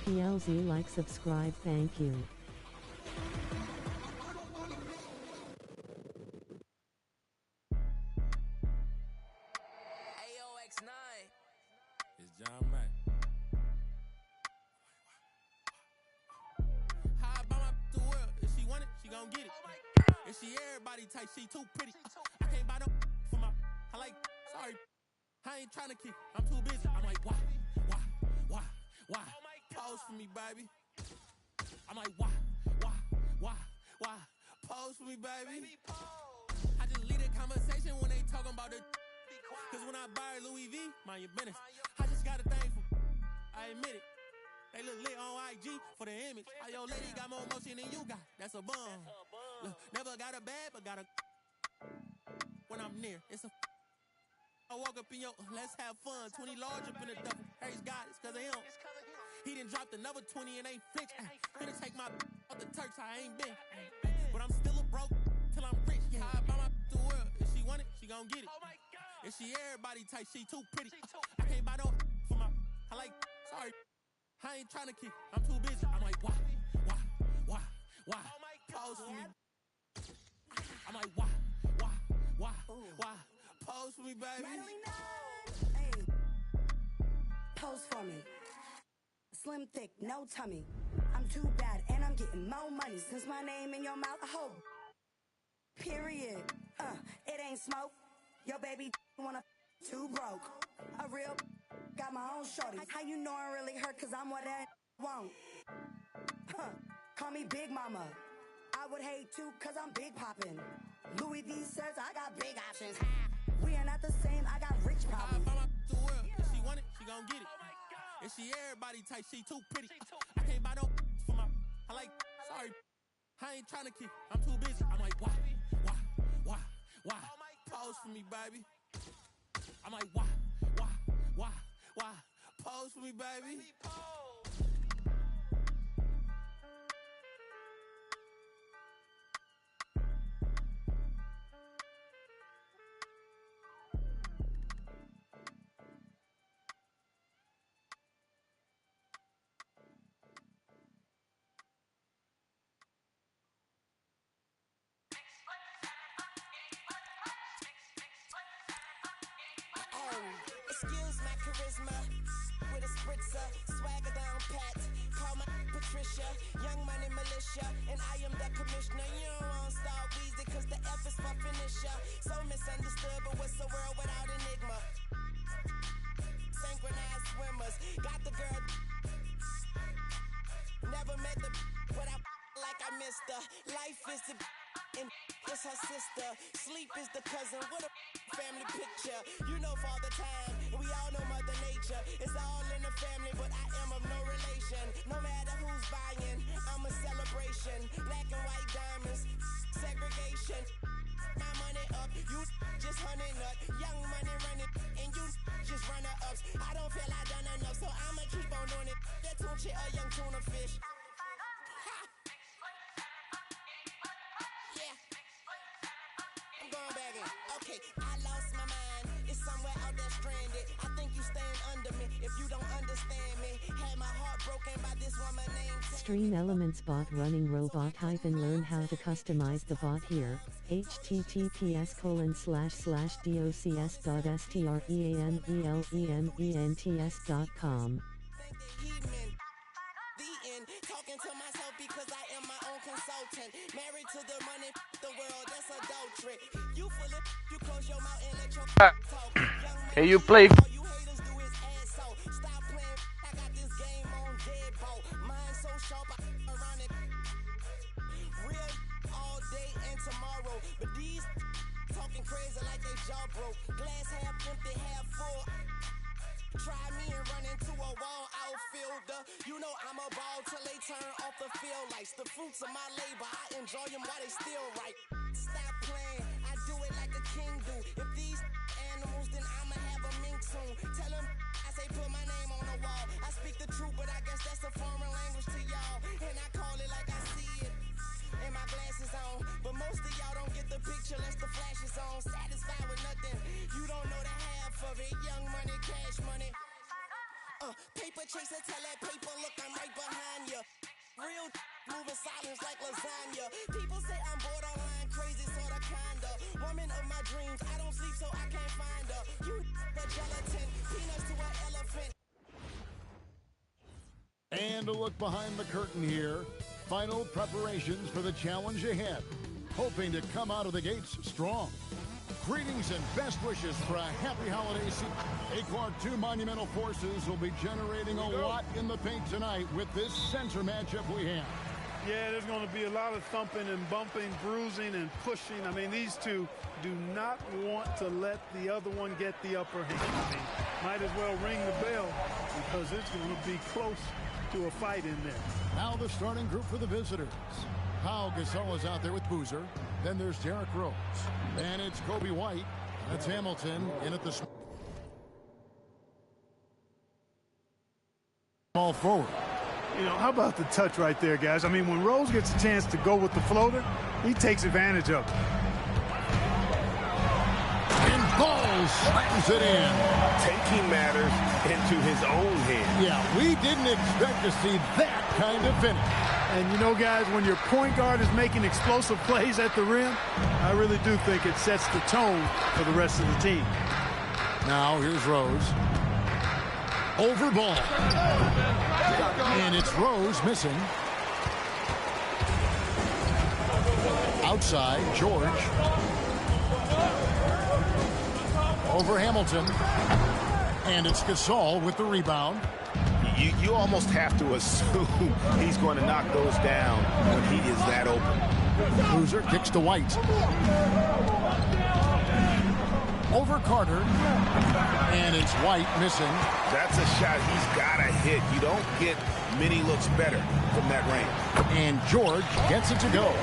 PLZ like subscribe thank you. AOX9. It's John Mack. How I buy my the world? If she want it, she gon' get it. If she everybody type, she too pretty. I can't buy no for my. I like, sorry. I ain't tryna kick. I'm too busy. I'm like, why? Pose for me, baby. I'm like, why? Pose for me, baby. I just lead a conversation when they talking about the. Cause when I buy Louis V, mind your business. I just got a thing for. I admit it. They look lit on IG for the image. How your lady got more emotion than you got. That's a bum. Look, never got a bad, but got a. When I'm near, it's a. I walk up in your, let's have fun. 20 large up in the duffel. Praise God, it's cause of him. He done dropped another 20 and ain't flinch. Finna take my off the Turks, I ain't been. But I'm still a broke till I'm rich. Yeah, I buy my the world. If she want it, she gon' get it. If she everybody type, she too pretty. I can't buy no for my, I like, sorry. I ain't tryna kick, I'm too busy. I'm like, why? Pose for me. I'm like, why? Pose for me, baby. Hey, pose for me. Slim, thick, no tummy. I'm too bad and I'm getting more money since my name in your mouth. I hope. Period. It ain't smoke. Your baby wanna too broke. A real got my own shorty. How you know I really hurt? Cause I'm what I won't. Call me Big Mama. I would hate too cause I'm big poppin'. Louis V says I got big options. We are not the same. I got rich problems. I buy my the world. If she want it, she gon' get it. If she everybody type, she too pretty. I can't buy no for my. I like, sorry. I ain't tryna kick. I'm too busy. I'm like, why? Pose for me, baby. I'm like, why? Pose for me, baby. Excuse my charisma with a spritzer, swagger down pat. Call my Patricia, young money militia, and I am the commissioner. You don't want Star Weezy cause the F is for finisher. So misunderstood, but what's the world without enigma? Synchronized swimmers, got the girl. Never met the without like I missed her. Life is the and it's her sister. Sleep is the cousin. What a family picture. You know Father Time, and we all know Mother Nature. It's all in the family, but I am of no relation. No matter who's buying, I'm a celebration. Black and white diamonds, segregation. My money up, you just hunting up. Young money running, and you just runner ups. I don't feel I done enough, so I'ma keep on doing it. That tunchi a young tuna fish. Going back in. Okay, I lost my mind. It's somewhere out there stranded. I think you stand under me if you don't understand me. Had my heart broken by this woman named Stream Elements bot running robot learn how to customize the bot here. https://docs.streamelements.com. Talking to myself because I am my own consultant. Married to the money, the world, that's adultery. You full of, you close your mouth and let your talk. Can you play? All you haters do is add so. Stop playing, I got this game on deadbolt. Mind so sharp, I around it. the fruits of my labor. I enjoy them while they still right. Stop playing, I do it like a king do. If these animals, then I'ma have a mink soon. Tell them I say put my name on the wall. I speak the truth, but I guess that's a foreign language to y'all. And I call it like I see it. And my glasses on, but most of y'all don't get the picture unless the flash is on. Satisfied with nothing, you don't know the half of it. Young money, cash money. Paper chaser, tell that paper, look, I'm right behind you. Real moving silence like lasagna. People say I'm borderline crazy, sorta kinda. Woman of my dreams, I don't sleep so I can't find her. You the gelatin, peanuts to an elephant. And a look behind the curtain here. Final preparations for the challenge ahead. Hoping to come out of the gates strong. Greetings and best wishes for a happy holiday season. Acorn 2 Monumental Forces will be generating a lot in the paint tonight with this center matchup we have. Yeah, there's going to be a lot of thumping and bumping, bruising and pushing. I mean, these two do not want to let the other one get the upper hand. I mean, might as well ring the bell because it's going to be close to a fight in there. Now the starting group for the visitors. Pau Gasol is out there with Boozer. Then there's Derrick Rose. And it's Coby White. That's Hamilton in at the small forward. You know, how about the touch right there, guys? I mean, when Rose gets a chance to go with the floater, he takes advantage of it. And Ball slams it in. Taking matters into his own hand. Yeah, we didn't expect to see that kind of finish. And you know, guys, when your point guard is making explosive plays at the rim, I really do think it sets the tone for the rest of the team. Now here's Rose. Over Ball. And it's Rose missing. Outside, George. Over Hamilton. And it's Gasol with the rebound. You almost have to assume he's going to knock those down when he is that open. Boozer kicks to White. Over Carter. And it's White missing. That's a shot he's got to hit. You don't get many looks better from that range. And George gets it to go.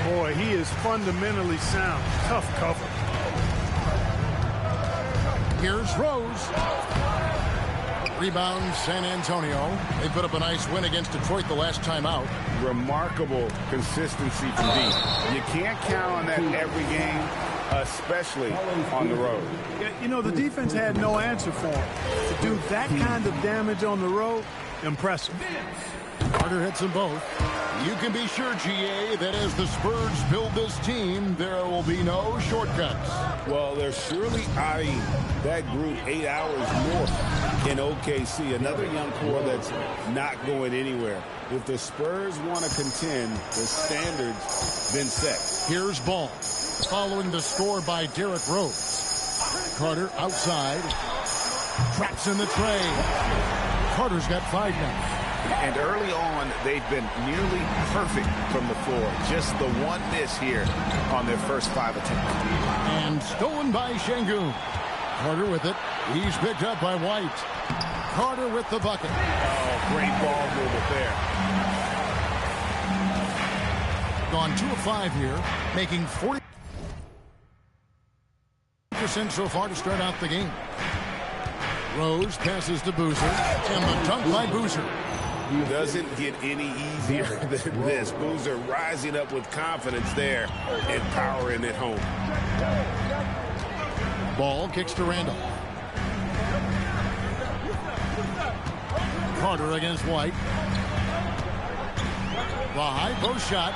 Boy, he is fundamentally sound. Tough cover. Here's Rose. Rebound, San Antonio. They put up a nice win against Detroit the last time out. Remarkable consistency from D. You can't count on that every game, especially on the road. You know, the defense had no answer for him. To do that kind of damage on the road, impressive. Carter hits them both. You can be sure, GA, that as the Spurs build this team, there will be no shortcuts. Well, they're surely eyeing that group 8 hours more in OKC. Another young core that's not going anywhere. If the Spurs want to contend, the standard's been set. Here's Ball, following the score by Derrick Rose. Carter outside, traps in the tray. Carter's got 5 now. And early on, they've been nearly perfect from the floor. Just the one miss here on their first 5 attempts. And stolen by Şengün. Carter with it. He's picked up by White. Carter with the bucket. Oh, great ball movement there. Gone 2 of 5 here, making 40% so far to start out the game. Rose passes to Boozer, and the dunk by Boozer. Doesn't get any easier than this. Boozer rising up with confidence there and powering it home. Ball kicks to Randall. Carter against White. The high post shot,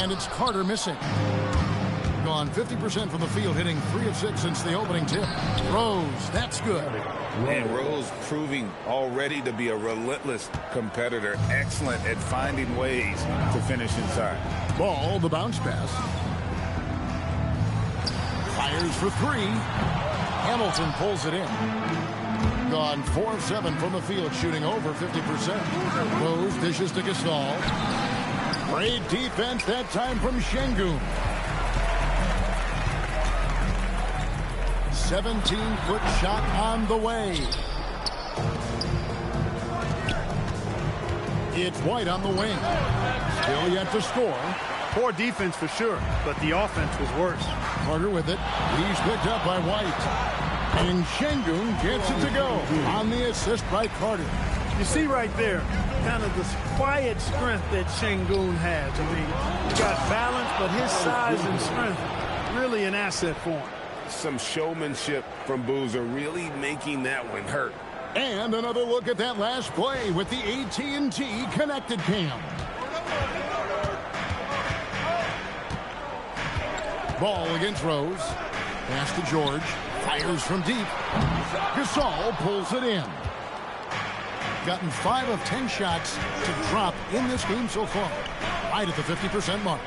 and it's Carter missing. Gone 50% from the field, hitting 3 of 6 since the opening tip. Rose, that's good. And Rose proving already to be a relentless competitor. Excellent at finding ways to finish inside. Ball, the bounce pass. Fires for 3. Hamilton pulls it in. Gone 4 of 7 from the field, shooting over 50%. Rose dishes to Gasol. Great defense that time from Şengün. 17-foot shot on the way. It's White on the wing. Still yet to score. Poor defense for sure, but the offense was worse. Carter with it. He's picked up by White. And Şengün gets it to go on the assist by Carter. You see right there, kind of this quiet strength that Şengün has. I mean, he got balance, but his size and strength really an asset for him. Some showmanship from Boozer, really making that one hurt. And another look at that last play with the AT&T Connected Cam. Ball against Rose. Pass to George. Fires from deep. Gasol pulls it in. Gotten 5 of 10 shots to drop in this game so far. Right at the 50% mark.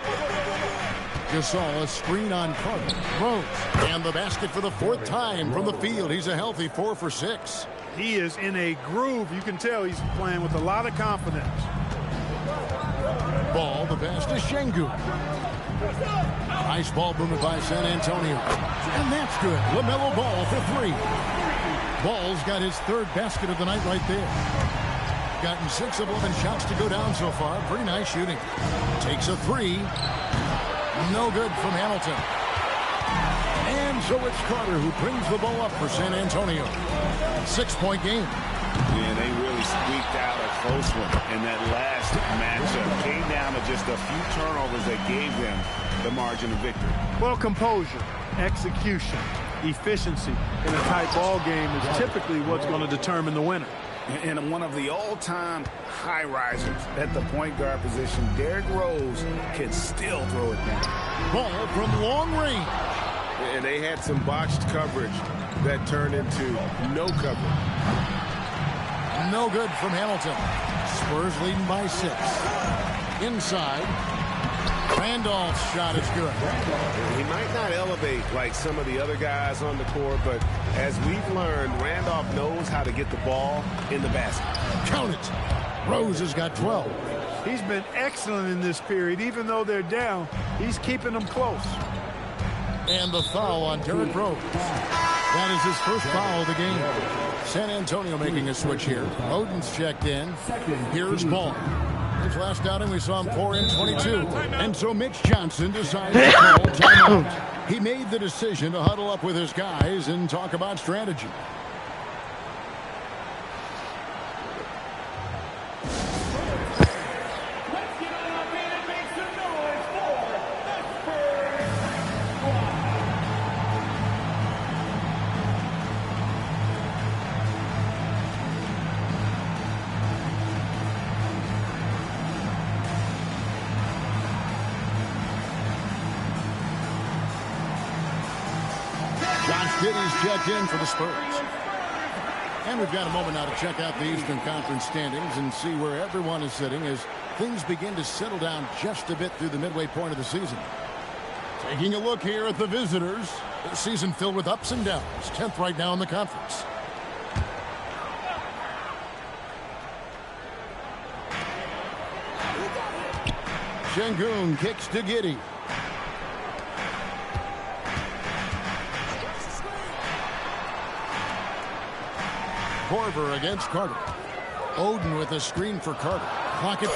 Gasol, a screen on Carter. Rose. And the basket for the 4th time from the field. He's a healthy 4 for 6. He is in a groove. You can tell he's playing with a lot of confidence. Ball, the pass to Şengün. Nice ball movement by San Antonio. And that's good. LaMelo Ball for 3. Ball's got his 3rd basket of the night right there. Gotten 6 of 11 shots to go down so far. Pretty nice shooting. Takes a 3. No good from Hamilton. And so it's Carter who brings the ball up for San Antonio. 6-point game. Yeah, they really squeaked out a close one in that last matchup. Came down to just a few turnovers that gave them the margin of victory. Well, composure, execution, efficiency in a tight ball game is typically what's going to determine the winner. And one of the all-time high risers at the point guard position, Derrick Rose can still throw it down. Ball from long range. And they had some botched coverage that turned into no coverage. No good from Hamilton. Spurs leading by 6. Inside. Randolph's shot is good. He might not elevate like some of the other guys on the court, but as we've learned, Randolph knows how to get the ball in the basket. Count it. Rose has got 12. He's been excellent in this period. Even though they're down, he's keeping them close. And the foul on Derrick Rose. That is his first foul of the game. San Antonio making a switch here. Oden's checked in. Here's Ball. His last outing, we saw him pour in 22. And so Mitch Johnson decides to call timeout. He made the decision to huddle up with his guys and talk about strategy. Giddey's checked in for the Spurs. And we've got a moment now to check out the Eastern Conference standings and see where everyone is sitting as things begin to settle down just a bit through the midway point of the season. Taking a look here at the visitors. A season filled with ups and downs. 10th right now in the conference. Şengün kicks to Giddey. Korver against Carter. Oden with a screen for Carter. Clock at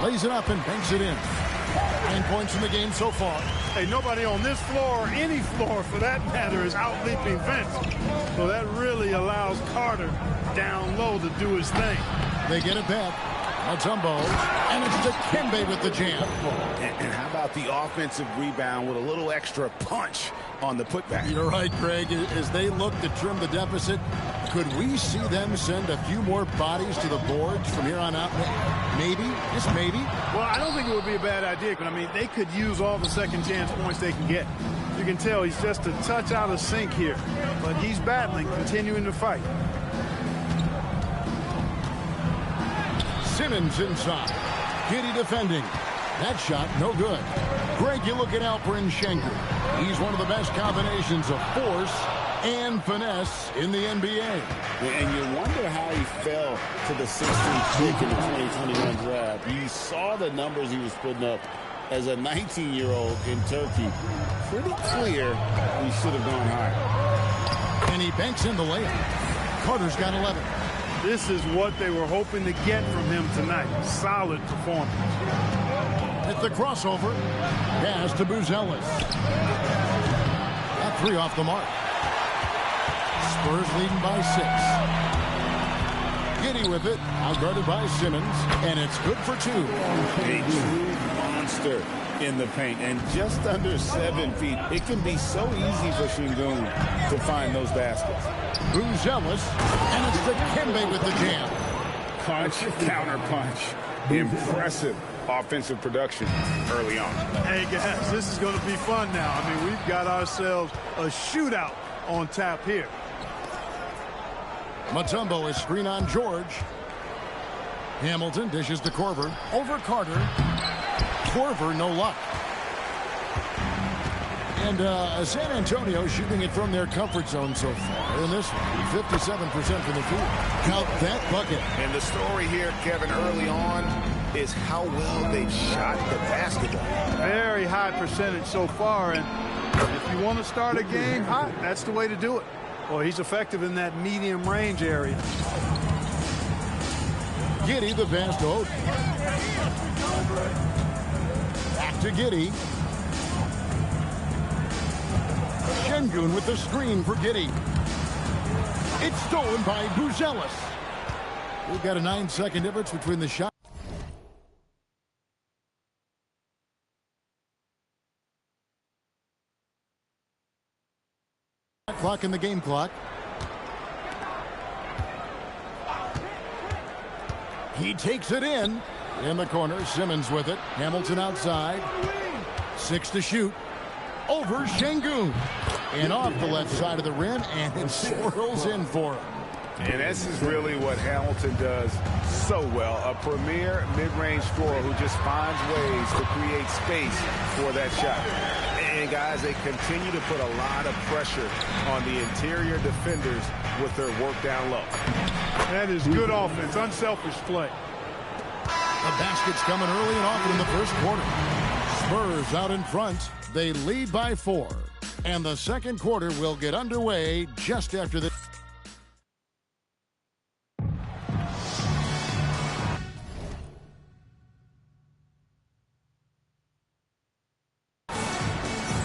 4. Lays it up and banks it in. 9 points in the game so far. Hey, nobody on this floor or any floor for that matter is out-leaping Vince. So that really allows Carter down low to do his thing. They get it back. Mutombo. And it's Dikembe with the jam. And how about the offensive rebound with a little extra punch on the putback? You're right, Craig. As they look to trim the deficit, could we see them send a few more bodies to the boards from here on out? Maybe, just maybe. Well, I don't think it would be a bad idea, but I mean, they could use all the second chance points they can get. You can tell he's just a touch out of sync here, but he's battling, continuing to fight. Simmons inside. Giddey defending. That shot, no good. Greg, you look at Alperen Şengün. He's one of the best combinations of force and finesse in the NBA. And you wonder how he fell to the 16th pick in the 2021 draft. You saw the numbers he was putting up as a 19-year-old in Turkey. Pretty clear he should have gone higher. And he banks in the layup. Carter's got 11. This is what they were hoping to get from him tonight. Solid performance. At the crossover, pass to Buzelis. That 3 off the mark. Spurs leading by 6. Giddey with it, outguarded by Simmons, and it's good for 2. A true monster in the paint, and just under 7 feet. It can be so easy for Şengün to find those baskets. Buzelis, and it's Dikembe with the jam. Punch, counter punch. Impressive offensive production early on. Hey, guys, this is going to be fun now. I mean, we've got ourselves a shootout on tap here. Mutombo is screen on George. Hamilton dishes to Korver. Over Carter. Korver, no luck. And San Antonio shooting it from their comfort zone so far in this one. 57% from the field. Count that bucket. And the story here, Kevin, early on is how well they've shot the basketball. Very high percentage so far, and if you want to start a game hot, that's the way to do it. Well, he's effective in that medium range area. Giddey the pass to Oden. Back to Giddey. Şengün with the screen for Giddey. It's stolen by Buzelis. We've got a 9-second difference between the shot. Clock in the game clock. He takes it in the corner. Simmons with it. Hamilton outside. 6 to shoot. Over Şengün. And off the left side of the rim, and it swirls in for him. And this is really what Hamilton does so well. A premier mid-range scorer who just finds ways to create space for that shot. And guys, they continue to put a lot of pressure on the interior defenders with their work down low. That is good offense, unselfish play. The basket's coming early and often in the first quarter. Spurs out in front. They lead by 4. And the second quarter will get underway just after the...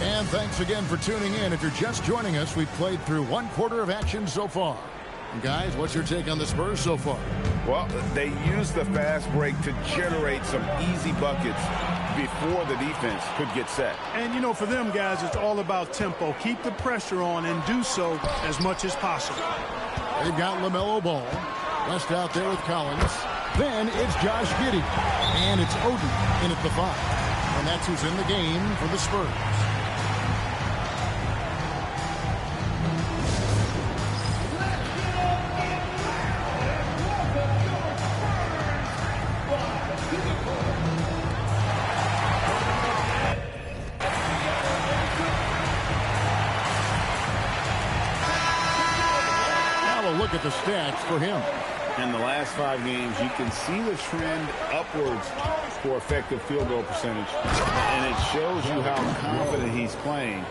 And thanks again for tuning in. If you're just joining us, we've played through 1 quarter of action so far. And guys, what's your take on the Spurs so far? Well, they used the fast break to generate some easy buckets before the defense could get set. And, you know, for them, guys, it's all about tempo. Keep the pressure on and do so as much as possible. They've got LaMelo Ball. West out there with Collins. Then it's Josh Giddey. And it's Oden in at the 5. And that's who's in the game for the Spurs. Look at the stats for him. In the last 5 games, you can see the trend upwards for effective field goal percentage. And it shows you how confident he's playing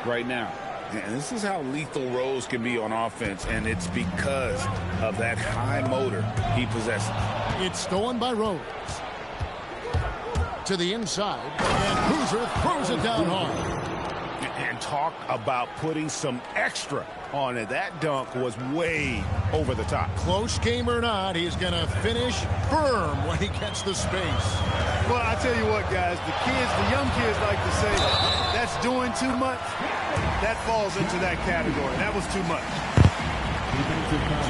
right now. And this is how lethal Rose can be on offense, and it's because of that high motor he possesses. It's stolen by Rose. To the inside, and Boozer throws it down hard. And talk about putting some extra on it. That dunk was way over the top. Close game or not, he's going to finish firm when he gets the space. Well, I tell you what, guys, the young kids like to say, that's doing too much. That falls into that category. That was too much.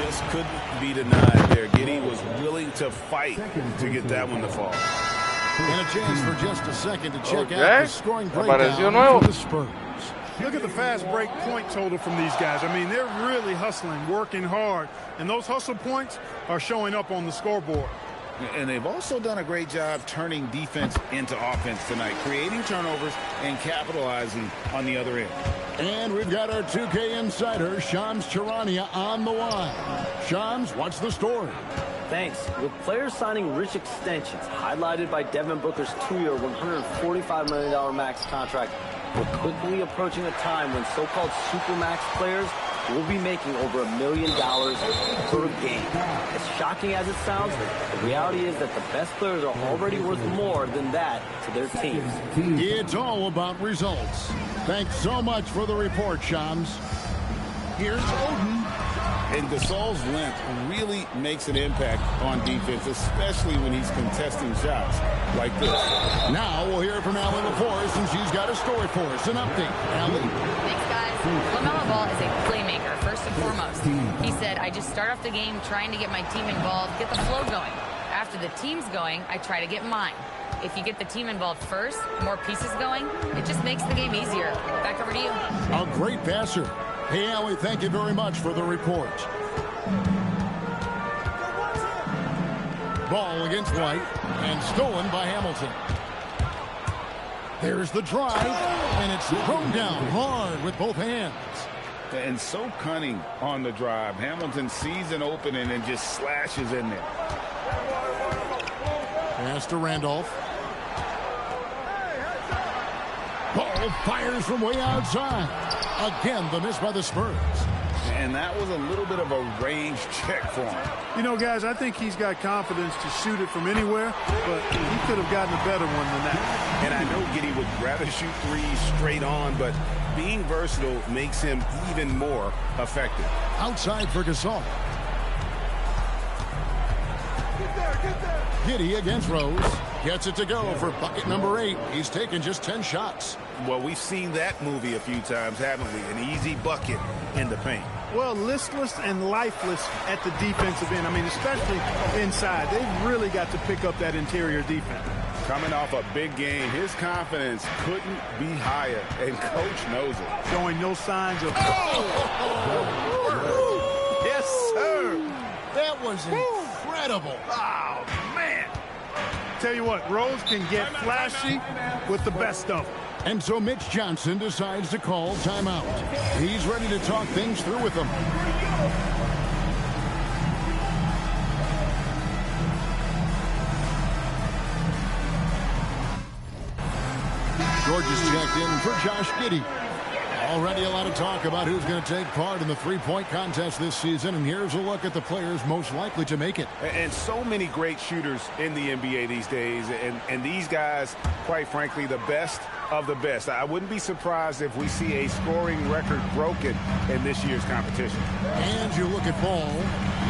Just couldn't be denied there. Giddey was willing to fight to get that one to fall. And a chance for just a second to check out the scoring breakdown for the Spurs. Look at the fast break point total from these guys. I mean, they're really hustling, working hard, and those hustle points are showing up on the scoreboard. And they've also done a great job turning defense into offense tonight, creating turnovers and capitalizing on the other end. And we've got our 2K insider, Shams Charania, on the line. Shams, what's the story? Thanks. With players signing rich extensions, highlighted by Devin Booker's 2-year, $145 million max contract, we're quickly approaching a time when so-called supermax players will be making over $1 million per game. As shocking as it sounds, the reality is that the best players are already worth more than that to their teams. It's all about results. Thanks so much for the report, Shams. Here's Oden. And Gasol's length really makes an impact on defense, especially when he's contesting shots like this. Now we'll hear from Allie LaForce, and she's got a story for us. An update. Allie? Thanks, guys. LaMelo Ball is a playmaker, first and foremost. He said, I just start off the game trying to get my team involved, get the flow going. After the team's going, I try to get mine. If you get the team involved first, more pieces going, it just makes the game easier. Back over to you. A great passer. Hey, Allie, thank you very much for the report. Ball against White, and stolen by Hamilton. There's the drive, and it's thrown down hard with both hands. And so cunning on the drive. Hamilton sees an opening and just slashes in there. Pass to Randolph. Ball fires from way outside. Again, the miss by the Spurs. And that was a little bit of a range check for him. You know, guys, I think he's got confidence to shoot it from anywhere, but he could have gotten a better one than that. And I know Giddey would rather shoot threes straight on, but being versatile makes him even more effective. Outside for Gasol. Giddey against Rose. Gets it to go for bucket number 8. He's taken just 10 shots. Well, we've seen that movie a few times, haven't we? An easy bucket in the paint. Well, listless and lifeless at the defensive end. I mean, especially inside. They've really got to pick up that interior defense. Coming off a big game, his confidence couldn't be higher, and Coach knows it. Showing no signs of... Yes, sir. That was incredible. Oh, man. Tell you what, Rose can get flashy with the best of them. And so Mitch Johnson decides to call timeout. He's ready to talk things through with them. George is checked in for Josh Giddey. Already a lot of talk about who's going to take part in the three-point contest this season, and here's a look at the players most likely to make it. And so many great shooters in the NBA these days, and these guys, quite frankly, the best of the best. I wouldn't be surprised if we see a scoring record broken in this year's competition. And you look at Ball.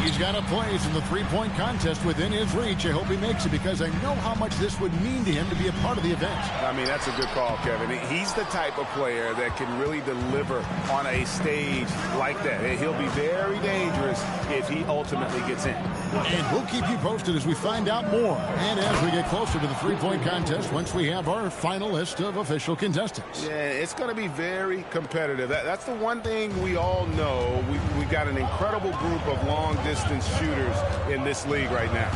He's got a place in the three-point contest within his reach. I hope he makes it because I know how much this would mean to him to be a part of the event. I mean, that's a good call, Kevin. He's the type of player that can really deliver on a stage like that. He'll be very dangerous if he ultimately gets in. And we'll keep you posted as we find out more. And as we get closer to the three-point contest, once we have our final list of official contestants. Yeah, it's going to be very competitive. That's the one thing we all know. We've got an incredible group of long-distance shooters in this league right now.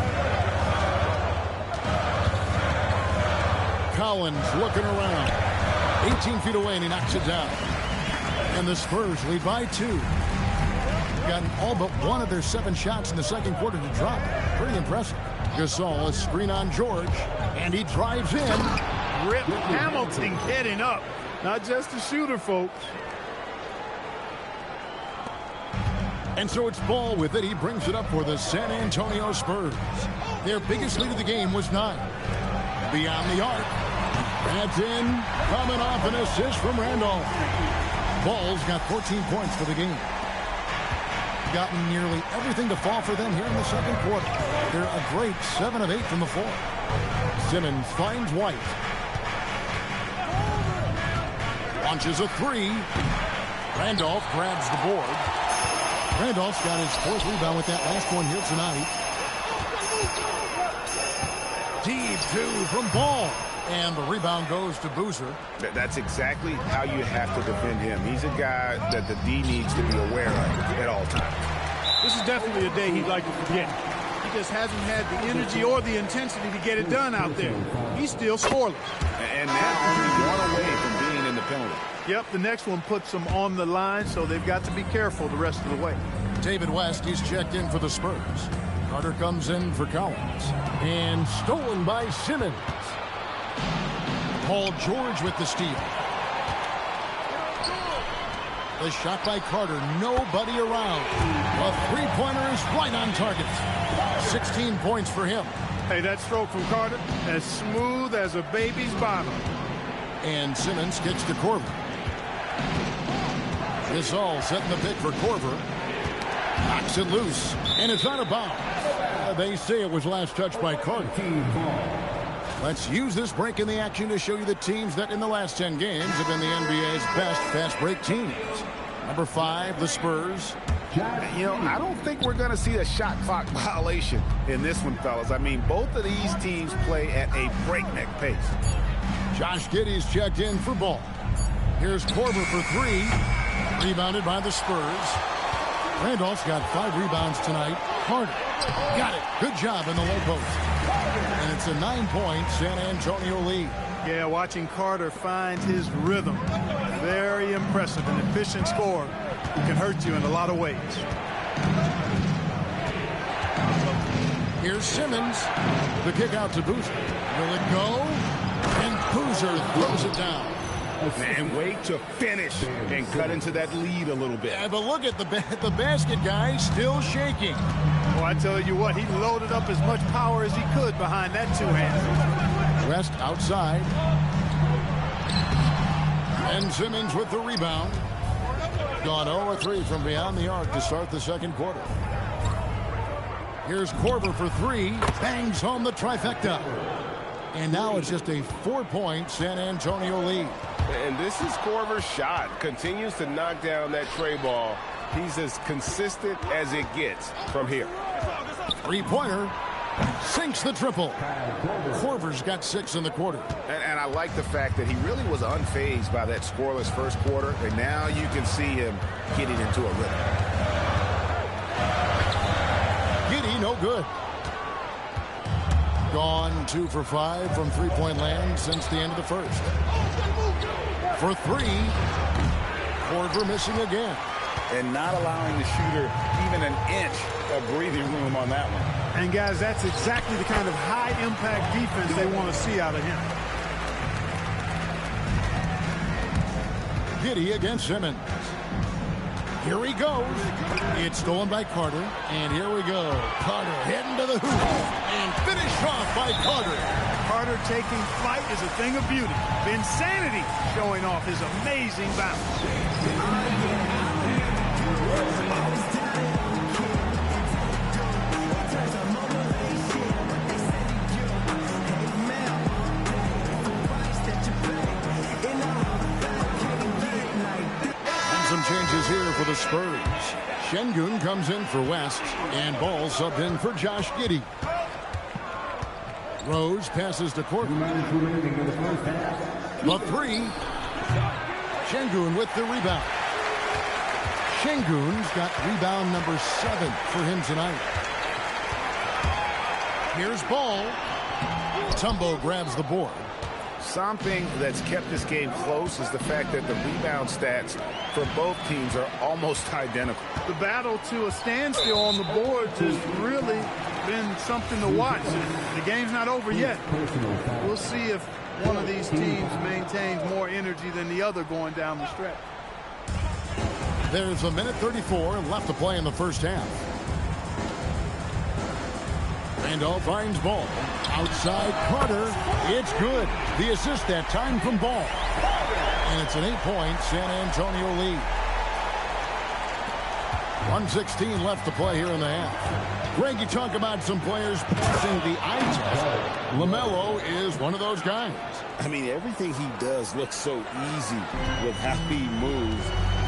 Collins looking around. 18 feet away, and he knocks it down. And the Spurs lead by 2. Gotten all but one of their 7 shots in the second quarter to drop. Pretty impressive. Gasol, a screen on George, and he drives in. Rip Hamilton getting up. Not just a shooter, folks. And so it's Ball with it. He brings it up for the San Antonio Spurs. Their biggest lead of the game was 9. Beyond the arc. That's in. Coming off an assist from Randolph. Ball's got 14 points for the game. Gotten nearly everything to fall for them here in the second quarter. They're a great 7 of 8 from the floor. Simmons finds White. Launches a 3. Randolph grabs the board. Randolph's got his 4th rebound with that last one here tonight. Deep 2 from Ball. And the rebound goes to Boozer. That's exactly how you have to defend him. He's a guy that the D needs to be aware of at all times. This is definitely a day he'd like to forget. He just hasn't had the energy or the intensity to get it done out there. He's still scoreless. And now only 1 away from being in the penalty. Yep, the next one puts them on the line, so they've got to be careful the rest of the way. David West, he's checked in for the Spurs. Carter comes in for Collins. And stolen by Simmons. Paul George with the steal. The shot by Carter. Nobody around. A three-pointer is right on target. 16 points for him. Hey, that stroke from Carter, as smooth as a baby's bottom. And Simmons kicks to Korver. Gasol setting the pick for Korver. Knocks it loose, and it's out of bounds. They say it was last touched by Carter. Let's use this break in the action to show you the teams that in the last 10 games have been the NBA's best fast break teams. Number 5, the Spurs. You know, I don't think we're going to see a shot clock violation in this one, fellas. I mean, both of these teams play at a breakneck pace. Josh Giddey's checked in for Ball. Here's Korver for 3. Rebounded by the Spurs. Randolph's got 5 rebounds tonight. Carter got it. Good job in the low post. And it's a 9-point San Antonio lead. Yeah, watching Carter find his rhythm. Very impressive. An efficient scorer who can hurt you in a lot of ways. Here's Simmons. The kick out to Boozer. Will it go? And Boozer throws it down. Man, way to finish and cut into that lead a little bit. Yeah, but look at the basket guy still shaking. Well, I tell you what, he loaded up as much power as he could behind that two-hander. West outside. And Simmons with the rebound. Gone 0-3 from beyond the arc to start the second quarter. Here's Korver for 3. Bangs home the trifecta. And now it's just a 4-point San Antonio lead. And this is Korver's shot. Continues to knock down that tray ball. He's as consistent as it gets from here. 3-pointer. Sinks the triple. Korver's got 6 in the quarter. And I like the fact that he really was unfazed by that scoreless first quarter. And now you can see him getting into a rhythm. Giddey, no good. Gone 2 for 5 from three-point land since the end of the first. For 3, Korver missing again. And not allowing the shooter even an inch of breathing room on that one. And guys, that's exactly the kind of high-impact defense they want to see out of him. Giddey against Simmons. Here he goes. It's stolen by Carter. And here we go. Carter heading to the hoop. And finished off by Carter. Carter taking flight is a thing of beauty. Insanity showing off his amazing bounce. Some changes here for the Spurs. Şengün comes in for West, and Ball subbed in for Josh Giddey. Rose passes to Korver. The 3. Şengün with the rebound. Şengün's got rebound number 7 for him tonight. Here's Ball. Tumbo grabs the board. Something that's kept this game close is the fact that the rebound stats for both teams are almost identical. The battle to a standstill on the boards has really been something to watch. The game's not over yet. We'll see if one of these teams maintains more energy than the other going down the stretch. There's a minute 34 left to play in the first half. Randolph finds Ball. Outside Carter. It's good. The assist that time from Ball. And it's an 8-point San Antonio lead. 1:16 left to play here in the half. Greg, you talk about some players passing the eye test. LaMelo is one of those guys. I mean, everything he does looks so easy with how he moves.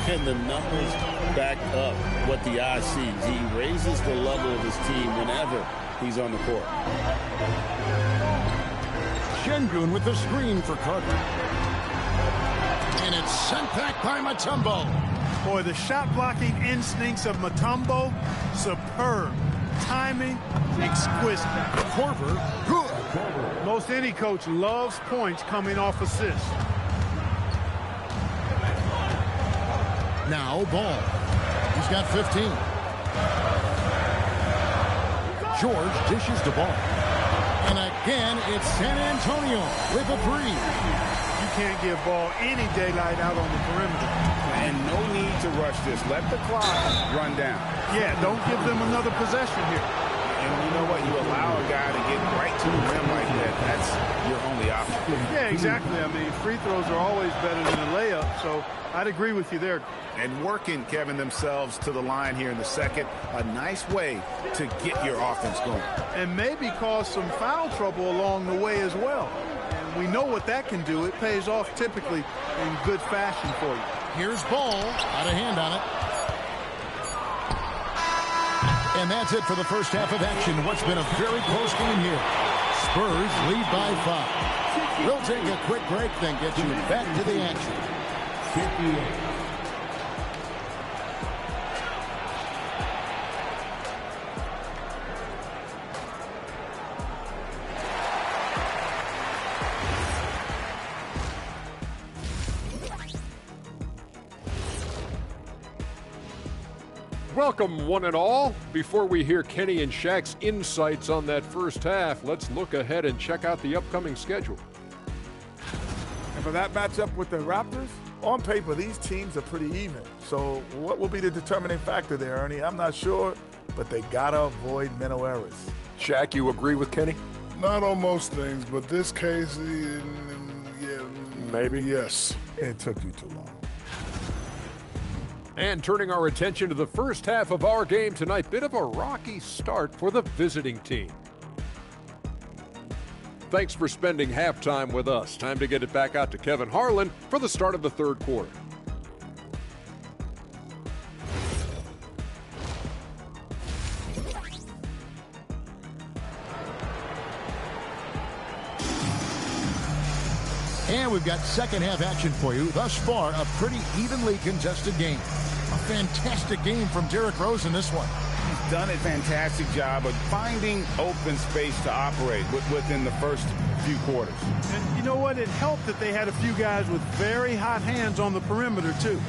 And the numbers back up what the eye sees. He raises the level of his team whenever he's on the court. Şengün with the screen for Carter. And it's sent back by Mutombo. Boy, the shot blocking instincts of Mutombo, superb. Timing, exquisite. Korver, good. Most any coach loves points coming off assists. Now Ball. He's got 15. George dishes the ball. And again, it's San Antonio with a three. You can't give Ball any daylight out on the perimeter. And no need to rush this. Let the clock run down. Yeah, don't give them another possession here. And you know what? You allow a guy to get right to the rim like that. That's your only option. Yeah, exactly. I mean, free throws are always better than a layup, so I'd agree with you there. And working, Kevin, themselves to the line here in the second. A nice way to get your offense going. And maybe cause some foul trouble along the way as well. And we know what that can do. It pays off typically in good fashion for you. Here's Ball. Out of hand on it. And that's it for the first half of action. What's been a very close game here. Spurs lead by 5. We'll take a quick break, then get you back to the action. Welcome, one and all. Before we hear Kenny and Shaq's insights on that first half, let's look ahead and check out the upcoming schedule. And for that matchup with the Raptors, on paper, these teams are pretty even. So what will be the determining factor there, Ernie? I'm not sure, but they got to avoid mental errors. Shaq, you agree with Kenny? Not on most things, but this case, yeah. Maybe. Yes. It took you too long. And turning our attention to the first half of our game tonight, bit of a rocky start for the visiting team. Thanks for spending halftime with us. Time to get it back out to Kevin Harlan for the start of the third quarter. And we've got second half action for you. Thus far, a pretty evenly contested game. A fantastic game from Derrick Rose in this one. He's done a fantastic job of finding open space to operate within the first few quarters. And you know what? It helped that they had a few guys with very hot hands on the perimeter, too.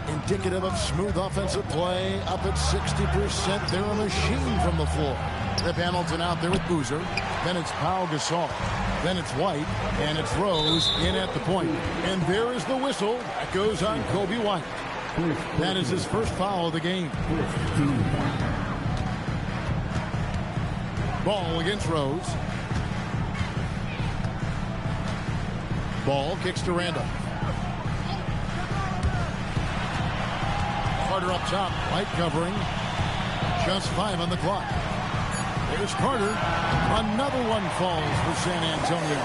Indicative of smooth offensive play. Up at 60%. They're a machine from the floor. Rip Hamilton out there with Boozer. Then it's Pau Gasol. Then it's White. And it's Rose in at the point. And there is the whistle. That goes on Kobe White. That is his first foul of the game. Ball against Rose. Ball kicks to Randall. Carter up top, White covering. Just 5 on the clock. There's Carter. Another one falls for San Antonio.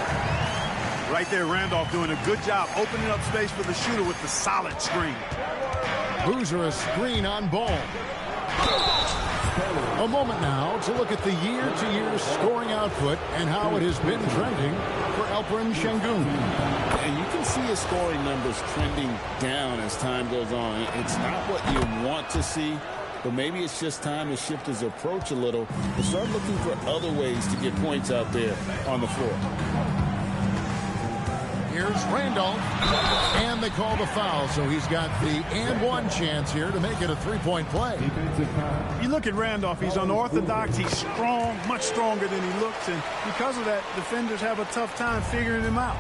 Right there, Randolph doing a good job opening up space for the shooter with the solid screen. Boozer a screen on Ball. A moment now to look at the year-to-year scoring output and how it has been trending for Alperen Şengün. And you can see his scoring numbers trending down as time goes on. It's not what you want to see, but maybe it's just time to shift his approach a little and start looking for other ways to get points out there on the floor. Here's Randolph, and they call the foul, so he's got the and one chance here to make it a three-point play. You look at Randolph, he's unorthodox, he's strong, much stronger than he looks, and because of that, defenders have a tough time figuring him out.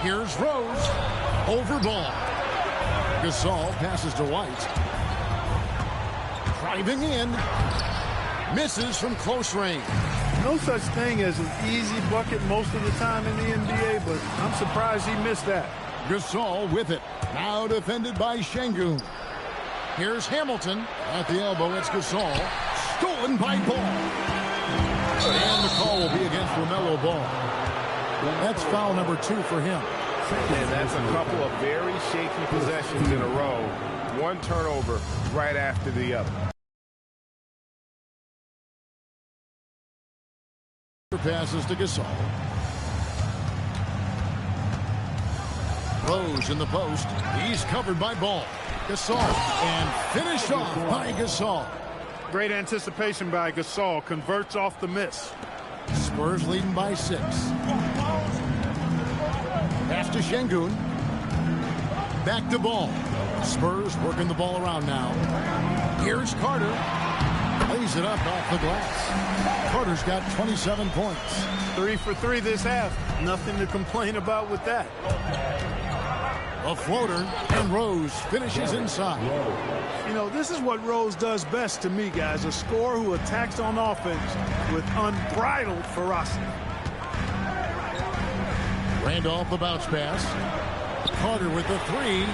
Here's Rose, over Ball. Gasol passes to White. Driving in, misses from close range. No such thing as an easy bucket most of the time in the NBA, but I'm surprised he missed that. Gasol with it. Now defended by Şengün. Here's Hamilton at the elbow. It's Gasol. Stolen by Ball. And the call will be against LaMelo Ball. That's foul number 2 for him. And that's a couple of very shaky possessions in a row. One turnover right after the other. Passes to Gasol. Rose in the post. He's covered by Ball. Gasol. And finished off by Gasol. Great anticipation by Gasol. Converts off the miss. Spurs leading by 6. Pass to Şengün. Back to Ball. Spurs working the ball around now. Here's Carter. Lays it up off the glass. Carter's got 27 points. 3 for 3 this half. Nothing to complain about with that. A floater, and Rose finishes inside. You know, this is what Rose does best to me, guys. A scorer who attacks on offense with unbridled ferocity. Randolph, the bounce pass. Carter with the 3.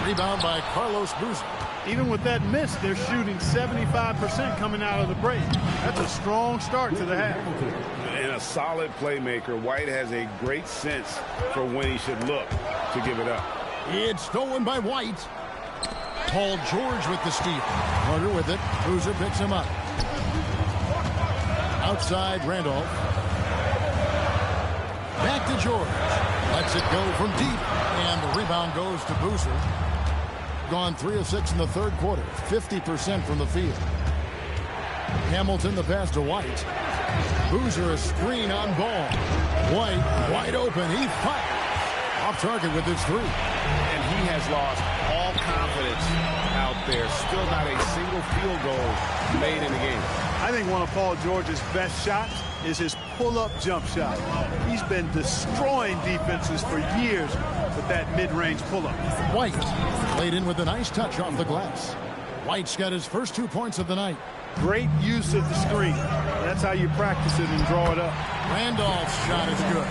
Rebound by Carlos Boozer. Even with that miss, they're shooting 75% coming out of the break. That's a strong start to the half. And a solid playmaker. White has a great sense for when he should look to give it up. It's stolen by White. Paul George with the steal. Carter with it. Boozer picks him up. Outside Randolph. Back to George. Lets it go from deep. And the rebound goes to Boozer. Gone 3 of 6 in the third quarter. 50% from the field. Hamilton the pass to White. Boozer a screen on Ball. White wide open. He fires. Off target with his 3. And he has lost all confidence out there. Still not a single field goal made in the game. I think one of Paul George's best shots is his pull-up jump shot. He's been destroying defenses for years with that mid-range pull-up. White laid in with a nice touch off the glass. White's got his first 2 points of the night. Great use of the screen. That's how you practice it and draw it up. Randolph's shot is good.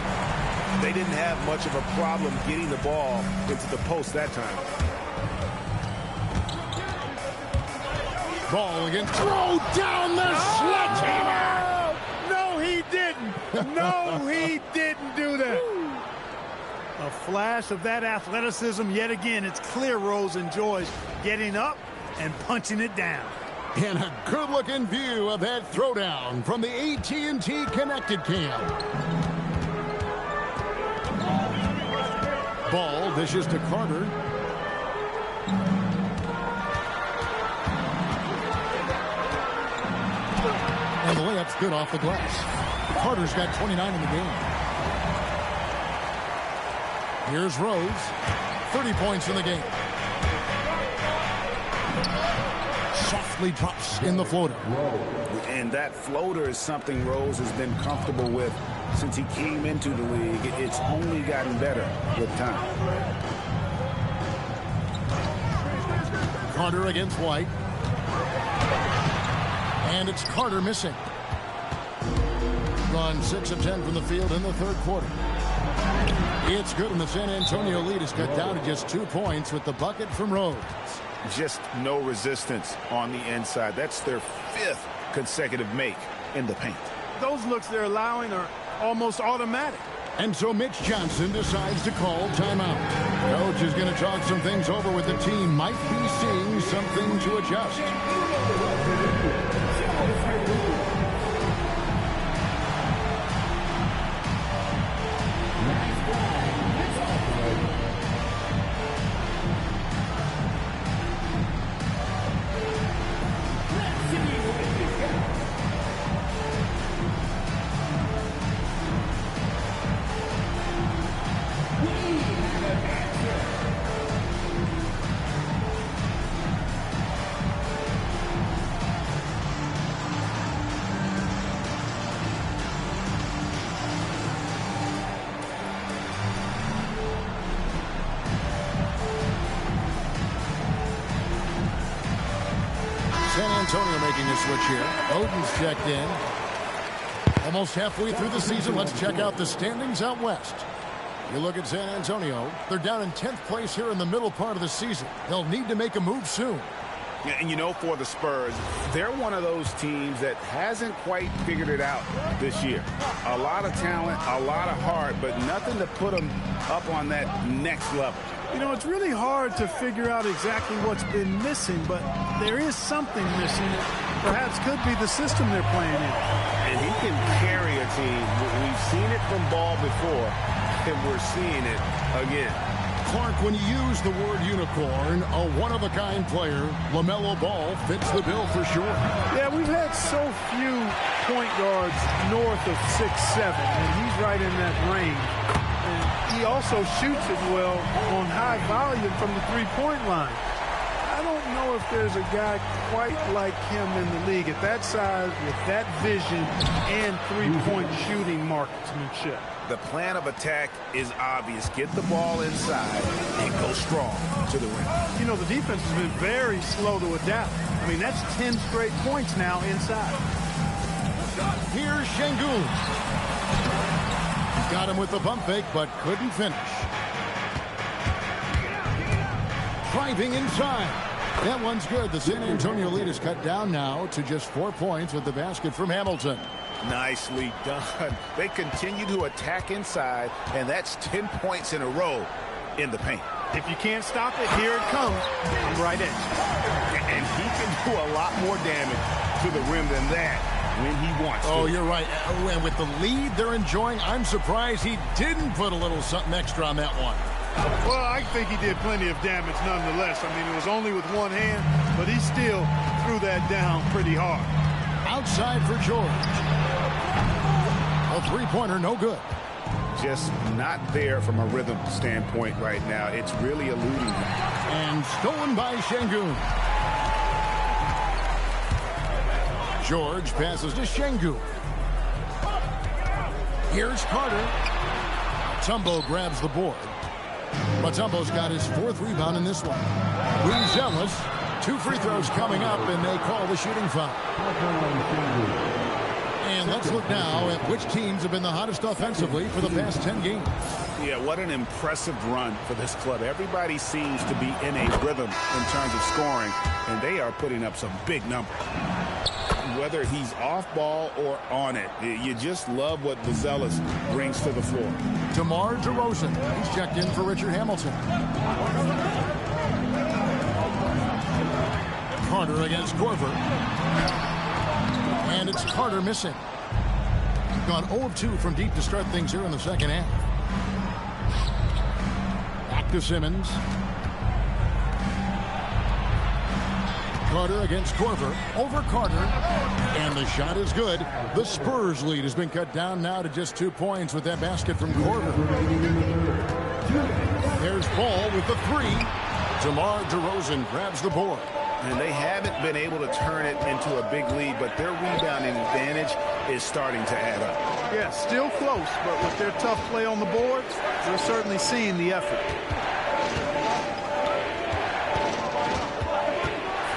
They didn't have much of a problem getting the ball into the post that time. Ball again. Throw down the sledgehammer! No, he didn't. No, he didn't do that. A flash of that athleticism yet again. It's clear Rose enjoys getting up and punching it down. And a good-looking view of that throwdown from the AT&T Connected Cam. Ball dishes to Carter. And the layup's good off the glass. Carter's got 29 in the game. Here's Rose. 30 points in the game. Softly drops in the floater. And that floater is something Rose has been comfortable with since he came into the league. It's only gotten better with time. Carter against White. And it's Carter missing. Gone 6 of 10 from the field in the third quarter. It's good, and the San Antonio lead is cut down to just 2 points with the bucket from Rose. Just no resistance on the inside. That's their 5th consecutive make in the paint. Those looks they're allowing are almost automatic. And so Mitch Johnson decides to call timeout. Coach is going to talk some things over with the team. Might be seeing something to adjust. San Antonio making a switch here. Oden's checked in. Almost halfway through the season. Let's check out the standings out west. You look at San Antonio. They're down in 10th place here in the middle part of the season. They'll need to make a move soon. And you know, for the Spurs, they're one of those teams that hasn't quite figured it out this year. A lot of talent, a lot of heart, but nothing to put them up on that next level. You know, it's really hard to figure out exactly what's been missing, but there is something missing. It perhaps could be the system they're playing in. And he can carry a team. We've seen it from Ball before, and we're seeing it again. Clark, when you use the word unicorn, a one-of-a-kind player, LaMelo Ball fits the bill for sure. Yeah, we've had so few point guards north of 6'7", and he's right in that range. And he also shoots it well on high volume from the three-point line. I don't know if there's a guy quite like him in the league at that size with that vision and three-point shooting marksmanship. The plan of attack is obvious. Get the ball inside and go strong to the rim. You know, the defense has been very slow to adapt. I mean, that's 10 straight points now inside. Here's Şengün. Got him with the pump fake, but couldn't finish. Driving inside. That one's good. The San Antonio lead is cut down now to just 4 points with the basket from Hamilton. Nicely done. They continue to attack inside, and that's 10 points in a row in the paint. If you can't stop it, here it comes. Right edge. And he can do a lot more damage to the rim than that when he wants to. Oh, you're right. And with the lead they're enjoying, I'm surprised he didn't put a little something extra on that one. Well, I think he did plenty of damage nonetheless. I mean, it was only with one hand, but he still threw that down pretty hard. Outside for George. A three-pointer, no good. Just not there from a rhythm standpoint right now. It's really eluding him. And stolen by Şengün. George passes to Şengün. Here's Carter. Mutombo grabs the board. Mutombo's got his 4th rebound in this one. Buzelis, 2 free throws coming up, and they call the shooting foul. And let's look now at which teams have been the hottest offensively for the past 10 games. Yeah, what an impressive run for this club. Everybody seems to be in a rhythm in terms of scoring, and they are putting up some big numbers. Whether he's off ball or on it, you just love what Buzelis brings to the floor. DeMar DeRozan, he's checked in for Richard Hamilton. Carter against Korver. And it's Carter missing. Gone 0 of 2 from deep to start things here in the second half. Back to Simmons. Carter against Korver. Over Carter. And the shot is good. The Spurs lead has been cut down now to just 2 points with that basket from Korver. There's Ball with the 3. DeMar DeRozan grabs the board. And they haven't been able to turn it into a big lead, but their rebounding advantage is starting to add up. Yeah, still close, but with their tough play on the boards, they're certainly seeing the effort.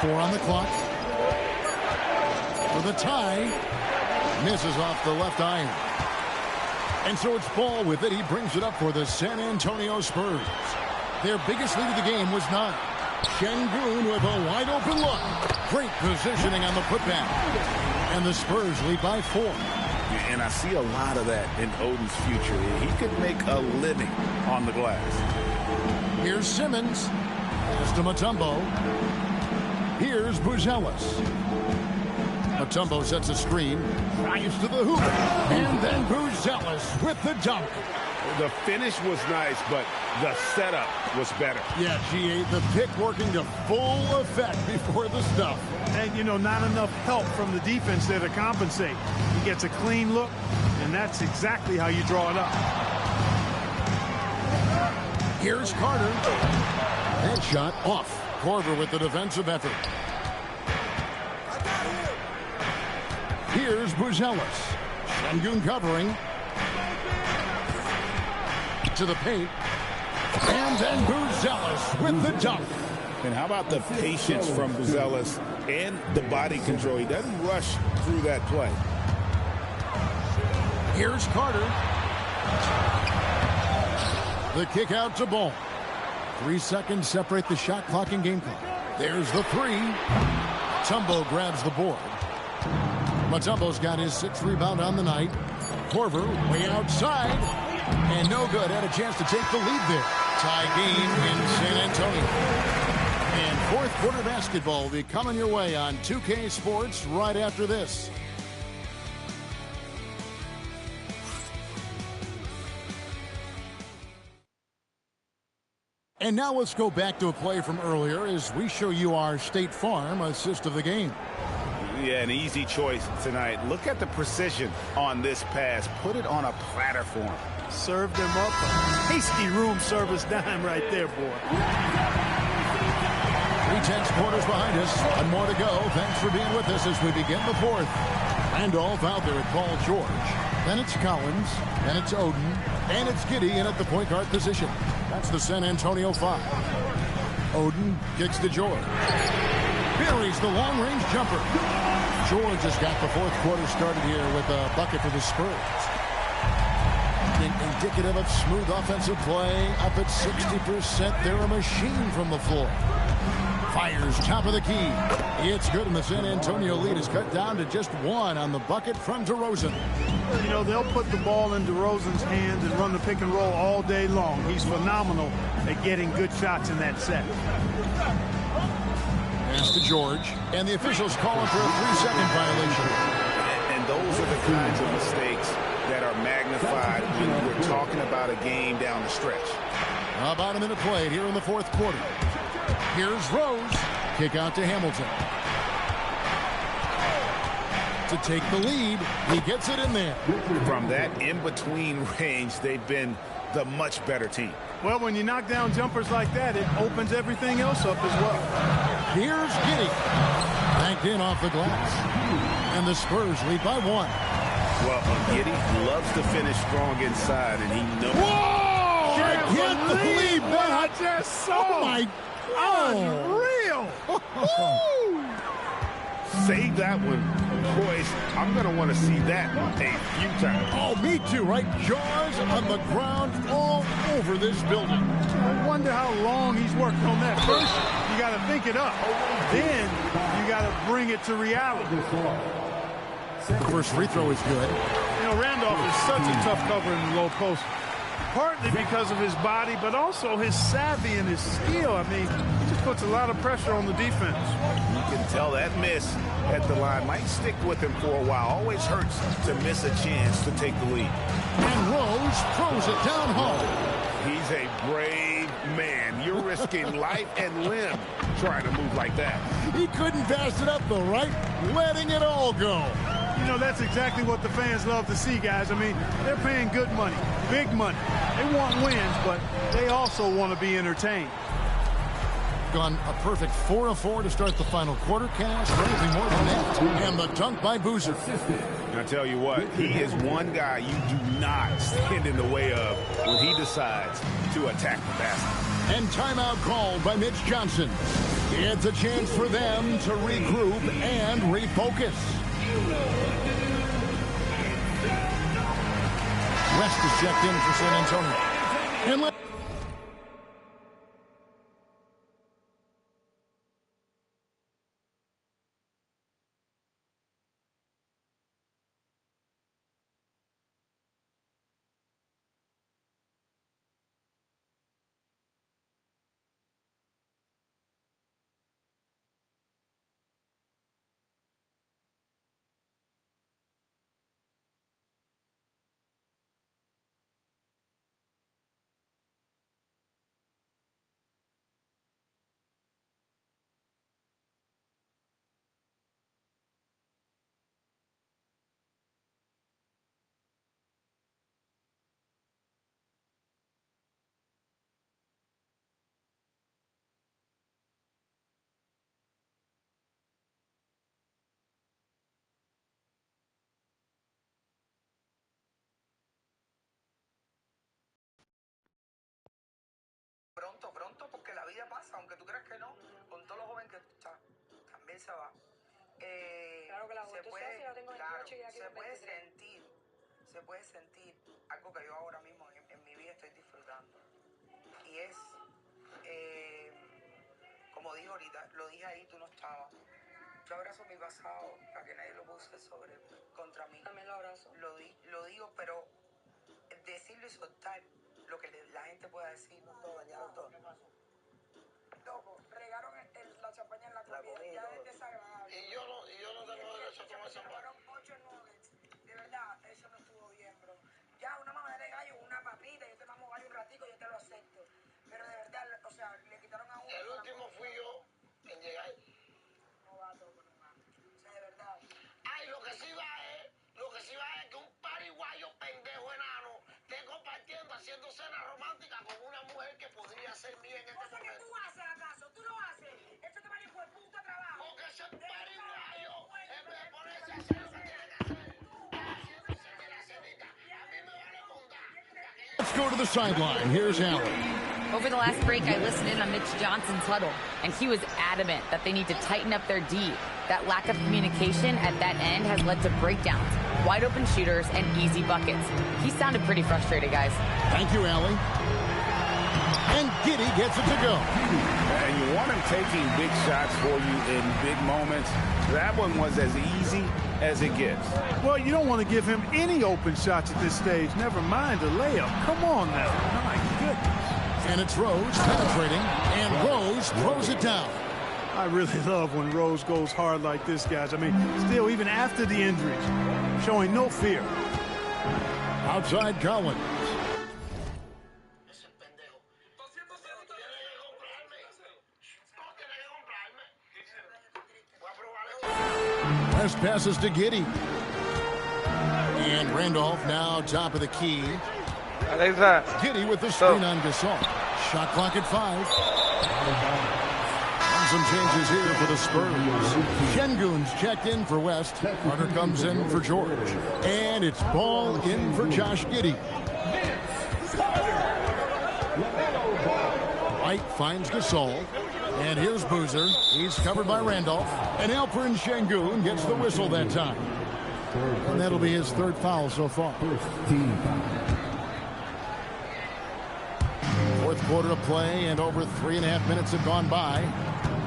4 on the clock. For the tie. Misses off the left iron. And so it's Ball with it. He brings it up for the San Antonio Spurs. Their biggest lead of the game was 9. Şengün with a wide open look. Great positioning on the putback. And the Spurs lead by 4. And I see a lot of that in Oden's future. He could make a living on the glass. Here's Simmons. Pass to Mutombo. Here's Buzelis. Mutombo sets a screen. Drives to the hoop. And then Buzelis with the dunk. The finish was nice, but the setup was better. Yeah, G.A., the pick working to full effect before the stuff. And, you know, not enough help from the defense there to compensate. He gets a clean look, and that's exactly how you draw it up. Here's Carter. That shot off. Korver with the defensive effort. Here's Buzelis. Şengün covering. To the paint. And then Buzelis with the dunk. And how about the patience from Buzelis and the body control? He doesn't rush through that play. Here's Carter. The kick out to Ball. 3 seconds separate the shot clock and game clock. There's the 3. Mutombo grabs the board. Mutombo's got his 6th rebound on the night. Korver way outside. And no good. Had a chance to take the lead there. Tie game in San Antonio. And 4th quarter basketball will be coming your way on 2K Sports right after this. And now let's go back to a play from earlier as we show you our State Farm assist of the game. Yeah, an easy choice tonight. Look at the precision on this pass. Put it on a platter for him. Served him up a tasty room service dime right there, boy. 3/10 quarters behind us. One more to go. Thanks for being with us as we begin the fourth. Randolph out there at Paul George. Then it's Collins. Then it's Oden. And it's Giddey in at the point guard position. That's the San Antonio 5. Oden kicks to George. Buries the long-range jumper. George has got the fourth quarter started here with a bucket for the Spurs. Indicative of smooth offensive play. Up at 60%. They're a machine from the floor. Fires top of the key. It's good, and the San Antonio lead is cut down to just one on the bucket from DeRozan. You know, they'll put the ball in DeRozan's hands and run the pick and roll all day long. He's phenomenal at getting good shots in that set. Pass to George, and the officials call him for a 3-second violation. And those are the kinds of mistakes that are magnified when we're talking about a game down the stretch. About a minute played here in the fourth quarter. Here's Rose. Kick out to Hamilton. To take the lead, he gets it in there. From that in-between range, they've been the much better team. Well, when you knock down jumpers like that, it opens everything else up as well. Here's Giddey. Banked in off the glass. And the Spurs lead by one. Well, Giddey loves to finish strong inside, and he knows. Whoa! I can't believe that. I just saw. Oh, my God. Unreal. Save that one, boys. I'm going to want to see that a few times. Oh, me too, right? Jaws on the ground all over this building. I wonder how long he's worked on that. First, you got to think it up. Then, you got to bring it to reality. First free throw is good. You know, Randolph is such a tough cover in the low post. Partly because of his body, but also his savvy and his skill. I mean, he just puts a lot of pressure on the defense. You can tell that miss at the line might stick with him for a while. Always hurts to miss a chance to take the lead. And Rose throws it down home. He's a brave man. You're risking life and limb trying to move like that. He couldn't pass it up the right, letting it all go. You know, that's exactly what the fans love to see, guys. I mean, they're paying good money, big money. They want wins, but they also want to be entertained. Gone a perfect 4 of 4 to start the final quarter. Can't ask for anything more than that. And the dunk by Boozer. I tell you what, he is one guy you do not stand in the way of when he decides to attack the basket. And timeout called by Mitch Johnson. It's a chance for them to regroup and refocus. West is checked in for San Antonio. And Pronto, porque la vida pasa, aunque tú creas que no, con todo lo joven que está, también se va. Claro que la juventud se puede sentir algo que yo ahora mismo en mi vida estoy disfrutando. Y es, como digo ahorita, lo dije ahí, tú no estabas. Yo abrazo mi pasado para que nadie lo puse contra mí. También lo abrazo. Lo digo, pero decirlo y soltar lo que la gente pueda decir, no todo, dañado todo. Loco, regaron la champaña en la comida, ya es desagradable. Y yo no tengo derecho a tomar champaña. Regaron 8 nuggets, de verdad, eso no estuvo bien, bro. Ya, una mamadera de gallo, una papita, yo te mamo varios ratitos, yo te lo acepto. Pero de verdad, o sea, le quitaron a uno. El último fui yo en llegar. No va todo, no va. O sea, de verdad. Let's go to the sideline. Here's Allen. Over the last break, I listened in on Mitch Johnson's huddle, and he was adamant that they need to tighten up their D. That lack of communication at that end has led to breakdowns, wide open shooters, and easy buckets. He sounded pretty frustrated, guys. Thank you, Allie. And Giddey gets it to go. And you want him taking big shots for you in big moments. That one was as easy as it gets. Well, you don't want to give him any open shots at this stage. Never mind a layup. Come on now. My goodness. And it's Rose penetrating, and Rose throws it down. I really love when Rose goes hard like this, guys. I mean, still, even after the injuries, showing no fear. Outside Collins. West passes to Giddey. And Randolph now top of the key. Giddey with the screen on Gasol. Shot clock at 5. And some changes here for the Spurs. Şengün's checked in for West. Carter comes in for George. And it's ball in for Josh Giddey. White finds Gasol. And here's Boozer. He's covered by Randolph. And Alperen Şengün gets the whistle that time. And that'll be his 3rd foul so far. 4th quarter of play, and over 3.5 minutes have gone by.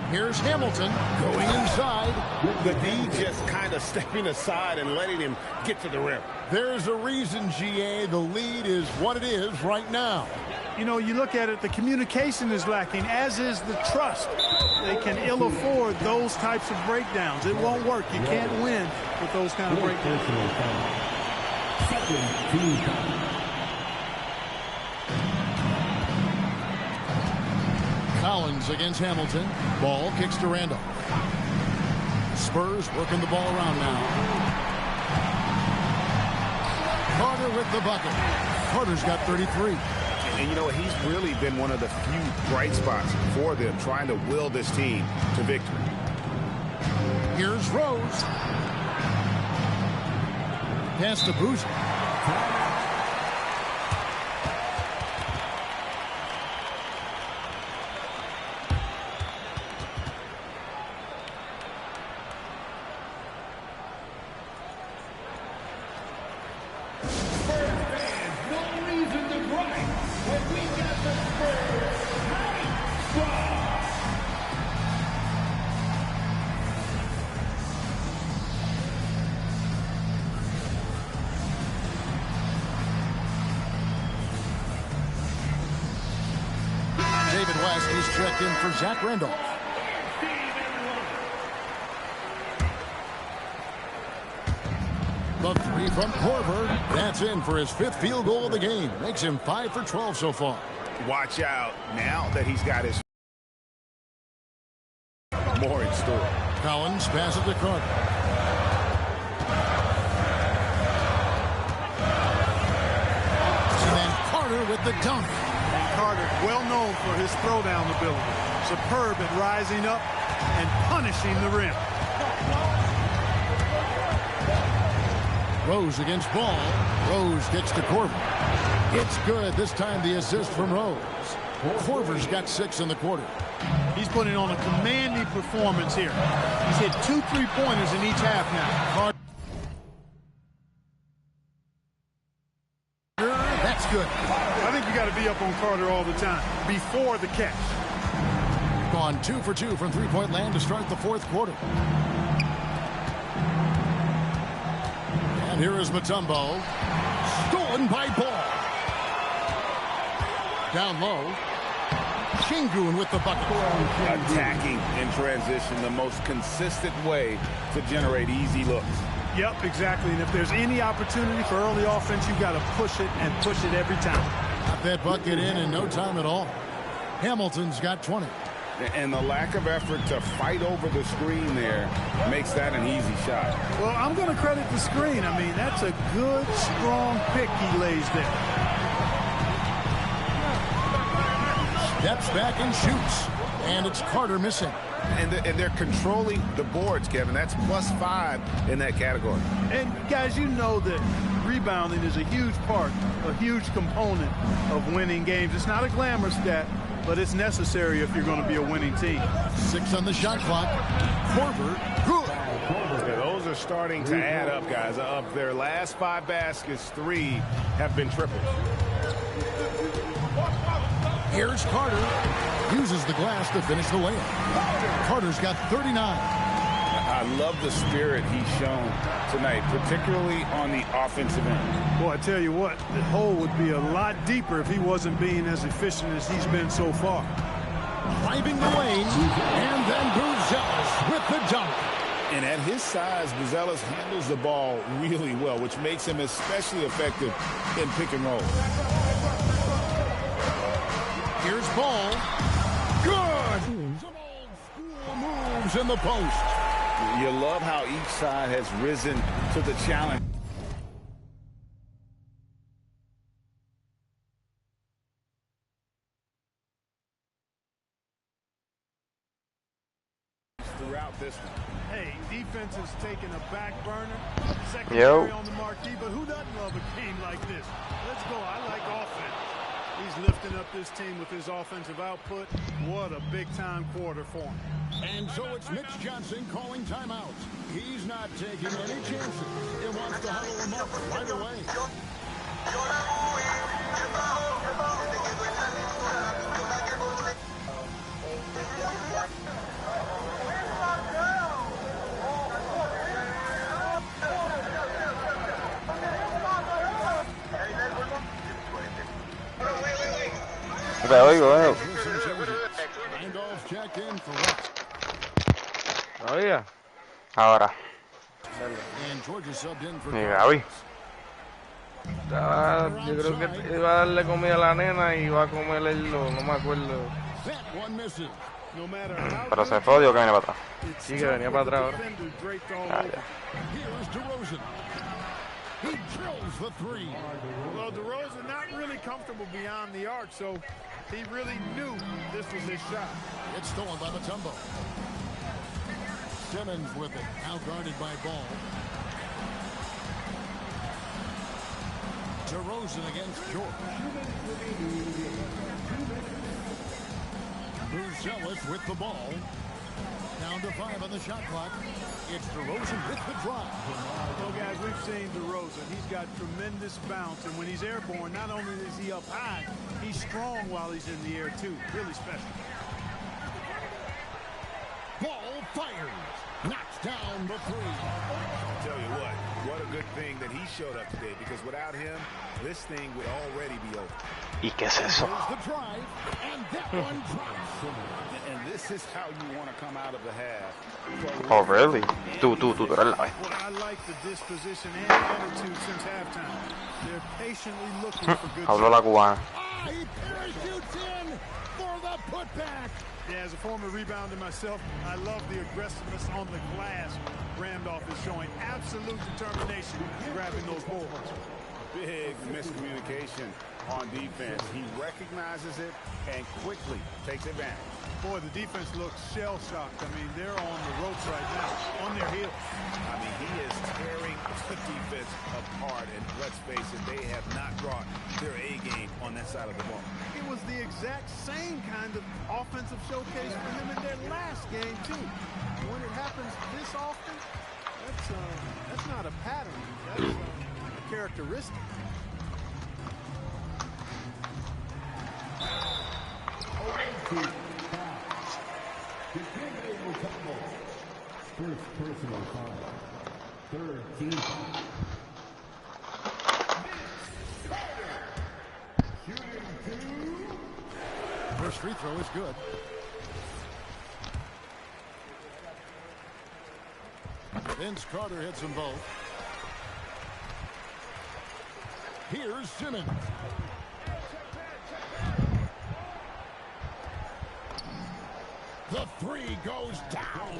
Here's Hamilton going inside. The D just kind of stepping aside and letting him get to the rim. There's a reason, GA. The lead is what it is right now. You know, you look at it, the communication is lacking, as is the trust. They can ill afford those types of breakdowns. It won't work. You can't win with those kind of breakdowns. Collins against Hamilton. Ball kicks to Randolph. Spurs working the ball around now. Carter with the bucket. Carter's got 33. And you know, he's really been one of the few bright spots for them, trying to will this team to victory. Here's Rose. Pass to Boozer. David West is checked in for Zach Randolph. The 3 from Korver. That's in for his 5th field goal of the game. Makes him 5 for 12 so far. Watch out now that he's got his more in store. Collins passes to Carter. And then Carter with the dunk. Carter, well known for his throwdown ability. Superb at rising up and punishing the rim. Rose against Ball. Rose gets to Korver. It's good. This time the assist from Rose. Korver's got 6 in the quarter. He's putting on a commanding performance here. He's hit 2 3-pointers in each half now. That's good. I think you got to be up on Carter all the time before the catch. Gone 2 for 2 from 3-point land to start the 4th quarter. And here is Mutombo. Stolen by Ball. Down low. Şengün with the bucket. Attacking in transition, the most consistent way to generate easy looks. Yep, exactly. And if there's any opportunity for early offense, you got to push it and push it every time. Got that bucket in no time at all. Hamilton's got 20. And the lack of effort to fight over the screen there makes that an easy shot. Well, I'm going to credit the screen. I mean, that's a good, strong pick he lays there. steps back and shoots. And it's Carter missing. And they're controlling the boards, Kevin. That's +5 in that category. And, guys, you know that rebounding is a huge part, a huge component of winning games. It's not a glamour stat, but it's necessary if you're going to be a winning team. 6 on the shot clock. Korver, good. Yeah, those are starting to add up, guys. Of their last 5 baskets, 3 have been triples. Here's Carter. Uses the glass to finish the layup. Carter's got 39. I love the spirit he's shown tonight, particularly on the offensive end. Boy, I tell you what, the hole would be a lot deeper if he wasn't being as efficient as he's been so far. Driving the lane, and then Buzelis with the dunk. And at his size, Buzelis handles the ball really well, which makes him especially effective in pick and roll. Here's Ball. Good! Some old school moves in the post. You love how each side has risen to the challenge. Throughout this one. Hey, defense is taking a back burner. Secondary on the marquee, but who doesn't love a game like this? Let's go. I like offense. He's lifting up this team with his offensive output. What a big-time quarter for him. And so it's Mitch Johnson calling timeout. He's not taking any chances. He wants to huddle them up right away. Te oigo, Oiga. Ahora. Ni Gaby. Yo creo que iba a darle comida a la nena y iba a comer no me acuerdo. Pero se fue o digo que viene para atrás. Sí, que venía para atrás ahora. He drills the 3. Well, DeRozan not really comfortable beyond the arc, so he really knew this was his shot. It's stolen by Mutombo. Simmons with it, now guarded by Ball. DeRozan against George. Buzelis with the ball. Down to 5 on the shot clock. It's DeRozan with the drive. Well, guys, we've seen DeRozan. He's got tremendous bounce, and when he's airborne, not only is he up high, he's strong while he's in the air, too. Really special. Ball fires. Knocks down the 3. I'll tell you what a good thing that he showed up today, because without him, this thing would already be over. ¿Y qué es eso? The drive, and that one drops. And this is how you want to come out of the half. Oh, really? Tú eres la vez. Well, I like the disposition and attitude since halftime. They're patiently looking for good Habló la cubana. He parachutes in for the putback. Yeah, as a former rebounder myself, I love the aggressiveness on the glass. Randolph is showing absolute determination grabbing those boards. Big miscommunication on defense. He recognizes it and quickly takes advantage. Boy, the defense looks shell-shocked. I mean, they're on the ropes right now, on their heels. I mean, he is tearing the defense apart, and let's face it, they have not brought their A game on that side of the ball. It was the exact same kind of offensive showcase for him in their last game, too. When it happens this often, that's not a pattern. That's a characteristic. First personal foul. Third team foul. First free throw is good. Vince Carter hits them both. Here's Simmons. The 3 goes down.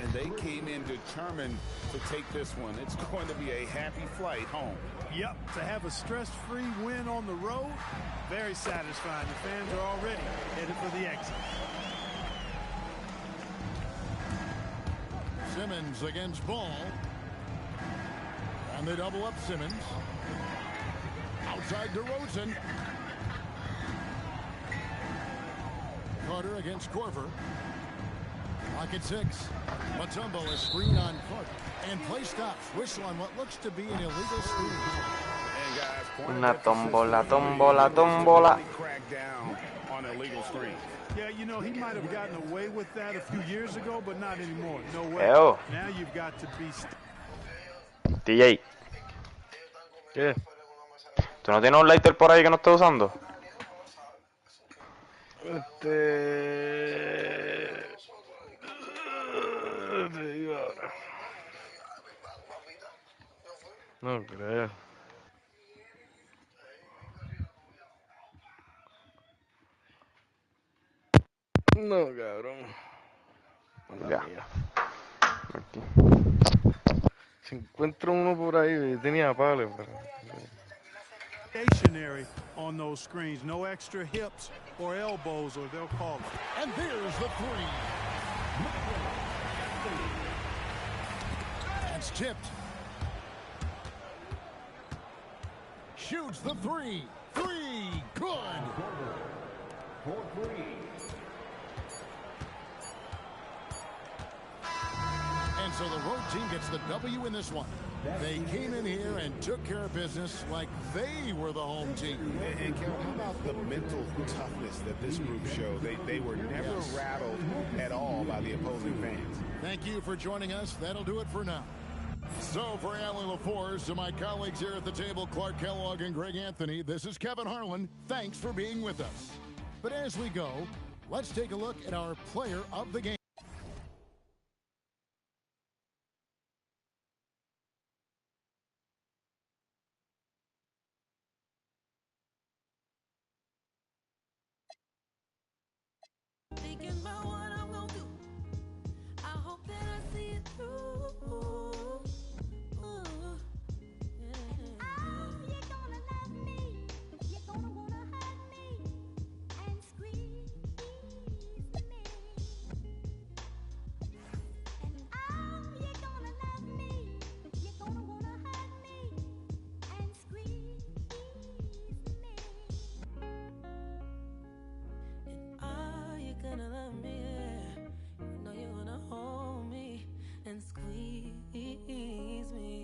and they came in determined to take this one. It's going to be a happy flight home. Yep, to have a stress-free win on the road, very satisfying. The fans are already headed for the exit. Simmons against Ball. And they double up Simmons. Outside DeRozan. Carter against Korver. Clock at 6. Mutombo is screen on Clark. And play stops. Whistle on what looks to be an illegal screen. Una tómbola, tómbola, tómbola. Crack down on illegal screen. Yeah, you know, he might have gotten away with that a few years ago, but not anymore. No way. Eo. Now you've got to be... DJ. ¿Qué? ¿Tú no tienes un lighter por ahí que no estés usando? Te digo ahora. No creo. No, cabrón. Ya. Aquí. Si encuentro uno por ahí, tenía palo. Stationary on those screens. No extra hips or elbows, or they'll call it. And there's the 3. That's tipped. Shoots the 3. 3. Good. And so the road team gets the W in this one. They came in here and took care of business like they were the home team. And Kel, how about the mental toughness that this group showed? They were never rattled at all by the opposing fans. Thank you for joining us. That'll do it for now. So for Allie LaForce, to my colleagues here at the table, Clark Kellogg and Greg Anthony, this is Kevin Harlan. Thanks for being with us. But as we go, let's take a look at our player of the game. Thinking about what I'm gonna do. I hope that I see it through. You're gonna love me. You're gonna wanna hug me and squeeze me. And you're gonna love me. You're gonna wanna hug me and squeeze me. You're gonna love me, yeah. You know you're gonna hold me and squeeze me.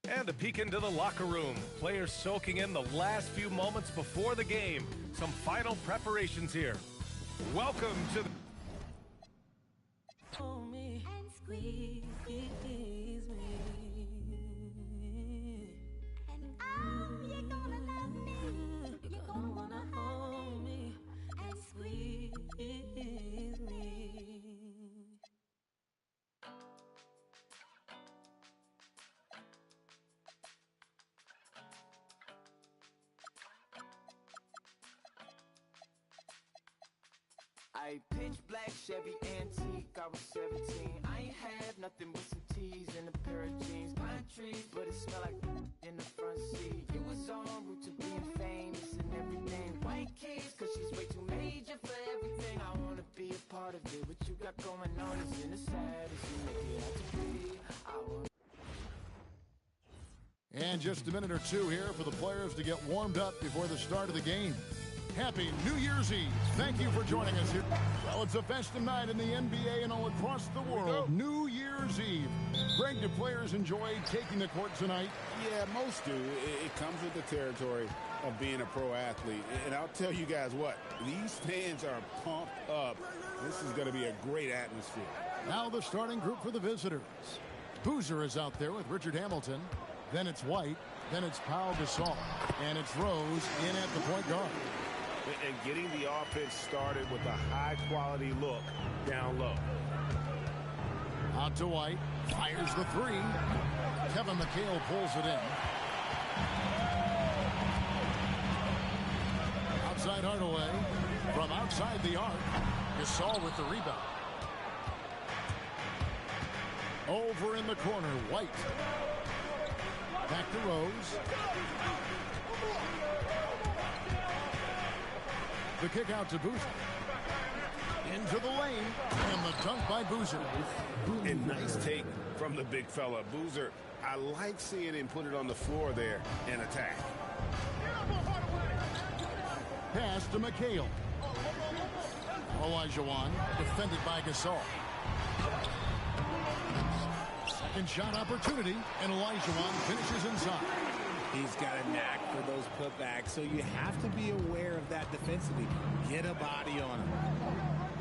And a peek into the locker room. Players soaking in the last few moments before the game. Some final preparations here. Welcome to the... Hold me and squeeze me. And you're gonna love me. You're gonna wanna hold me and squeeze me. I pitch black Chevy antique, I was 17. I ain't had nothing but some tees and a pair of jeans. Pine trees, but it smelled like in the front seat. It was en route to being famous and everything. White keys, cause she's way too major for everything. I wanna be a part of it. What you got going on is in the sad, as you make it out to be. I wanna... And just a minute or two here for the players to get warmed up before the start of the game. Happy New Year's Eve. Thank you for joining us here. Well, it's a festive night in the NBA and all across the world. New Year's Eve. Greg, do players enjoy taking the court tonight? Yeah, most do. It comes with the territory of being a pro athlete. And I'll tell you guys what, these fans are pumped up. This is going to be a great atmosphere. Now the starting group for the visitors. Boozer is out there with Richard Hamilton. Then it's White. Then it's Pau Gasol. And it's Rose in at the point guard. And getting the offense started with a high-quality look down low. Out to White. Fires the 3. Kevin McHale pulls it in. inside Hardaway. From outside the arc, Gasol with the rebound. Over in the corner, White. Back to Rose. The kick out to Boozer. Into the lane, and the dunk by Boozer. And nice take from the big fella. Boozer, I like seeing him put it on the floor there and attack. Pass to McHale. Olajuwon defended by Gasol. Second shot opportunity, and Olajuwon finishes inside. He's got a knack for those putbacks, so you have to be aware of that defensively. Get a body on him.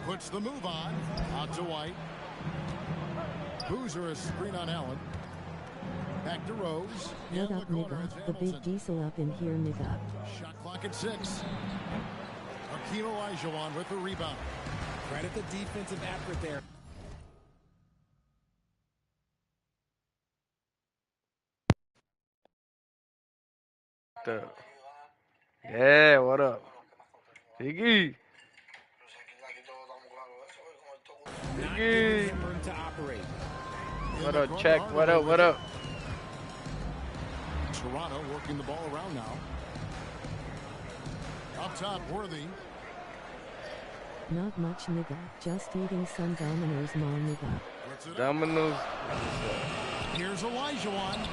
Puts the move on. Out to White. Boozer a screen on Allen. Back to Rose. What up, nigga? The big diesel up in here, nigga. Shot clock at 6. Hakeem Olajuwon with the rebound. Credit the defensive effort there. Yeah, what up? Iggy. Iggy. To operate. What up, check? What up, what up? Toronto working the ball around now. Up top, Worthy. Not much, nigga. Just eating some Domino's, ma, nigga. Domino's. Here's Olajuwon.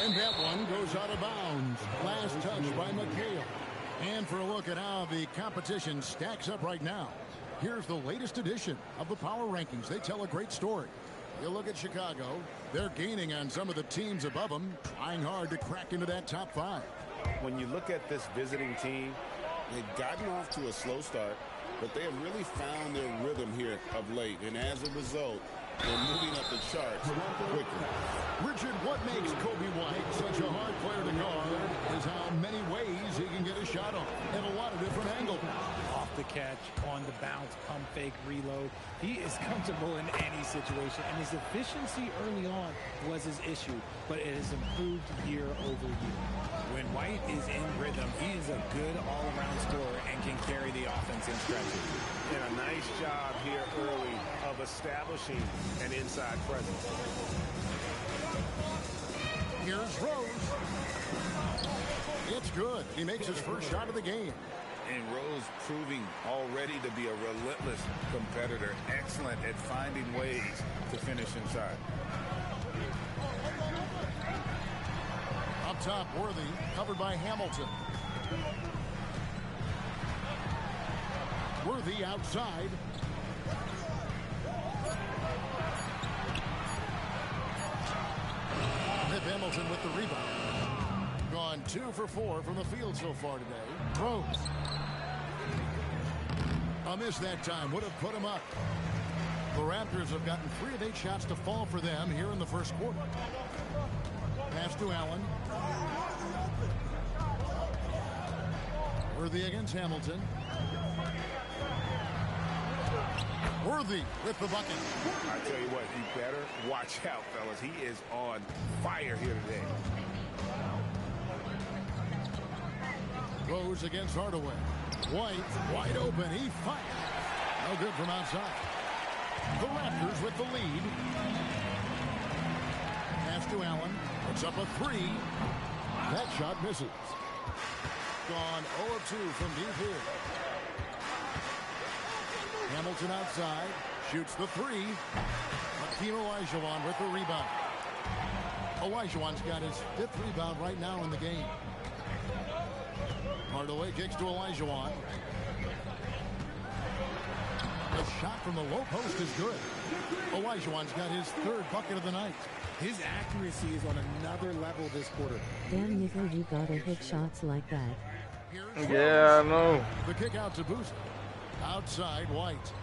And that one goes out of bounds. Last touch by McHale. And for a look at how the competition stacks up right now, here's the latest edition of the Power Rankings. They tell a great story. You look at Chicago, they're gaining on some of the teams above them, trying hard to crack into that top 5. When you look at this visiting team, they've gotten off to a slow start, but they have really found their rhythm here of late. And as a result, they're moving up the charts quickly. Richard, what makes Kobe White such a hard player to guard is how many ways he can get a shot off at a lot of different angles. Off the catch, on the bounce, pump fake, reload. He is comfortable in any situation, and his efficiency early on was his issue, but it has improved year over year. When White is in rhythm, he is a good all-around scorer and can carry the offense in stretches. And a nice job here early of establishing an inside presence. Here's Rose. It's good. He makes his first shot of the game. And Rose proving already to be a relentless competitor. Excellent at finding ways to finish inside. Up top, Worthy, covered by Hamilton. Worthy outside. Nip Hamilton with the rebound. Gone 2 for 4 from the field so far today. Rose. A miss that time. Would have put him up. The Raptors have gotten 3 of 8 shots to fall for them here in the first quarter. Pass to Allen. Worthy against Hamilton. Worthy with the bucket. I tell you what, you better watch out, fellas. He is on fire here today. Rose against Hardaway. White wide open. He fired. No good from outside. The Raptors with the lead. Pass to Allen. Puts up a 3. That shot misses. Gone 0 of 2 from deep here. Hamilton outside. Shoots the 3. Hakeem Olajuwon with the rebound. Olajuwon's got his 5th rebound right now in the game. Hardaway kicks to Olajuwon. The shot from the low post is good. Olajuwon's got his 3rd bucket of the night. His accuracy is on another level this quarter. Damn, nigga, you gotta hit shots like that. Yeah, I know. The kick out to Boozer. Outside, White.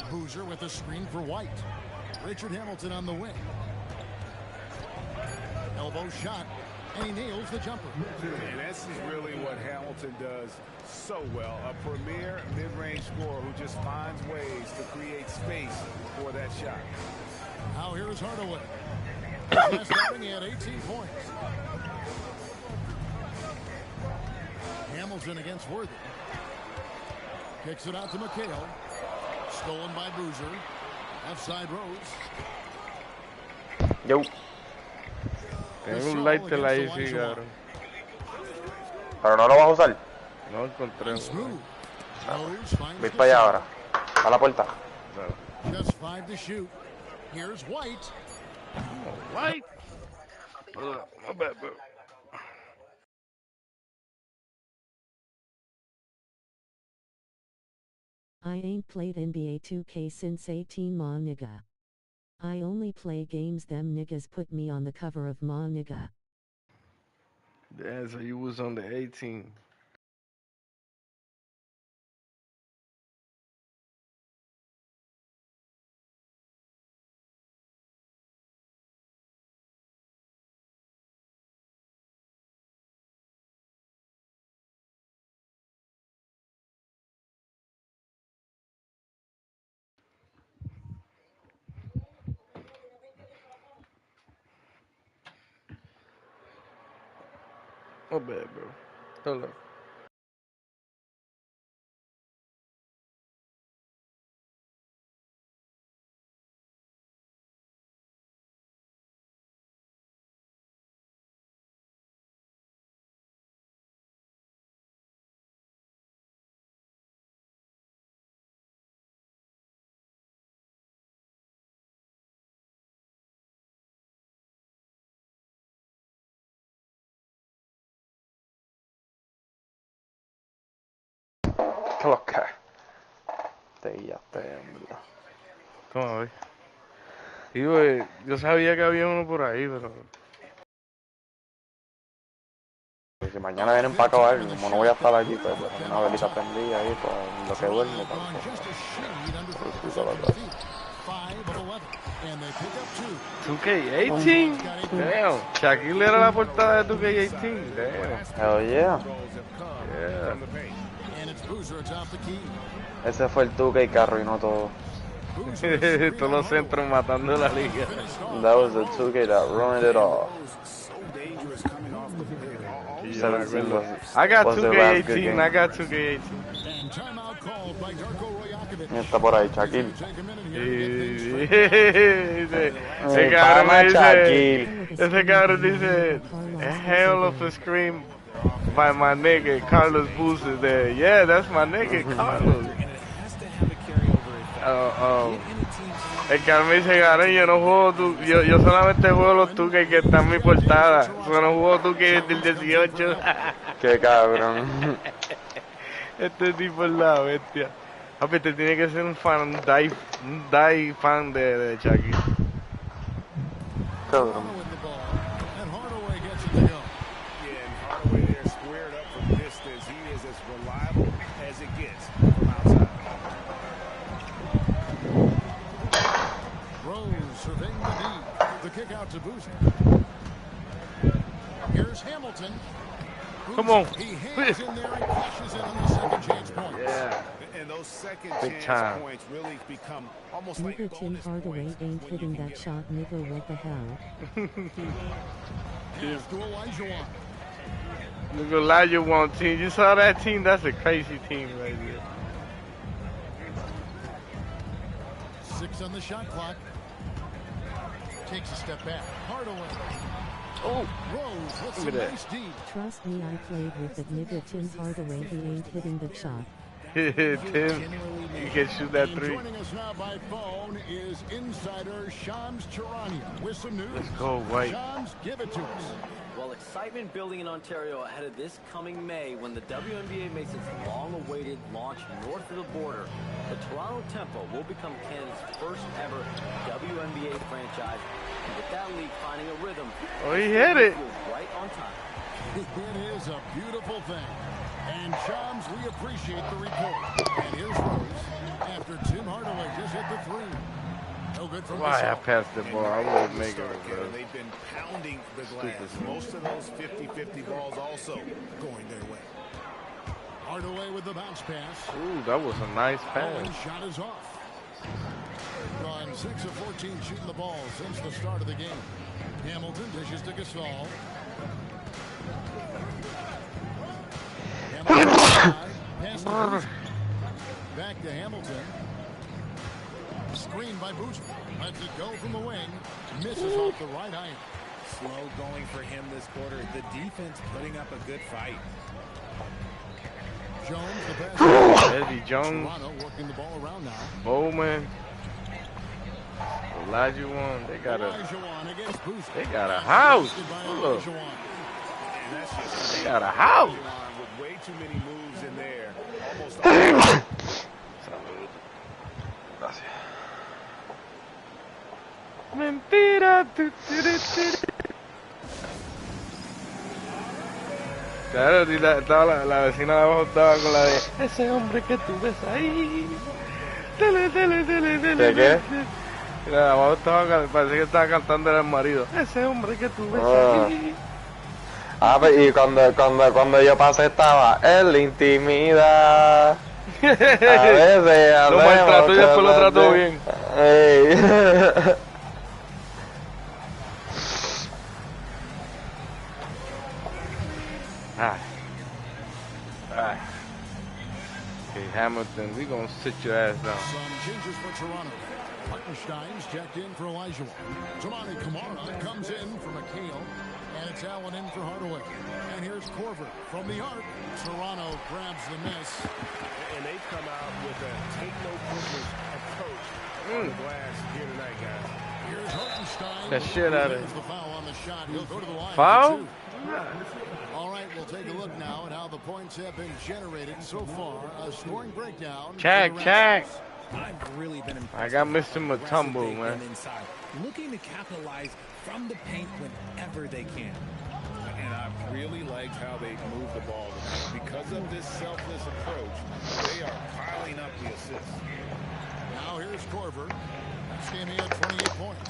Boozer with a screen for White. Richard Hamilton on the wing. Elbow shot, and he nails the jumper. And this is really what Hamilton does so well. A premier mid-range scorer who just finds ways to create space for that shot. Now here's Hardaway. Last outing, he had 18 points. Hamilton against Worthy. Kicks it out to McHale. Stolen by Boozer. Left side Rose. Yo. Tengo un lighter ahí, sí, cabrón. Pero no lo vas a usar. No encontré. Ves para allá ahora. A la puerta. Just 5 to shoot. Here's White. White. My bad, bro. I ain't played NBA 2K since 18 ma nigga. I only play games them niggas put me on the cover of ma nigga. Yeah, so you was on the 18. My bad, bro. Hold up. ¿Qué lo que? Te guiaste, en verdad. ¿Cómo ves? Y güey, yo sabía que había uno por ahí, pero... Si mañana vienen para acabar, como no voy a estar aquí, pues una velita prendida ahí, pues lo que duerme, tampoco. 2K18? Damn. Shaquille era la portada de 2K18. Damn. Hell yeah. Yeah. Ese fue el Tuca y Carro y no todo. Todos los centros matando la liga. That was the 2K that ruined it all. I got 2K18. I got 2K18. Está por ahí, Shaquille. Ese cabrón dice, a hell of a scream by my nigga Carlos Boozer there. Yeah, that's my nigga Carlos. El cabrón me dice, cabrón, yo no juego yo solamente juego los 2K que están en mi portada. Yo no juego 2K desde el 18. Qué cabrón. Este tipo es la bestia. Papi, te tiene que ser un fan, un die fan de Chucky. Cabrón. Surveying the D. The kick out to Boozer. Here's Hamilton. Come on. He hangs in there and cashes in on the second chance points. Yeah. And those second Big chance time. points really become almost like Nigga Tim Hardaway ain't hitting that shot, nigga, what the hell? Pass to Olajuwon. Look at Olajuwon team. You saw that team? That's a crazy team right there. 6 on the shot clock. Takes a step back. Hardaway. Oh, Rose with look some at nice that. D. Trust me, I played with that nigga Tim Hardaway, he ain't hitting the shot. Tim, you can shoot that And 3. joining us now by phone is insider Shams Charania with some news. Let's go, White. Shams, give it to us. Well, excitement building in Ontario ahead of this coming May when the WNBA makes its long-awaited launch north of the border. The Toronto Tempo will become Canada's first ever WNBA franchise. And with that league finding a rhythm, Oh, he hit it. right on time. It is a beautiful thing. And Shams, we appreciate the report. And here's Rose after Tim Hardaway just hit the 3. No good from Why I Gasol. passed the ball? I would make it, bro. They've been pounding the glass. Most of those 50-50 balls also going their way. Hardaway with the bounce pass. Ooh, that was a nice Owen's pass. shot is off. Gone 6 of 14 shooting the ball since the start of the game. Hamilton dishes to Gasol. Hamilton Pass to Boozer. Back to Hamilton. Screen by Boozer. Lets it go from the wing. Misses off the right eye. Slow going for him this quarter. The defense putting up a good fight. Jones, the pass. Eddie Jones. Toronto working the ball around now. Bowman. Olajuwon. They got a house. Look. They got a house. With way too many moves in there. Almost Mentira. Claro, estaba la vecina de abajo estaba con la de ese hombre que tú ves ahí. Dele. ¿De qué? La de abajo parece que estaba cantando el marido. Ese hombre que tú ves ahí. Y cuando yo pasé estaba en la intimidad. A veces lo maltrató y después lo trató bien. Okay, Hamilton, we gonna sit your ass down. Some changes for Toronto. Hartenstein's checked in for Olajuwon. Toumani Camara comes in for McHale, and it's Allen in for Hardaway. And here's Korver from the arc. Toronto grabs the miss. And they come out with a take no prisoners approach on the glass here tonight, guys. Here's Hartenstein. That shit out of it. The foul on the shot. He'll go to the line. Foul? All right, we'll take a look now at how the points have been generated so far. A scoring breakdown. Check. I've really been impressed. I got Mr. Mutombo, man. Inside, looking to capitalize from the paint whenever they can. And I really liked how they moved the ball tonight. Because of this selfless approach, they are piling up the assists. Now here's Korver. This game he had 28 points.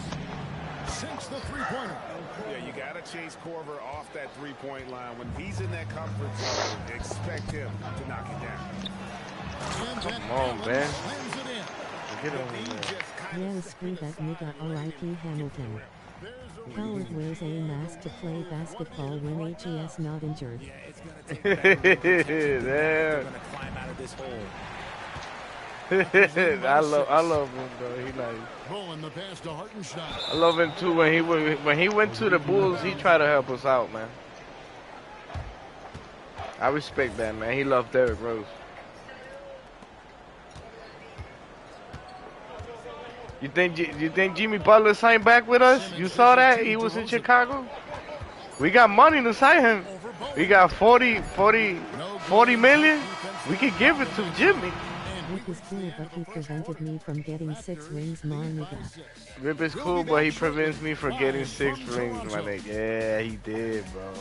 Sinks the three-pointer. Yeah, you got to chase Korver off that three-point line. When he's in that comfort zone, expect him to knock it down. Come on, man. Get on Yeah, screw that nigga R.I.P. Hamilton. Howard wears a mask to play basketball when HES not injured. Yeah, it's going to take a They're going to climb out of this hole. I love him, though. He nice. Bowling the pass to Hartenstein. I love him too. When he went to the Bulls, he tried to help us out, man. I respect that, man. He loved Derrick Rose. You think Jimmy Butler signed back with us? You saw that? He was in Chicago. We got money to sign him. We got 40 million. We could give it to Jimmy. Rip is cool, but he prevented me from getting 6 rings, my nigga. Rip is cool, but he prevents me from getting 6 rings, my nigga. Yeah, he did, bro.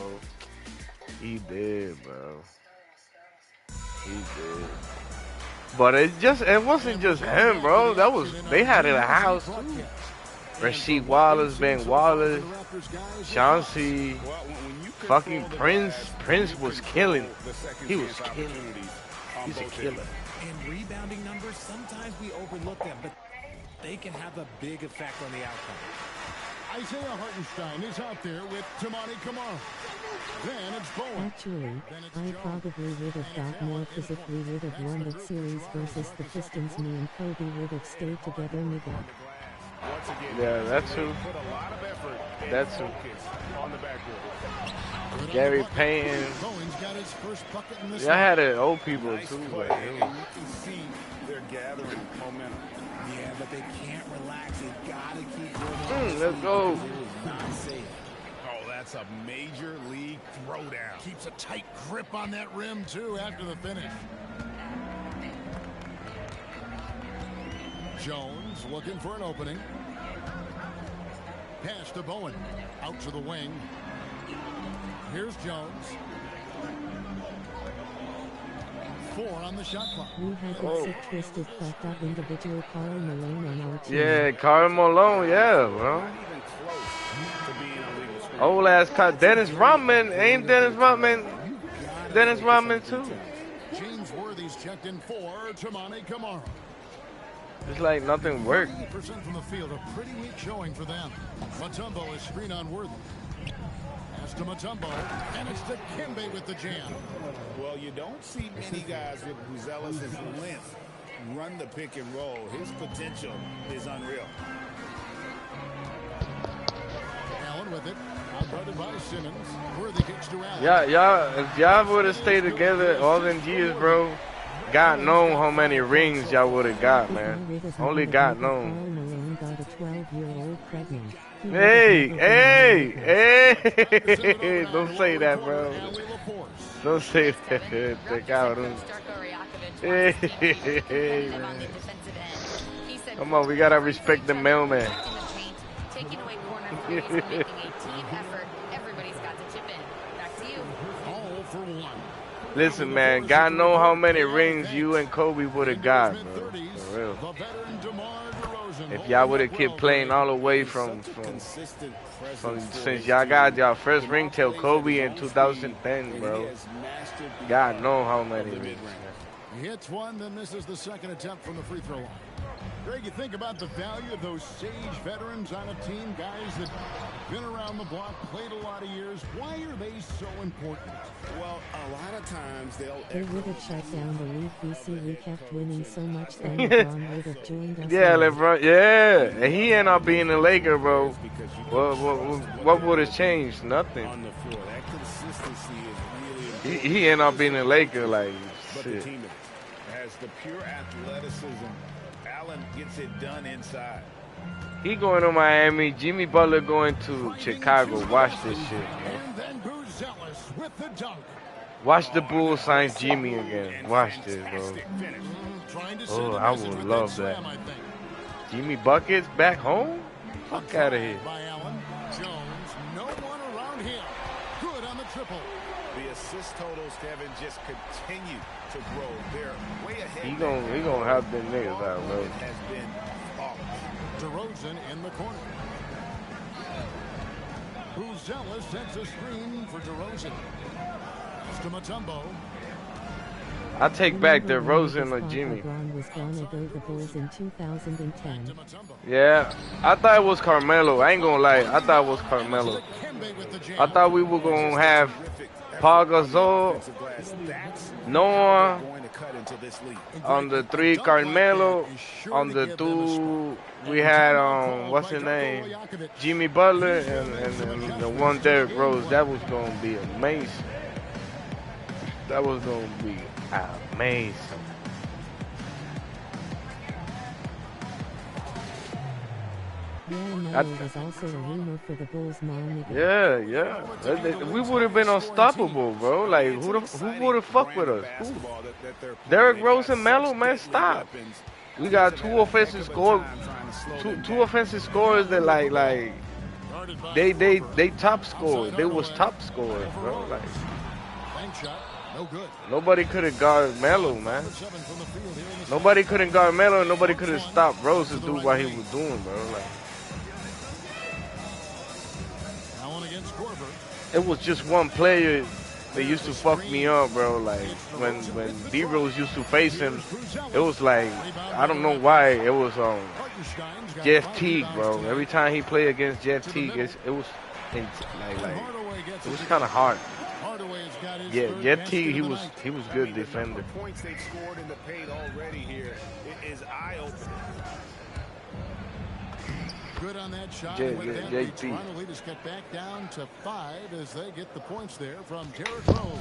He did. But it wasn't just him, bro. They had it in the house too. Rasheed Wallace, Ben Wallace, Chauncey, fucking Prince. Prince was killing. He was killing. He's a killer. And rebounding numbers, sometimes we overlook them, but they can have a big effect on the outcome. Isaiah Hartenstein is out there with Toumani Camara. Then it's Bowen. Actually, I probably would have got more because if we would have won that series versus the Pistons, me and Kobe would have stayed together, nigga. Yeah, that's true. That's true. Gary Payton. Yeah, I had it old people too, but they're gathering momentum. Yeah, but they can't relax. They gotta keep going. Let's go. Oh, that's a major league throwdown. Keeps a tight grip on that rim too after the finish. Jones looking for an opening. Pass to Bowen. Out to the wing. Here's Jones. 4 on the shot clock. We had a sick, twisted, fucked up individual Karl Malone on our team. Yeah, Karl Malone, yeah, bro. Old ass cut. Dennis Rodman. Ain't Dennis Rodman? Dennis Rodman too. James Worthy's checked in for Toumani Camara. It's like nothing worked. 80% from the field, a pretty weak showing for them. Mutombo is screen on Worthy. Pass to Mutombo, and it's to Kimbe with the jam. Well, you don't see many guys with Buzelis' length run the pick and roll. His potential is unreal. Allen with it. Guarded by Simmons. Worthy kicks to Allen. If y'all would have stayed together all them years, bro, God knows how many rings y'all would have got, man. Only God knows. Malone got a 12-year-old pregnant. Hey! Don't say that, bro. Don't say that. Hey, man. Come on, we gotta respect the mailman. Taking away corner threes, making a team effort. Everybody's got to chip in. Back to you. All for one. Listen, man, God know how many rings you and Kobe would have got, bro. For real. If y'all would have kept playing all the way from since y'all got y'all first ring till Kobe in 2010, bro. God know how many rings. He hits one, then misses the second attempt from the free throw line. Greg, you think about the value of those sage veterans on a team, guys that have been around the block, played a lot of years. Why are they so important? Well, a lot of times They would have shut down the league. We kept winning so much that LeBron would have joined us. Yeah, LeBron, yeah. And he ended up being a Laker, bro. What would have changed? Nothing. on the floor. That consistency is really He ended up being a Laker, like, But the shit. team has the pure athleticism. Allen gets it done inside. He going to Miami. Jimmy Butler going to Chicago. Watch this shit, man. And then Buzelis with the dunk. Watch the Bulls sign Jimmy again. Watch this, bro. Trying to Oh, send the I message would with love slam, that. I think. Jimmy Buckets back home? Fuck out of here. By Allen. Jones, no one around him. Good on the triple. The assist totals, Kevin, just continue to grow. They're way ahead. He gonna help them niggas out, bro. It has been flawless. DeRozan in the corner. Buzelis sets a screen for DeRozan. Pass to Mutombo. I take back DeRozan or Jimmy. LeBron was gonna go the Bulls in 2010. Yeah, I thought it was Carmelo. I ain't gonna lie. I thought it was Carmelo. I thought we were gonna have Paul Gasol, Noah on the 3, Carmelo on the 2. We had what's his name, Jimmy Butler, and the 1 Derrick Rose. That was gonna be amazing. That was gonna be amazing. Melo was also a rumor for the Bulls, man. Yeah. We would have been unstoppable, bro. Like, who would have fucked with us? Who? Derrick Rose and Melo, man, stop. We got two offensive scorers that they top scorers. They was top scorers, bro. Like, nobody could have guarded Melo, man. Nobody couldn't guard Melo, and nobody could have stopped Rose to do what he was doing, bro. Like, it was just one player that used to fuck me up, bro. Like, when D-Rose used to face him, it was like, I don't know why, it was Jeff Teague, bro. Every time he played against Jeff Teague, it was kind of hard. Yeah, Jeff Teague, he was good defender. The points they've scored in the paint already here, it is eye-opening. Good on that shot. JT. Toronto leaders get back down to 5 as they get the points there from Derrick Rose.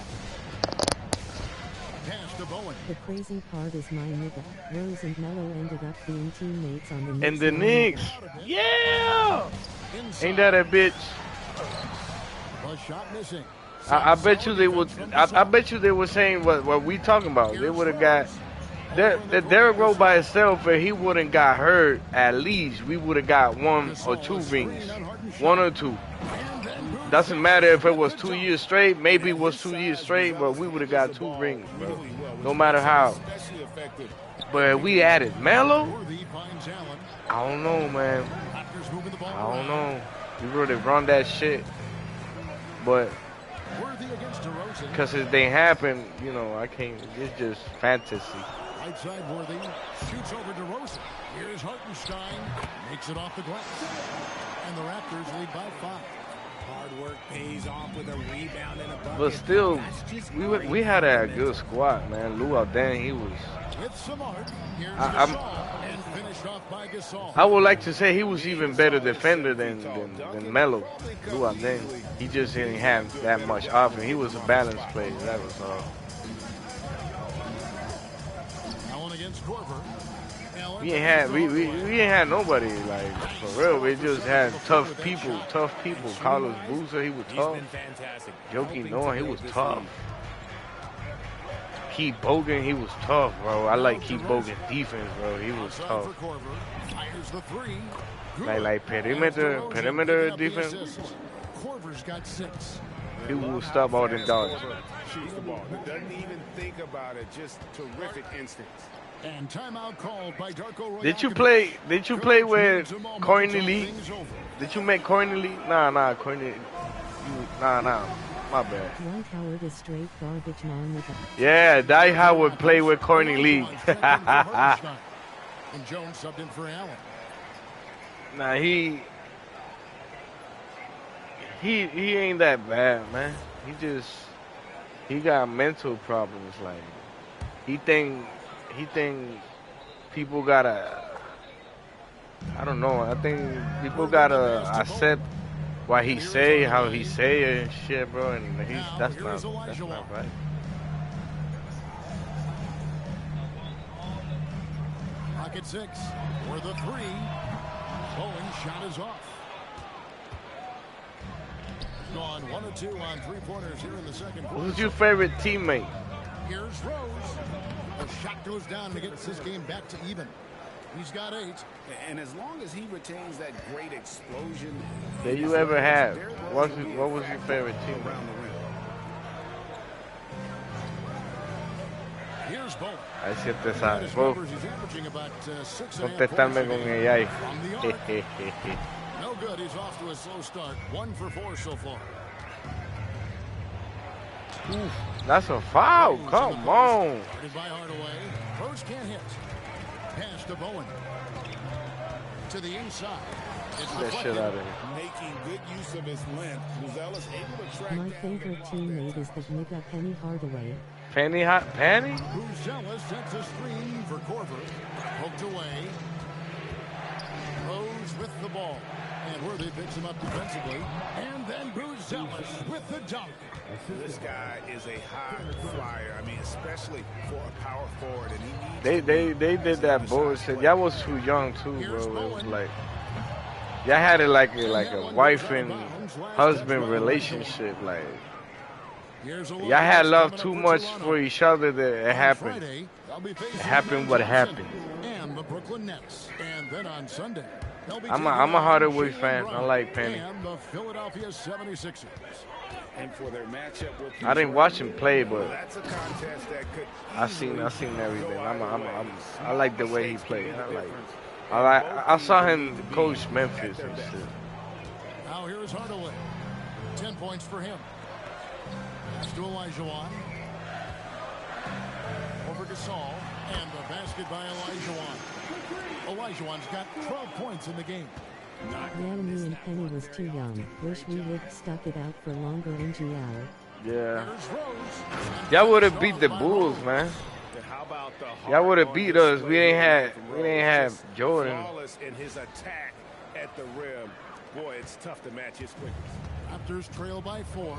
Pass to Bowen. The crazy part is my nigga. Rose and Melo ended up being teammates on the Knicks. And the Knicks. Yeah! Ain't that a bitch? A shot missing. I bet you they would. I bet you they were saying what we talking about. They would have got that Derrick Rose by himself, and he wouldn't got hurt. At least we would have got 1 or 2 rings, 1 or 2. Doesn't matter if it was 2 years straight. Maybe it was 2 years straight, but we would have got 2 rings, bro. No matter how. But we added Melo. I don't know, man. I don't know. We really run that shit, but. Because if they happen, you know, I can't. It's just fantasy. Right side Worthy shoots over DeRozan. Here's Hartenstein, makes it off the glass, and the Raptors lead by 5. Hard work pays off with a rebound and a bucket. But still, That's just we had a good squad, man. Lou Alden, he was. With Smart, here's I'm- Gasol, and finished off by Gasol. I would like to say he was even better defender than Melo. Lou Alden, he just didn't have that much offense. He was a balanced player. That was all. Allen against Korver. Allen We ain't had nobody like for real. We just had tough people. Carlos Boozer, he was tough. Joakim Noah, he was tough. Keith Bogan, he was tough, bro. I like Keith Bogan's defense, bro. He was outside tough. for Korver. Fires the three. Like perimeter defense. Korver's got 6. He will stop all them dogs. Shoots the ball. Doesn't even think about it. Just terrific instincts. And timeout called by Darko Royakovich. Did you play with Courtney Lee? Did you make Courtney Lee? Nah, Courtney. Nah. My bad. Dwight Howard is straight garbage man with a Yeah, Dwight Howard played with Courtney Lee. And Jones subbed in for Allen. Nah, he ain't that bad, man. He got mental problems. Like he think people gotta. I don't know. I think people gotta accept what he say, how he say it, and shit, bro. And that's not right. Pocket 6 for the 3. Bowen shot is off. Gone 1 or 2 on 3-pointers here in the second quarter. Who's your favorite teammate? Here's Rose. The shot goes down and gets this game back to even. He's got 8. And as long as he retains that great explosion That you ever had? What was your favorite teammate? around the rim. Here's Bowen. Ahí sí te sabes. Vos He's averaging about 6.5 contestarme con ella ahí. from the arc. No good. He's off to a slow start. 1 for 4 so far. That's a foul. Come on. Started by Hardaway. Rose can't hit. Pass to Bowen. To the inside. It's Get that shit out of here. Making good use of his length. Buzella's able to track My down favorite teammate is the nigga Penny Hardaway. Penny? Buzella sets a screen for Korver. Poked away. Rose with the ball. And Worthy picks him up defensively. And then Buzella with the dunk. This guy is a high flyer. I mean, especially for a power forward. And he needs They did that bullshit. Y'all was too young too, bro. It was like y'all had it like a wife and husband relationship. Like y'all had love too much for each other that it happened. It happened what happened. And the Brooklyn Nets. And then on Sunday, I'm a Hardaway fan. I like Penny. and the Philadelphia 76ers. And for their matchup with I didn't watch him play, but that's a contest that could I seen everything. I like the way he played. I saw him coach Memphis and shit. Now here is Hardaway. 10 points for him. Pass to Olajuwon. Over Gasol. And the basket by Olajuwon. Olajuwon's got 12 points in the game. Yeah, me and Penny was too young. Wish we would stuck it out for longer in GL. Yeah. Y'all would have beat the Bulls, man. Y'all would have beat us. We ain't have Jordan. flawless in his attack at the rim. Boy, it's tough to match his quickness. Raptors trail by 4.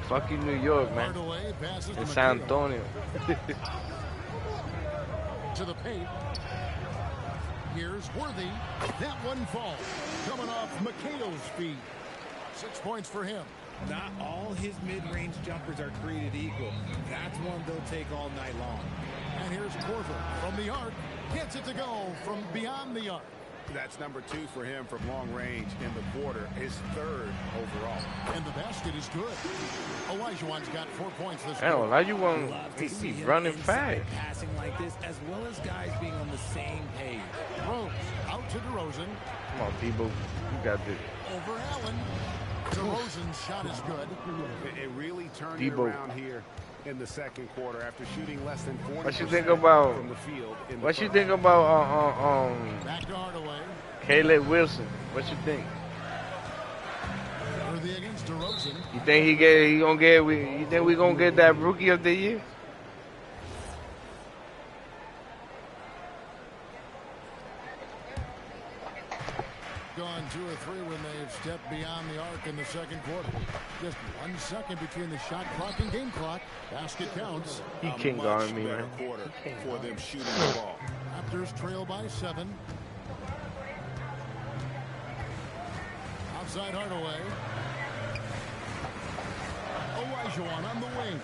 Fucking New York, man. Hardaway passes to And San McHale. Antonio. To the paint. Here's Worthy. That one falls. Coming off McHale's feet. 6 points for him. Not all his mid-range jumpers are created equal. That's one they'll take all night long. And here's Korver from the arc. Gets it to go from beyond the arc. That's number 2 for him from long range in the quarter. His 3rd overall. And the basket is good. Olajuwon's got 4 points this Hell, quarter. Olajuwon, he running fast. Passing like this, as well as guys being on the same page. Rose out to DeRozan. Come on, Debo. You got this. Over Allen. DeRozan's shot is good. It really turned it Debo. around here in the second quarter after shooting less than 40% What you think about? from the field. In the What you first. think about Back to Hardaway. Caleb Wilson? What you think? For Smoothie against DeRozan. You think you think we gonna get that rookie of the year? Gone 2 or 3 when they've stepped beyond the arc in the second quarter. Just 1 second between the shot clock and game clock. Basket counts. He can't guard me, man. Quarter for them shooting the ball. Raptors trail by 7. Outside Hardaway. Olajuwon on the wing.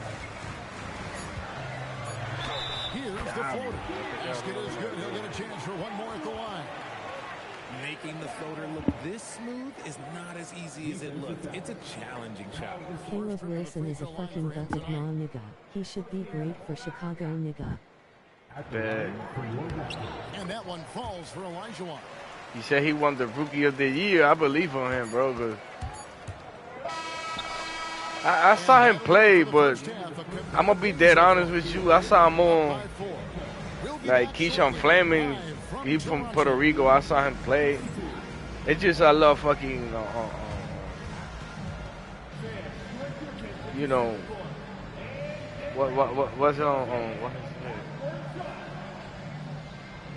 Here's the floater. Basket is good. He'll get a chance for one more at the line. Making the floater look this smooth is not as easy as it looks. It's a challenging shot. Caleb Wilson is a fucking bucket ma nigga. He should be great for Chicago nigga. Bad. And that one falls for Olajuwon. He said he won the rookie of the year. I believe on him, bro. Cause I saw him play, but I'm gonna be dead honest with you. I saw him on like Keyshawn Fleming. He from Puerto Rico. I saw him play. It's just I love fucking, you know, what's on what is it?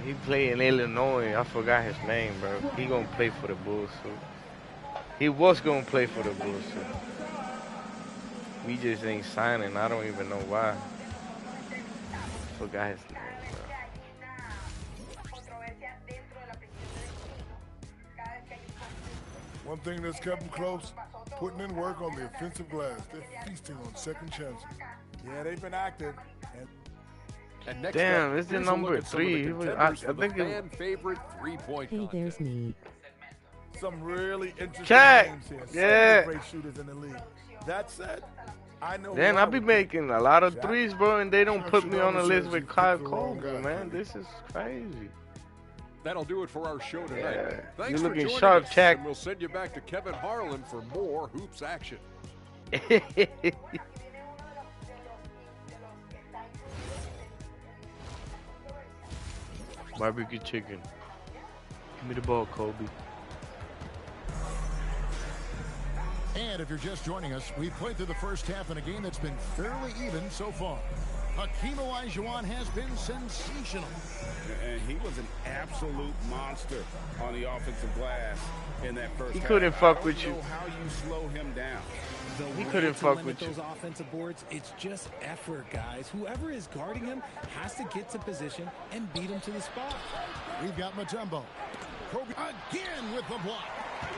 He played in Illinois. I forgot his name, bro. He gonna play for the Bulls. So he was gonna play for the Bulls. So we just ain't signing. I don't even know why. Forgot his name. One thing that's kept them close, putting in work on the offensive glass. They're feasting on second chances. Yeah, they've been active. And next damn, up, this is here's a look number at some of the 3. contenders I for the think fan favorite three-point Hey, there's me. Some really interesting Check. games here. Yeah. Some great shooters in the league. That said, I know. Then I be would making a lot of threes, bro, and they don't put me on the list with Kyle Korver, man. This is crazy. That'll do it for our show tonight. Yeah. Thanks You're for looking joining sharp, us, Jack. and we'll send you back to Kevin Harlan for more hoops action. Barbecue chicken. Give me the ball, Kobe. And if you're just joining us, we've played through the first half in a game that's been fairly even so far. Hakeem Olajuwon has been sensational. And he was an absolute monster on the offensive glass in that first half. He couldn't fuck with I you. don't know how you slow him down. The He way couldn't to fuck limit with you. those offensive boards, it's just effort, guys. Whoever is guarding him has to get to position and beat him to the spot. We've got Mutombo. Kobe again with the block.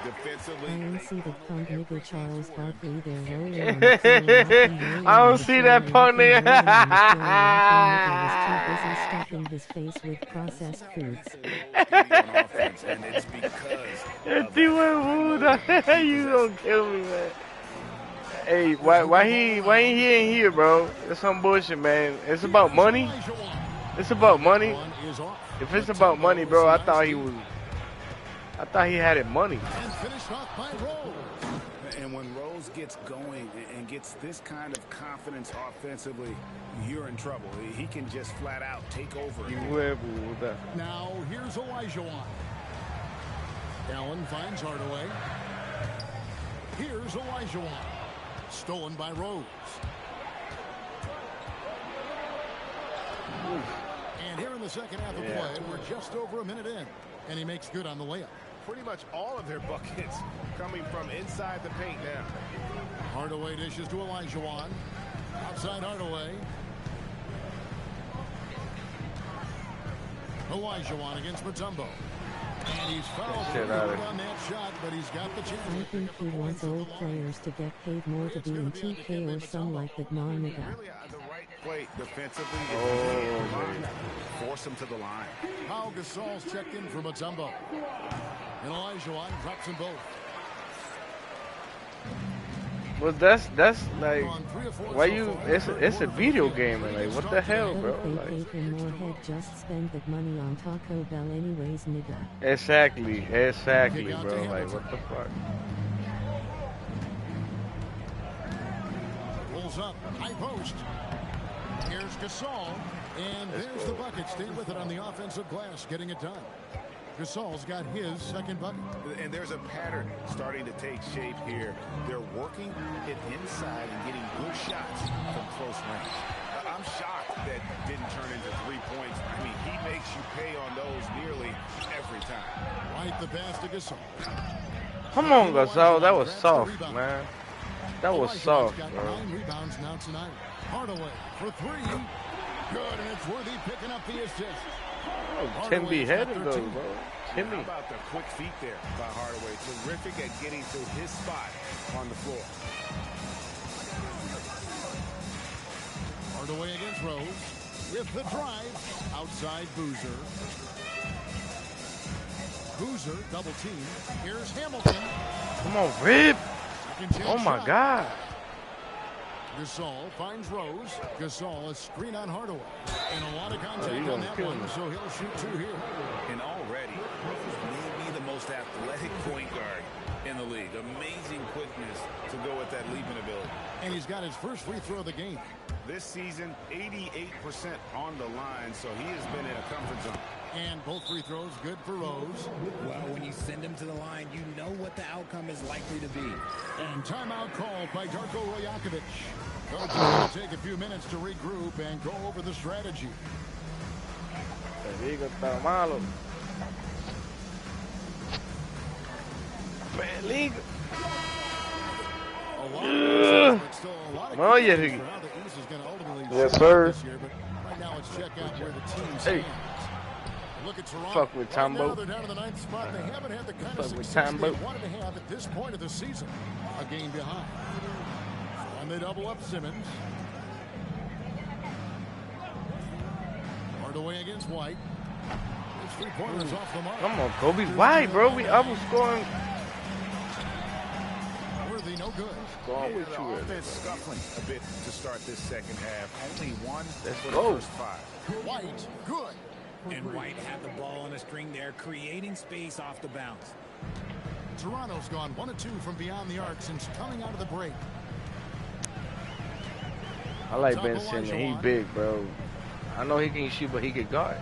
Defensively. I don't see the punk nigga Charles Barkley there rolling on the floor. I don't see that punk nigga. was too busy stuffing his face with processed foods. And it's because you gonna kill me, man. Hey, why he ain't here, bro? It's some bullshit, man. It's about money. It's about money. If it's about money, bro, I thought he had it money. And finished off by Rose. And when Rose gets going and gets this kind of confidence offensively, you're in trouble. He can just flat out take over. Now here's Olajuwon. Allen finds Hardaway. Here's Olajuwon. Stolen by Rose. And here in the second half of play, we're just over a minute in. And he makes good on the layup. Pretty much all of their buckets coming from inside the paint now. Hardaway dishes to Olajuwon. Outside Hardaway. Olajuwon against Mutombo. And he's fouled on that shot, but he's got the chance. I think he wants old players to get paid more to be in 2K or some like that ma nigga. Play defensively. Force him to the line. Pau Gasol's checked in for Mutombo. And Olajuwon drops them both. Well, that's like, why you? It's a video game, man. Like, what the hell, bro? They Like, paid him more head, just spend that money on Taco Bell anyways, nigga. exactly, bro. Like, what the fuck? Pulls up, high post. Here's Gasol. And there's the bucket. Stay with it on the offensive glass, getting it done. Gasol's got his second bucket. And there's a pattern starting to take shape here. They're working it inside and getting good shots from close range. I'm shocked that didn't turn into 3 points. I mean, he makes you pay on those nearly every time. Right the pass to Gasol. Come on, Gasol. That was soft, man. That was soft, got bro. 9 rebounds now tonight. Hardaway for 3. Good, and it's Worthy picking up the assist. Oh, Timby headed though, bro. Timby. How about the quick feet there by Hardaway? Terrific at getting to his spot on the floor. Hardaway against Rose. With the drive. Outside Boozer. Boozer, double team. Here's Hamilton. Come on, Rip. Oh, my shot. God. Gasol finds Rose. Gasol, a screen on Hardaway. And a lot of contact he on gonna that kill one, me. so he'll shoot 2 here. And already, maybe the most athletic point guard in the league. Amazing quickness to go with that leaping ability. And he's got his first free throw of the game. This season, 88% on the line, so he has been in a comfort zone. And both free throws good for Rose. Well, when you send him to the line, you know what the outcome is likely to be. And timeout called by Darko Rajakovic. Coach is going to take a few minutes to regroup and go over the strategy. Te digo, está malo. Peligro. Oye, Ricky. Yes, sir. Right now, let's check out where the team Hey. stands. Look at Toronto. Fuck with Right now, Tambo. they're down to the 9th spot. They haven't had the kind of Fuck with success they Tambo. wanted to have at this point of the season. A game behind. And they double up Simmons. Hardaway against White. His 3-pointers off the mark. Come on, Kobe White, bro. I was scoring. Worthy, no good. Going with The you. offense scuffling a bit to start this second half. Only one Let's for go. the first 5. White, good. And White had the ball on a string there, creating space off the bounce. Toronto's gone 1 of 2 from beyond the arc since coming out of the break. I like Ben Simmons. He big, bro. I know he can shoot, but he can guard.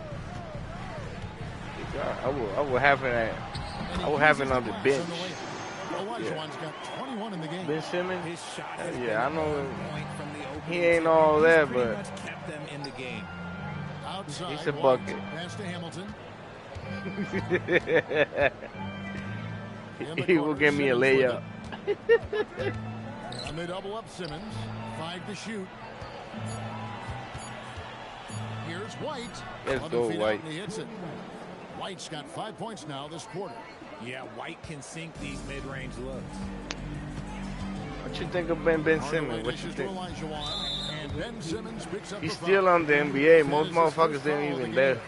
He can guard. I will have him. I will have him on the bench. Olajuwon's got 21 in the game. Ben Simmons. His shot has Yeah, I been know on point from the opening he ain't tip. all He's that, pretty but much kept them in the game. Outside, he's a White, bucket. pass to Hamilton. He will give me a layup. And they double up Simmons. 5 to shoot. Here's White. Let's 11 go, feet out White. and he hits it. White's got 5 points now this quarter. Yeah, White can sink these mid-range looks. What you think of Ben Simmons? What you Dishes to think? Olajuwon, and Ben Simmons picks up He's the still foul. on the NBA. Most motherfuckers didn't even there.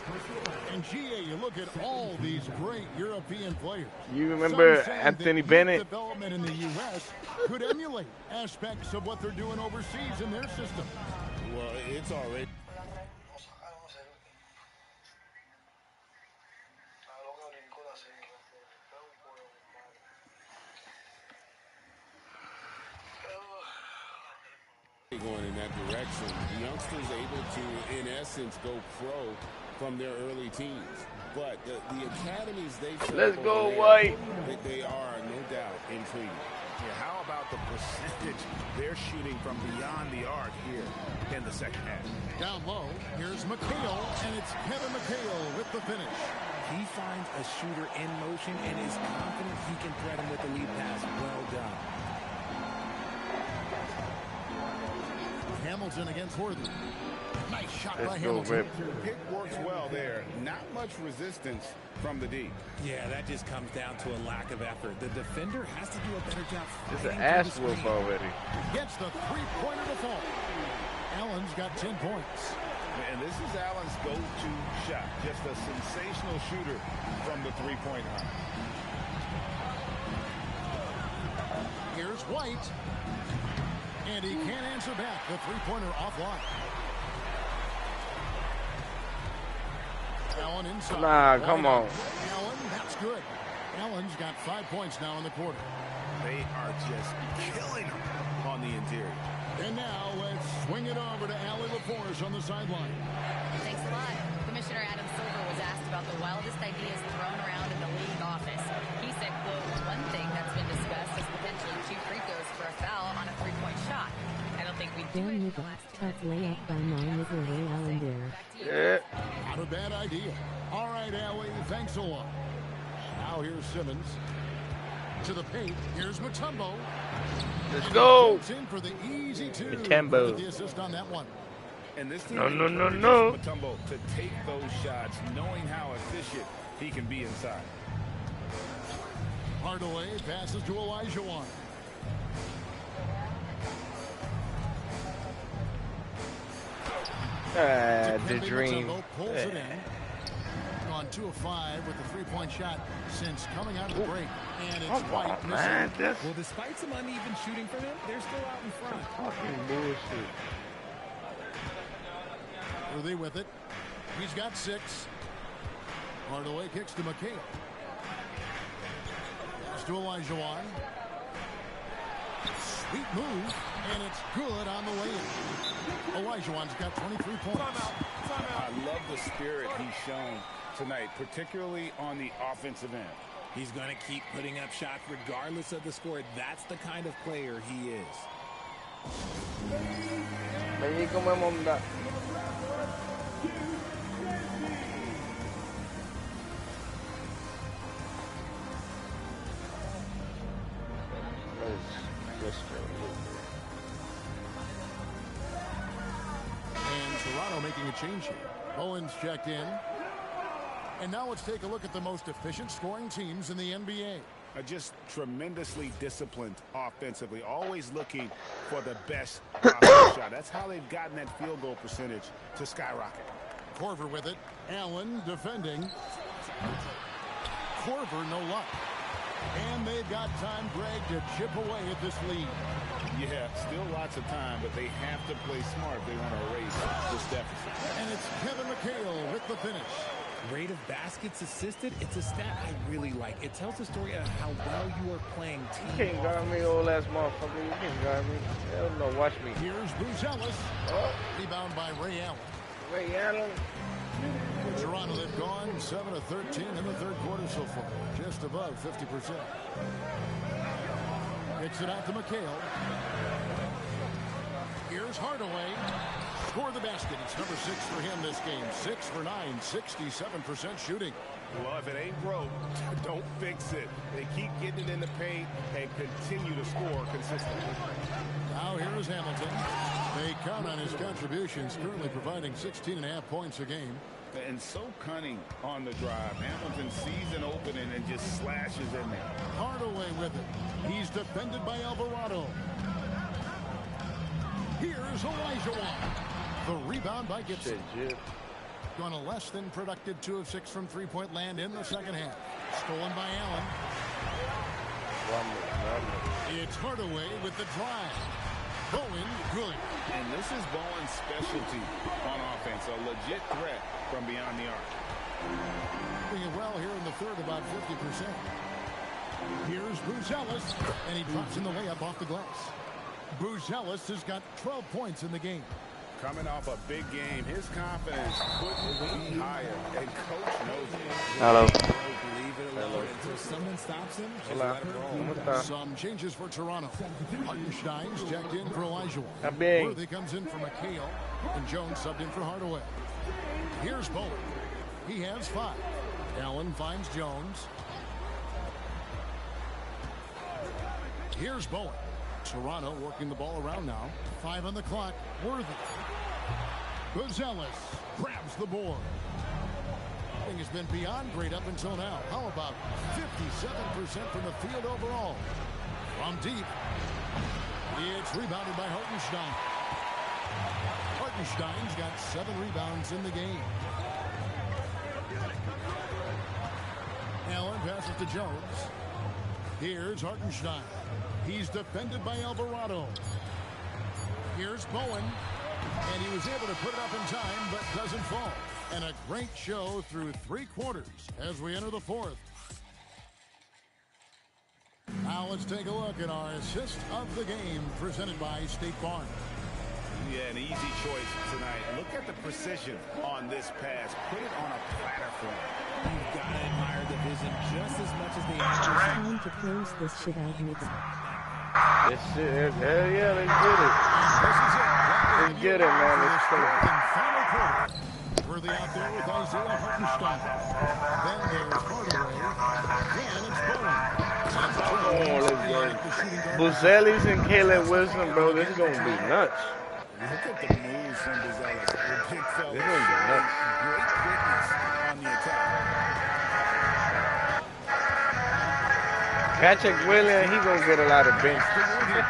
And GA, you look at all these great European players. You remember Some saying Anthony that Bennett? youth development in the U.S. could emulate aspects of what they're doing overseas in their system. Well, it's already. Going in that direction, the youngsters able to, in essence, go pro from their early teens. But the academies they Let's go, White. They are no doubt intriguing. Yeah, how about the percentage they're shooting from beyond the arc here in the second half? Down low, here's McHale, and it's Kevin McHale with the finish. He finds a shooter in motion and is confident he can thread him with the lead pass. Well done. Hamilton against Worthy. Nice shot by Let's go, Hamilton. Rip. Pick works well there. Not much resistance from the D. Yeah, that just comes down to a lack of effort. The defender has to do a better job. It's an fighting ass through the whoop screen. already. Gets the three-pointer to fall. Allen's got 10 points. And this is Allen's go-to shot. Just a sensational shooter from the three-point line. Here's White. And he can't answer back. The three-pointer offline. Allen inside. Nah, come on. Allen, that's good. Allen's got 5 points now in the quarter. They are just killing him on the interior. And now let's swing it over to Allie LaForce on the sideline. Thanks a lot. Commissioner Adam Silver was asked about the wildest ideas thrown around in the league office. He said, quote, one thing that's been discussed is potentially 2 free throws for a foul on a 3-point shot. I don't think we'd do it. Tough layup by Mon Nigga Ray Allen there. Yeah. Not a bad idea. All right, Allie, thanks a lot. Now here's Simmons. To the paint. Here's Mutombo. Let's go. In for the easy 2. Mutombo. The assist on that one. And this team No. Mutombo to take those shots, knowing how efficient he can be inside. Hardaway passes to Olajuwon. The dream. Pulls it in. On 2 of 5 with the 3-point shot since coming out of the break. And it's White missing. Well, despite some uneven shooting for them, they're still out in front. Fucking bullshit. Worthy with it. He's got 6. Hardaway kicks to McHale. Pass to Olajuwon. Sweet move, and it's good on the way-in. Olajuwon's got 23 points. I love the spirit he's shown tonight, particularly on the offensive end. He's going to keep putting up shots regardless of the score. That's the kind of player he is. Vení como monda. And Toronto making a change here. Owens checked in. And now let's take a look at the most efficient scoring teams in the NBA. Just tremendously disciplined offensively, always looking for the best possible shot. That's how they've gotten that field goal percentage to skyrocket. Korver with it. Allen defending. Korver, no luck. And they've got time, Greg, to chip away at this lead. Yeah, still lots of time, but they have to play smart if they want to erase this deficit. And it's Kevin McHale with the finish. Rate of baskets assisted, it's a stat I really like. It tells the story of how well you are playing team. You can't guard me, old ass motherfucker. You can't guard me. Hell no, watch me. Here's Buzelis. Rebound by Ray Allen. Ray Allen. Toronto, they've gone 7 of 13 in the third quarter so far. Just above 50%. Kicks it out to McHale. Here's Hardaway. Score the basket. It's number 6 for him this game. 6 for 9, 67% shooting. Well, if it ain't broke, don't fix it. They keep getting it in the paint and continue to score consistently. Now here is Hamilton. They count on his contributions, currently providing 16.5 points a game. And so cunning on the drive. Hamilton sees an opening and just slashes in there. Hardaway with it. He's defended by Alvarado. Here's Olajuwon. The rebound by Gibson. Going a less than productive 2 of 6 from 3-point land in the second half. Stolen by Allen. It's Hardaway with the drive. Bowen, good. And this is Bowen's specialty on offense. A legit threat from beyond the arc. Doing it well here in the third, about 50%. Here's Buzelis, and he drops in the layup off the glass. Buzelis has got 12 points in the game. Coming off a big game, his confidence couldn't be higher, and coach knows it. Hello. Until someone stops him. Some changes for Toronto. Hartenstein's checked in for Olajuwon. Worthy comes in for McHale, and Jones subbed in for Hardaway. Here's Bowen. He has 5. Allen finds Jones. Here's Bowen. Toronto working the ball around now. 5 on the clock. Worthy. Buzelis grabs the board. Thing has been beyond great up until now. How about 57% from the field overall? From deep. It's rebounded by Hartenstein. Hartenstein's got 7 rebounds in the game. Allen passes to Jones. Here's Hartenstein. He's defended by Alvarado. Here's Bowen. And he was able to put it up in time, but doesn't fall. And a great show through 3 quarters as we enter the 4th. Now let's take a look at our assist of the game presented by State Farm. Yeah, an easy choice tonight. Look at the precision on this pass. Put it on a platter for him. You've got to admire the vision just as much as they It's time to close this shit out, Knicks. This shit, hell yeah, let's get it. Let's get it, man. Let's go. Worthy out there with Isaiah Hartenstein. Then there's Hardaway. Then it's Bowen. Oh, let's go. Buzelis and Caleb Wilson, bro, this is going to be nuts. Look at the moves from Buzelis. The big fella. This is going to be nuts. Great quickness on the attack. Patrick Williams, he going to get a lot of bench. Looking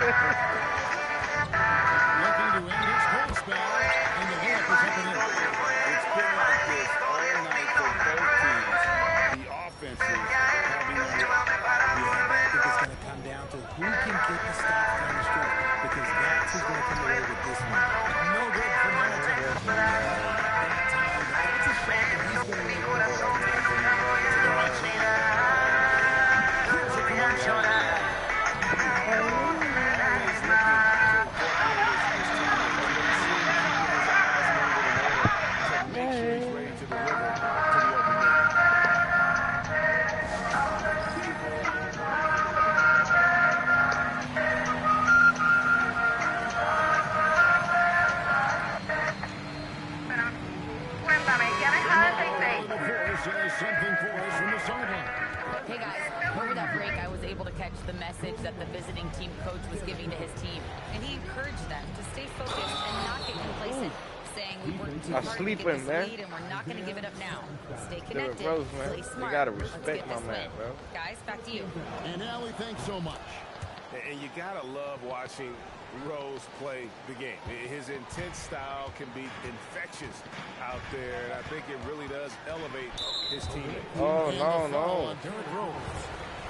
to end his cold spell, and the layup is up and in. It's been like this all night for both teams. The offenses having a I think it's going to come down to who can get the stops down the stretch, because that's who's going to come away with this one. No good for Middleton. That time, but that's a shot that he's going to make the ball to the right side. Here's a connection. Hey guys, over that break I was able to catch the message that the visiting team coach was giving to his team, and he encouraged them to stay focused and not get complacent, saying we worked too hard to get this lead and we're not going to give it up now. Stay connected, Rose, play smart. You got to Let's respect get my this man, win. bro. Guys, back to you. And Allie, thanks so much. And you gotta love watching Rose play the game. His intense style can be infectious out there, and I think it really does elevate his teammate. Oh, And no, the foul no. on Derrick Rose.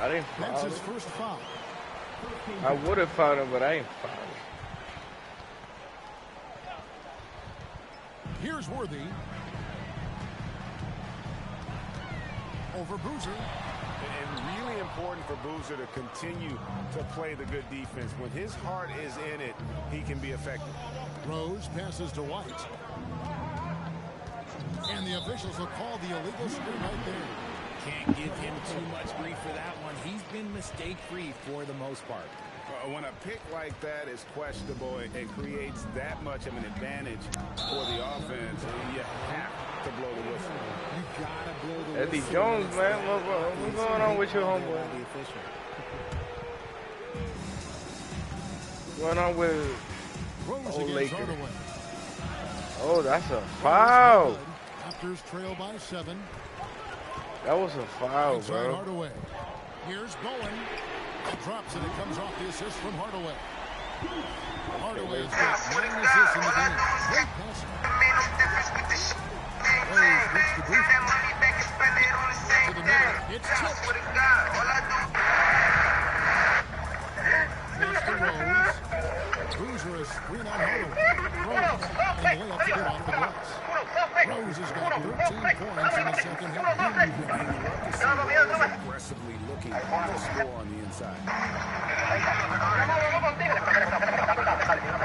I didn't That's foul his him. first foul. I would have fouled him, but I ain't fouled him. Here's Worthy. Over Boozer. And really important for Boozer to continue to play the good defense. When his heart is in it, he can be effective. Rose passes to White. And the officials will call the illegal screen right there. Can't give him too much grief for that one. He's been mistake-free for the most part. When a pick like that is questionable, it creates that much of an advantage for the offense. You have to blow the whistle. You gotta blow the Eddie whistle. Jones, man, what's going on with your homeboy? What's going on with Rose old against Lakers? Hardaway. Oh, that's a foul. Raptors trail by 7. That was a foul, Inside bro. Hardaway. Here's Bowen. It drops and it comes off the assist from Hardaway. Hardaway has got 9 assists in the game. Great passing. Rose gets the boost. To the middle. It's tipped. Pass to Rose. Boozer is screen on Hardaway. Rose. And the layup to get off the glass. Rose has got 13 points in the second half. Aggressively looking to score on the inside.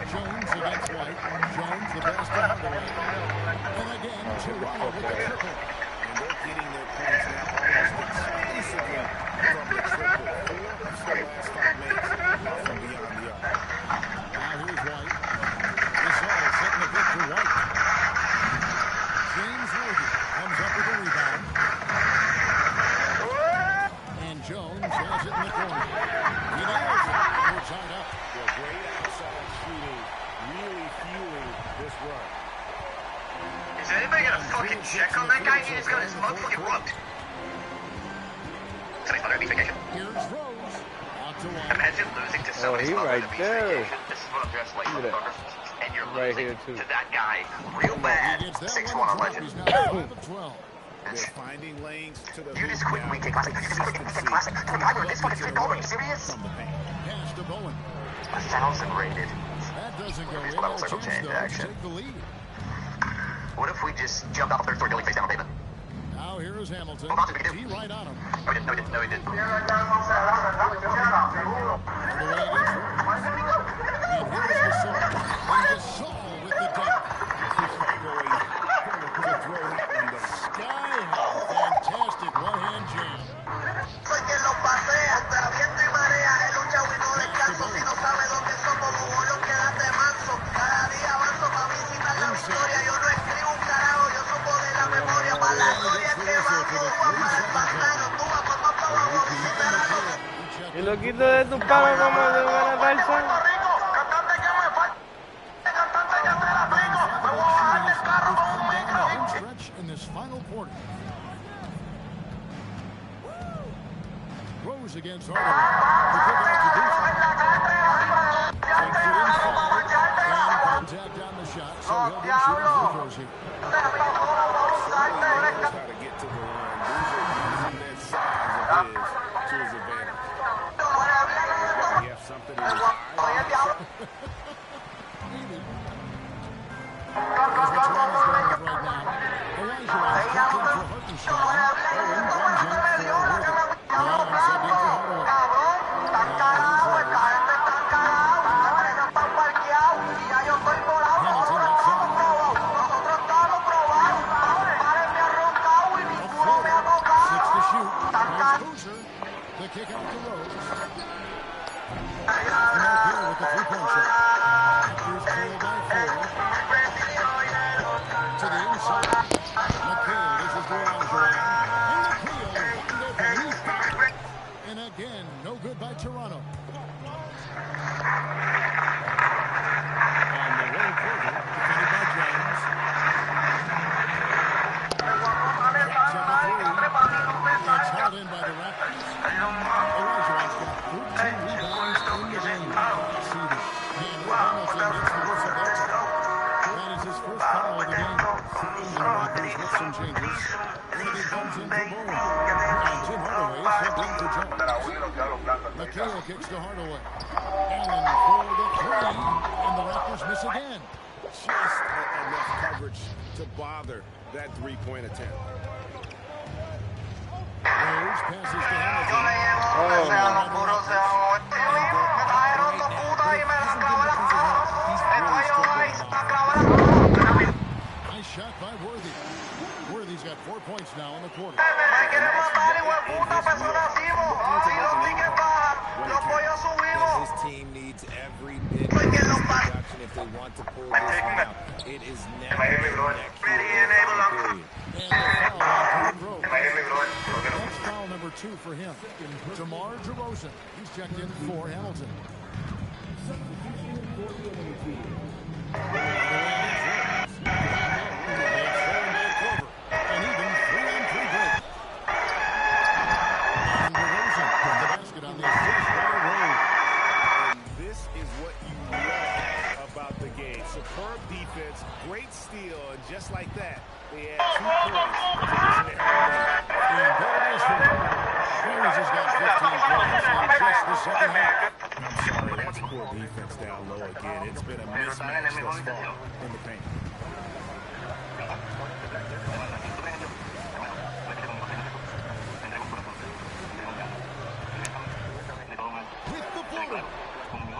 Jones against White. Jones the best to Hardaway. And again, Toronto with the triple. And they're getting their points now almost exclusively from the triple. 4 of the last 5 minutes from beyond the arc. Now here's White. This all setting the good for White. James Worthy comes up with a rebound. And Jones has it in the corner. He nails it. They're tied up. Well, great outside shooting, really fueling this run. Is anybody gonna fucking check on that guy? He just got his motherfucking rubbed. Somebody's on their beach vacation. Here's Rose. Out to White. Imagine losing to Oh, somebody's he mother right on the beach there. vacation. This is what I'm dressed like, Look at that. motherfucker. And you're Right losing here, too. to that guy real bad. 6'1" on legend. He's now 5 of 12. They're finding lanes to the You just hoop quit now. weekend classic. Classic. This fucking shit over. Are you serious? From the paint. Pass to Bowen. 1,000 rated. That doesn't go These in. levels A are chance, change though, to action. take the lead. What if we just jumped off the 3rd story building face down on pavement? Now here is Hamilton. Hold on, did we do? He right on him. No, we didn't. No, we didn't. No, we didn't. Hardaway against Rose. And here's Gasol. And Gasol Y lo quito de tu palo como de buena Tarzan. Stretch in this final quarter. Rose against Hardaway. The kick out to defense. Takes it inside. And contact on the shot. So he'll be shooting free throws here. Knows how to get to the line. Using that size of his to his advantage. He has something in his eye. The kick out to Rose. And out here with the three-point shot. Raptors trail by 4. To the inside. McHale, this is Durangelo. And McHale, wide open. And again, no good by Toronto. On the wing quarter, defended by James. It's held in by the Raptors. Olajuwon's got 13 rebounds in the game. And Hamilton gets the whistle. That is his first foul of the game. And the Raptors with some changes. Kennedy comes in for Bowen. And Tim Hardaway subbed in for Jones. McHale kicks to Hardaway. Allen for the three. And the Raptors miss again. Just enough coverage to bother that three-point attempt. Rose passes to Hamilton. Nice shot by Worthy. Worthy's got 4 points now in the quarter. His team needs every bit of production if they want to pull this one out. It is never That's foul number 2 for him. DeMar DeRozan. He's checked in for Hamilton. An even 3-on-3 break. And DeRozan put the basket on the assist by Rose. And this is what you love about the game. Superb defense, great steal, and just like that, they add 2 points to this narrative. And there it is for Rose. Rose has got 15 points in just the second half. I'm sorry, that's poor defense down low again. It's been a mismatch thus far in the paint. With the floater.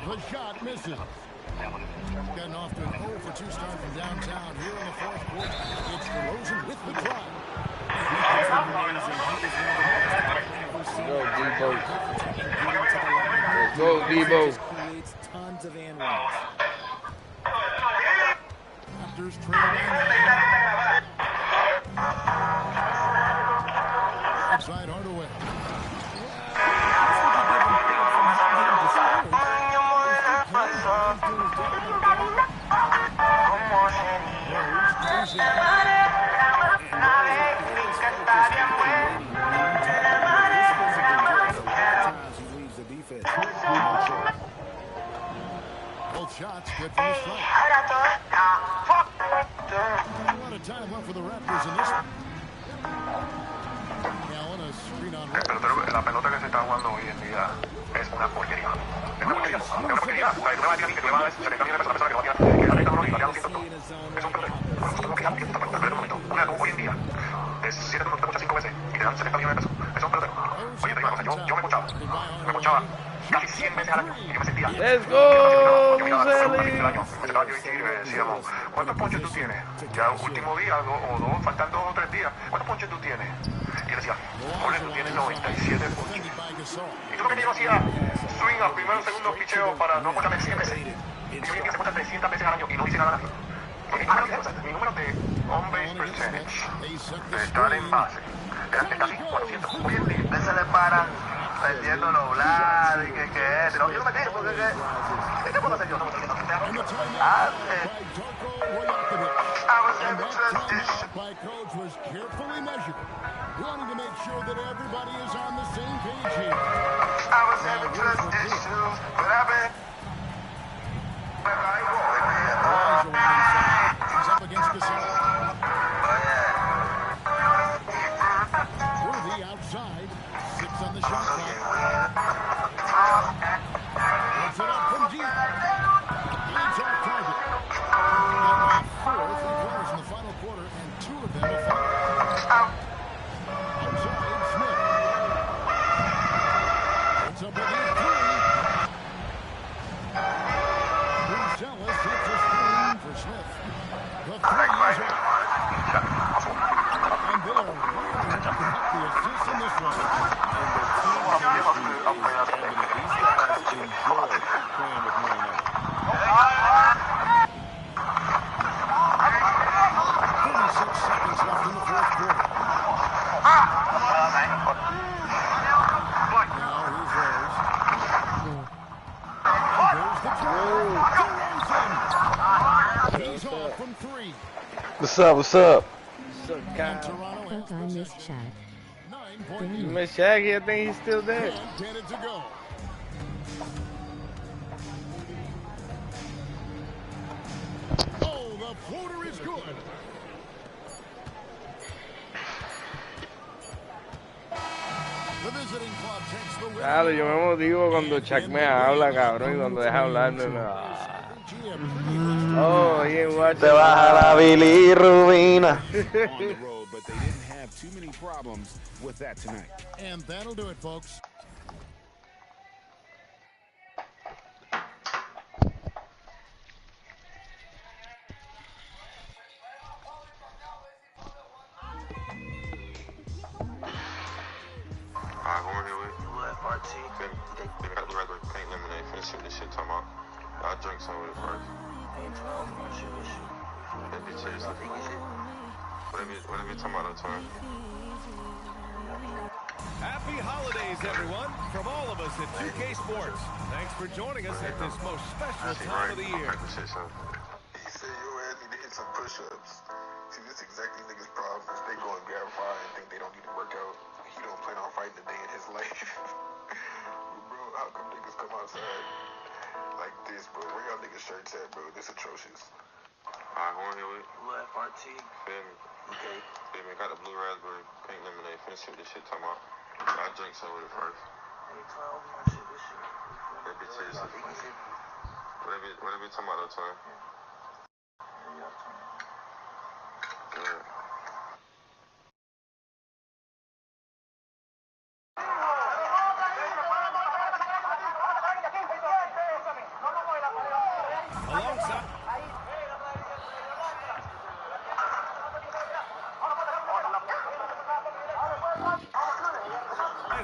The shot misses. Gotten off to an 0 for 2 start from downtown here in the fourth quarter. It's DeRozan with the try. Go, Debo. Creates tons of and runs. Raptors trail by 9. Inside Hardaway. Both shots good from the strike. A lot of time left for the Raptors in this one. Allen, a screen on Rose. La pelota que se está jugando hoy en día es una porquería. Es una porquería. Es una porquería. O sea, tú me vas a decir a mí que tú vas a se le cambia la persona que no tiene, que la neta no, y la es un pelotero. ¿Cómo que ya esta pelota? Pero un momento. Hoy en día, es 7 turnos, te escuchas 5 veces y te dan 70 millones de pesos. Es un pelotero. Oye, te digo una cosa, yo me escuchaba casi 100 veces al año y yo me sentía. Let's go, Museli. Decíamos, ¿cuántos ponches tú tienes? Ya último día o dos, faltan 2 o 3 días. ¿Cuántos ponches tú tienes? Y yo decía, Jorge, tú tienes 97 ponches. Y tú lo que yo hacía, swing al primero o segundo picheo para no contarme 100 veces. Y yo que se cuenta 300 veces al año y no hice nada así. Porque mi número de on-base percentage, de estar en base, era casi 400. Hoy en día, se le para Perdiendo nublar y que yo no me quejo porque ¿qué puedo hacer yo? By coach was carefully measured, wanting to make sure that everybody is on the same page here. I was having trust issues, but I've been. He's up against Gasol. Worthy outside, 6 on the shot clock. Puts it up from deep. Leads off target. And 4 3-pointers in the final quarter, and 2 of them are fouled. Outside, Smith. Puts up a deep 3. Bruceella sets a screen for Smith. The 3 is up. And they are really picking up the assists in this one. And the team chemistry is evident. These guys enjoy playing with one another. 36 seconds left in the fourth quarter. Now here's Rose. And there's the throw. He's off from 3. What's up? What's up? What's up, Kyle? Fuck, I miss Shaq. You miss Shaggy? I think he's still there. 10 minutes to go. Oh, the floater is good. The visiting club takes the win. Claro, yo me motivo cuando Chuck me habla, cabrón, y cuando deja hablar, no. Oh, yeah, watch Te baja la bilirrubina. On the road, but they didn't have too many problems with that tonight. And that'll do it, folks. Alright, who here with? FRT. They got the regular pink lemonade. Finish this shit talking about. I'll drink some of it first. That bitch seriously. Whatever you talking about, that's fine. Happy holidays, everyone, from all of us at 2K Sports. Thanks for joining us at this most special time of the year. He said your ass need to hit some push-ups. See, this exactly niggas' problem is they go and verify and think they don't need to work out. He don't plan on fighting a day in his life. Bro, how come niggas come outside like this, bro? Where y'all niggas shirts at, bro? This atrocious. Alright, who here with? FRT. Feel me? Okay. Feel me? Got the blue raspberry, pink lemonade. Finish this shit talking about. I'll drink some of it first. That bitch seriously. Whatever you talking about, that's fine. Good. Alongside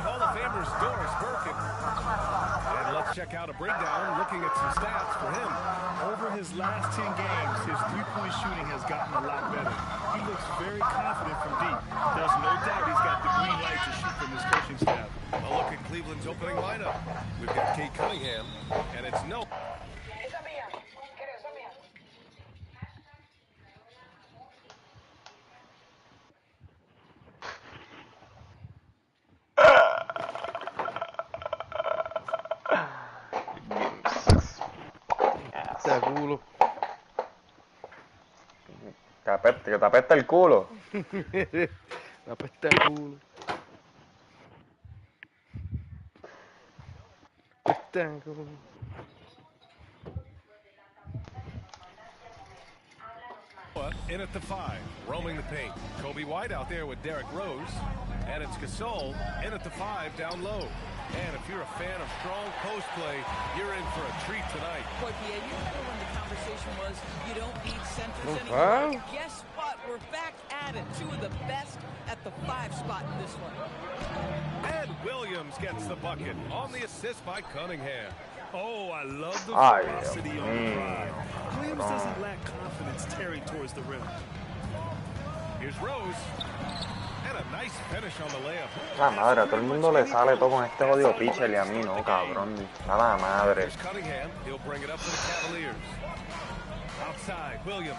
Hall of Famers Doris Burke. And let's check out a breakdown looking at some stats for him. Over his last 10 games, his three-point shooting has gotten a lot better. He looks very confident from deep. There's no doubt he's got the green light to shoot from his coaching staff. A look at Cleveland's opening lineup. We've got Kate Cunningham, and it's no. Culo. Que te apesta el culo. Me apesta el culo. Apesta el culo. In at the 5, roaming the paint. Kobe White out there with Derrick Rose. And it's Gasol in at the 5 down low. And if you're a fan of strong post play, you're in for a treat tonight. Boy, Pierre, you remember when the conversation was you don't need centers Wow. anymore? Guess what? We're back at it. 2 of the best at the 5 spot in this one. And Williams gets the bucket on the assist by Cunningham. Oh, I love the Ay, velocity Dios on the mío. drive. Williams doesn't lack confidence tearing towards the rim. Here's Rose. And a La madre, a todo el mundo le sale todo con este jodido pitcher y a mí no, cabrón. A la madre. Cunningham, he'll bring it up for the Cavaliers. Outside, Williams.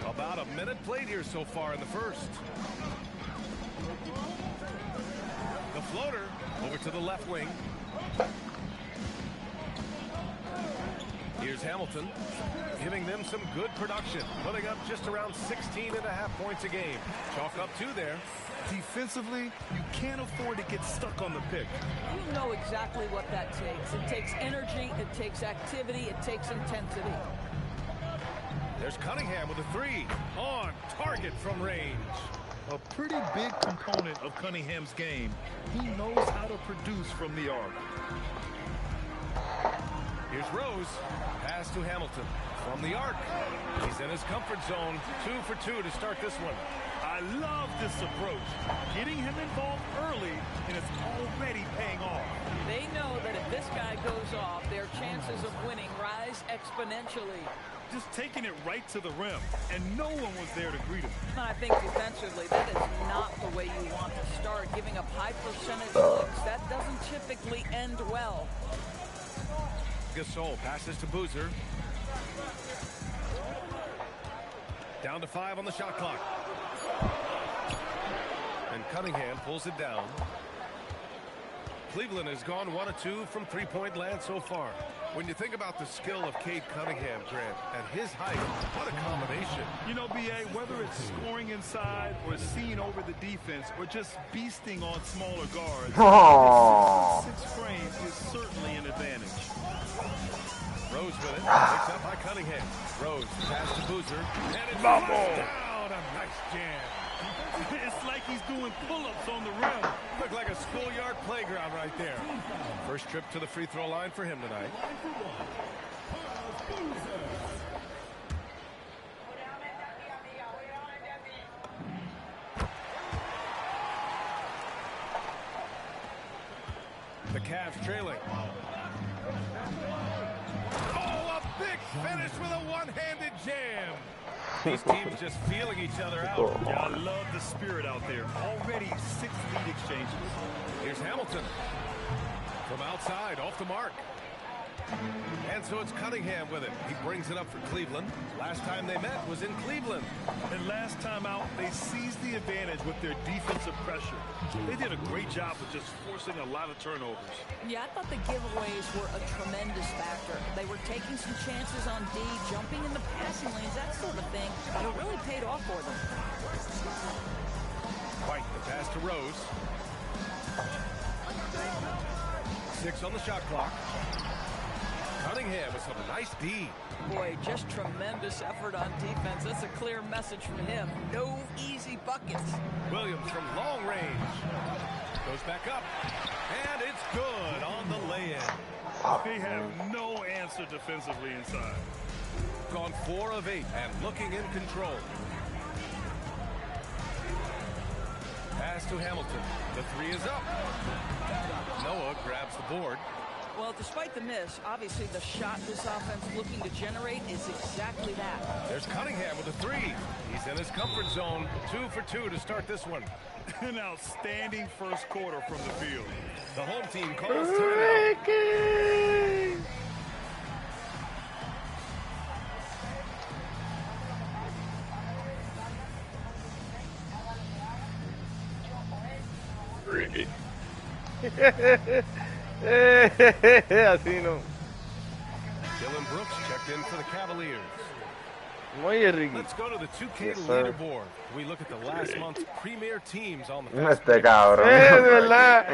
About a minute played here so far in the first. The floater over to the left wing. Here's Hamilton, giving them some good production, putting up just around 16.5 points a game. Chalk up 2 there. Defensively, you can't afford to get stuck on the pick. You know exactly what that takes. It takes energy, it takes activity, it takes intensity. There's Cunningham with a 3 on target from range. A pretty big component of Cunningham's game. He knows how to produce from the arc. Here's Rose. Pass to Hamilton from the arc. He's in his comfort zone. 2 for 2 to start this one. I love this approach. Getting him involved early, and it's already paying off. They know that if this guy goes off, their chances of winning rise exponentially. Just taking it right to the rim, and no one was there to greet him. I think defensively, that is not the way you want to start. Giving up high percentage looks, that doesn't typically end well. Gasol passes to Boozer. Down to 5 on the shot clock. And Cunningham pulls it down. Cleveland has gone 1 of 2 from three-point land so far. When you think about the skill of Cade Cunningham, Grant, at his height, what a combination. You know, B.A., whether it's scoring inside or seeing over the defense or just beasting on smaller guards, his 6 frames is certainly an advantage. Rose with it. Picks up by Cunningham. Rose pass to Boozer. And it's down. A nice jam. It's like he's doing pull-ups on the rim. Looked like a schoolyard playground right there. First trip to the free throw line for him tonight. The Cavs trailing. Oh, a big finish with a one-handed jam. These teams just feeling each other out. Yeah, I love the spirit out there. Already 6 lead exchanges. Here's Hamilton. From outside, off the mark. And so it's Cunningham with it. He brings it up for Cleveland. Last time they met was in Cleveland. And last time out, they seized the advantage with their defensive pressure. They did a great job of just forcing a lot of turnovers. Yeah, I thought the giveaways were a tremendous factor. They were taking some chances on D, jumping in the passing lanes, that sort of thing. But it really paid off for them. White, the pass to Rose. 6 on the shot clock. Cunningham with some nice D. Boy, just tremendous effort on defense. That's a clear message from him. No easy buckets. Williams from long range. Goes back up. And it's good on the lay-in. They have no answer defensively inside. Gone 4 of 8 and looking in control. Pass to Hamilton. The 3 is up. Noah grabs the board. Well, despite the miss, obviously the shot this offense looking to generate is exactly that. There's Cunningham with a 3. He's in his comfort zone. 2 for 2 to start this one. An outstanding first quarter from the field. The home team calls timeout. Ricky. Así no. Dylan Brooks checked in for the Cavaliers. Muy Ricky. Let's go to the 2K leaderboard. We look at the last month's premier teams on the Este cabrón. verdad.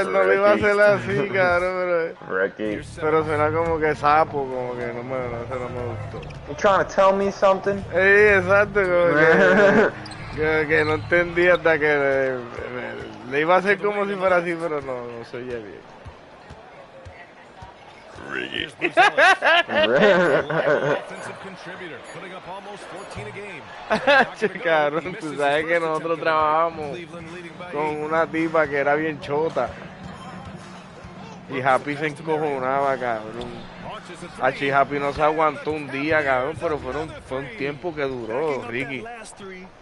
No le iba a hacer así, cabrón. Ricky. Pero suena como que sapo, como que no me gustó. You trying to tell me something? Exacto, como que no entendí hasta que le iba a hacer como si fuera así, pero no se oye bien. Ricky. Offensive contributor, putting up almost 14 a game. Cabrón, tú sabes que nosotros trabajamos con una tipa que era bien chota. Y Happy se encojonaba, cabrón. Hachi Happy no se aguantó un día, cabrón, pero fue un tiempo que duró, Ricky.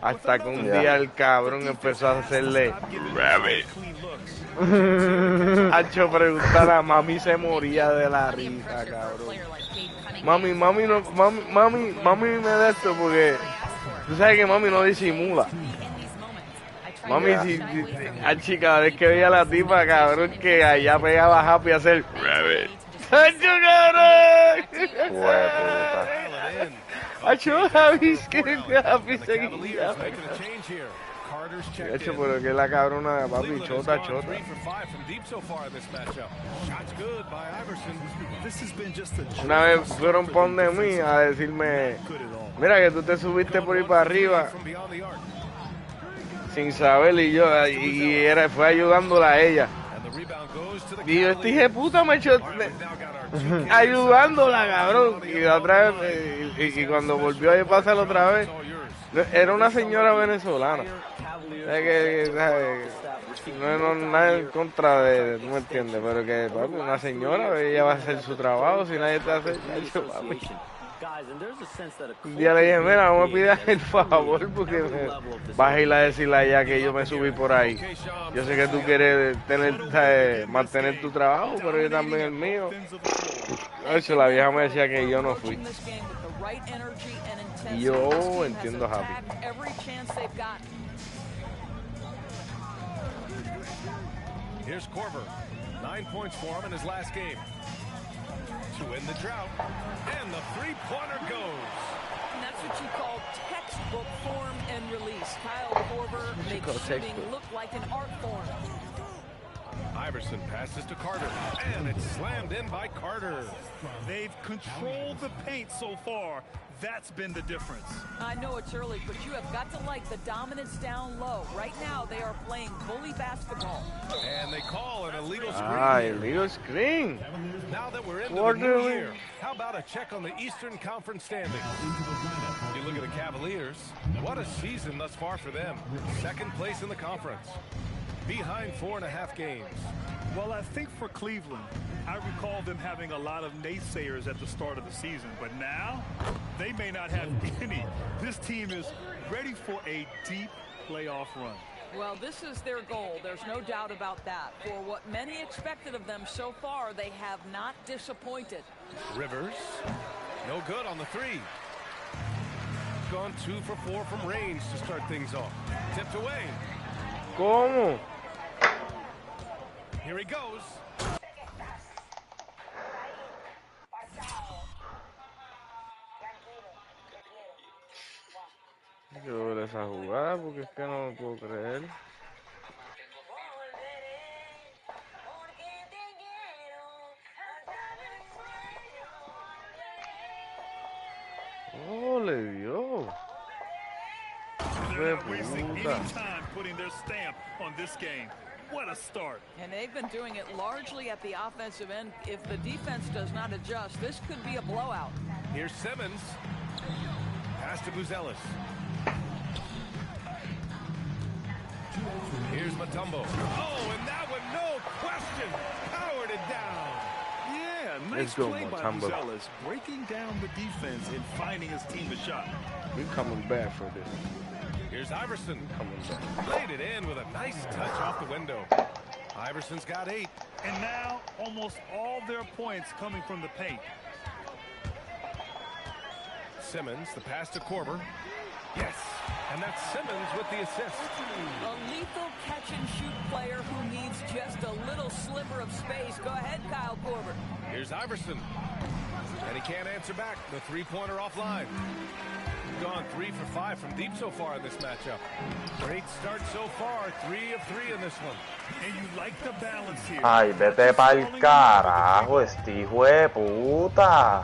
Hasta que un día el cabrón empezó a hacerle rabbit. Hacho, preguntar a mami, se moría de la risa, cabrón. Mami me da esto porque tú sabes que mami no disimula. Mami, si cada vez que veía a la tipa, cabrón, que allá pegaba a Happy a hacer rabbit. ¡Hacho, cabrón! ¡Hacho, Happy seguía! De hecho, pero que la cabrona de papi, chota. Una vez fueron pon de mí a decirme, mira que tú te subiste por ir para arriba sin saber, y fue ayudándola a ella. Y yo, este hijo de puta me echó ayudándola, cabrón. Y la otra vez, y cuando volvió a pasar otra vez, era una señora venezolana. No nada en contra de, tú me entiendes, pero que papi, una señora, ella va a hacer su trabajo, si nadie te hace eso, papi. Un día le dije, mira, no me pidas el favor porque vas a ir a decirle allá que yo me subí por ahí. Yo sé que tú quieres mantener tu trabajo, pero yo también el mío. Eso, la vieja me decía que yo no fui. Y yo entiendo a Happy. Here's Korver. 9 points for him in his last game. To end the drought, and the three-pointer goes. And that's what you call textbook form and release. Kyle Korver makes shooting look like an art form. Iverson passes to Carter, and it's slammed in by Carter. They've controlled the paint so far. That's been the difference. I know it's early, but you have got to like the dominance down low. Right now, they are playing bully basketball. And they call an illegal screen. Illegal screen. Now that we're into the new year, how about a check on the Eastern Conference standings? You look at the Cavaliers, what a season thus far for them. Second place in the conference, behind 4.5 games. Well, I think for Cleveland, I recall them having a lot of naysayers at the start of the season, but now they may not have any. This team is ready for a deep playoff run. Well, this is their goal. There's no doubt about that. For what many expected of them so far, they have not disappointed. Rivers, no good on the three. Gone 2 for 4 from range to start things off. Tipped away. ¿Cómo? Here he goes. Yo esa jugada porque es que no lo puedo creer. Oh, le dio. They're not wasting any time putting their stamp on this game. What a start. And they've been doing it largely at the offensive end. If the defense does not adjust, this could be a blowout. Here's Simmons. Pass to Buzelis. Here's Mutombo. Oh, and that one, no question, powered it down. Yeah, nice play by Buzelis, breaking down the defense and finding his team a shot. We're coming back for this. Here's Iverson. Laid it in with a nice touch off the window. Iverson's got 8. And now, almost all their points coming from the paint. Simmons, the pass to Korver. Yes, and that's Simmons with the assist. A lethal catch-and-shoot player who needs just a little sliver of space. Go ahead, Kyle Korver. Here's Iverson. And he can't answer back. The three-pointer offline. Gone 3 for 5 from deep so far in this matchup. Great start so far. 3 of 3 in this one. And you like the balance here. Ay, vete pa'l carajo, este hijo de puta.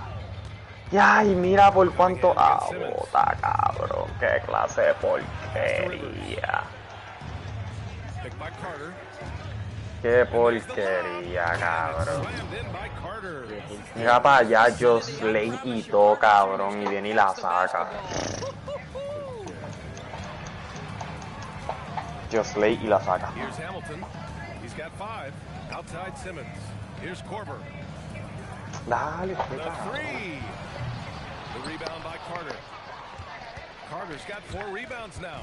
Y ay, mira por cuánto bota, cabrón. Qué clase de porquería. Picked by Carter. Qué porquería, cabrón. Mira para allá, Josley y todo, cabrón, y viene y la saca. Josley y la saca. Here's Hamilton. He's got 5. Outside Simmons. Here's Korver. Dale, The 3. The rebound by Carter. Carter's got 4 rebounds now.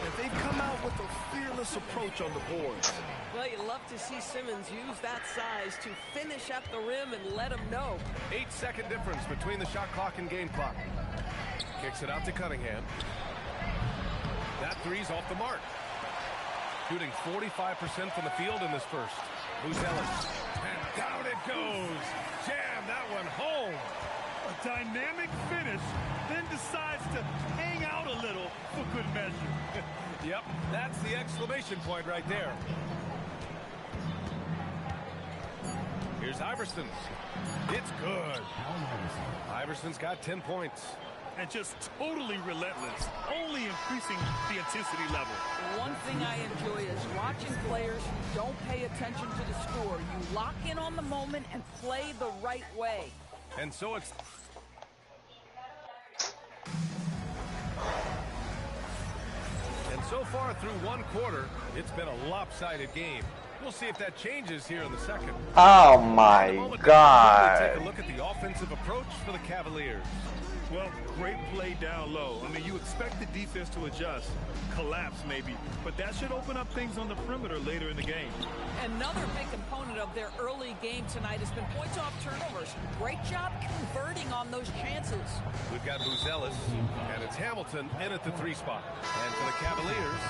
And they've come out with a fearless approach on the boards. Well, you love to see Simmons use that size to finish at the rim and let him know. 8-second difference between the shot clock and game clock. Kicks it out to Cunningham. That 3's off the mark. Shooting 45% from the field in this first. Buzelis. And down it goes. Jam that one home. A dynamic finish, then decides to hang out a little for good measure. Yep, that's the exclamation point right there. Here's Iverson. It's good. Iverson's got 10 points. And just totally relentless, only increasing the intensity level. One thing I enjoy is watching players who don't pay attention to the score. You lock in on the moment and play the right way. And so it's... And so far through one quarter, it's been a lopsided game. We'll see if that changes here in the second. Oh my God. Take a look at the offensive approach for the Cavaliers. Well, great play down low. I mean, you expect the defense to adjust, collapse maybe, but that should open up things on the perimeter later in the game. Another big component of their early game tonight has been points off turnovers. Great job converting on those chances. We've got Buzelis, and it's Hamilton in at the 3 spot. And for the Cavaliers,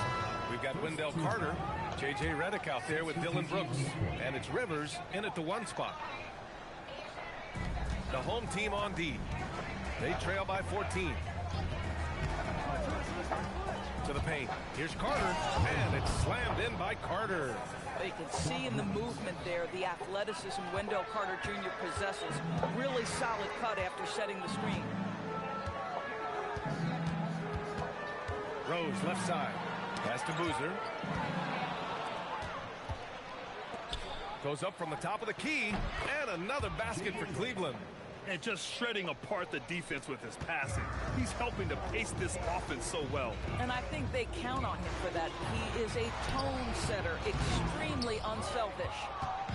we've got Wendell Carter, J.J. Redick out there with Dillon Brooks, and it's Rivers in at the 1 spot. The home team on D. They trail by 14. To the paint. Here's Carter, and it's slammed in by Carter. You can see in the movement there the athleticism Wendell Carter Jr. possesses. Really solid cut after setting the screen. Rose left side. Pass to Boozer. Goes up from the top of the key, and another basket for Cleveland. And just shredding apart the defense with his passing. He's helping to pace this offense so well. And I think they count on him for that. He is a tone setter, extremely unselfish.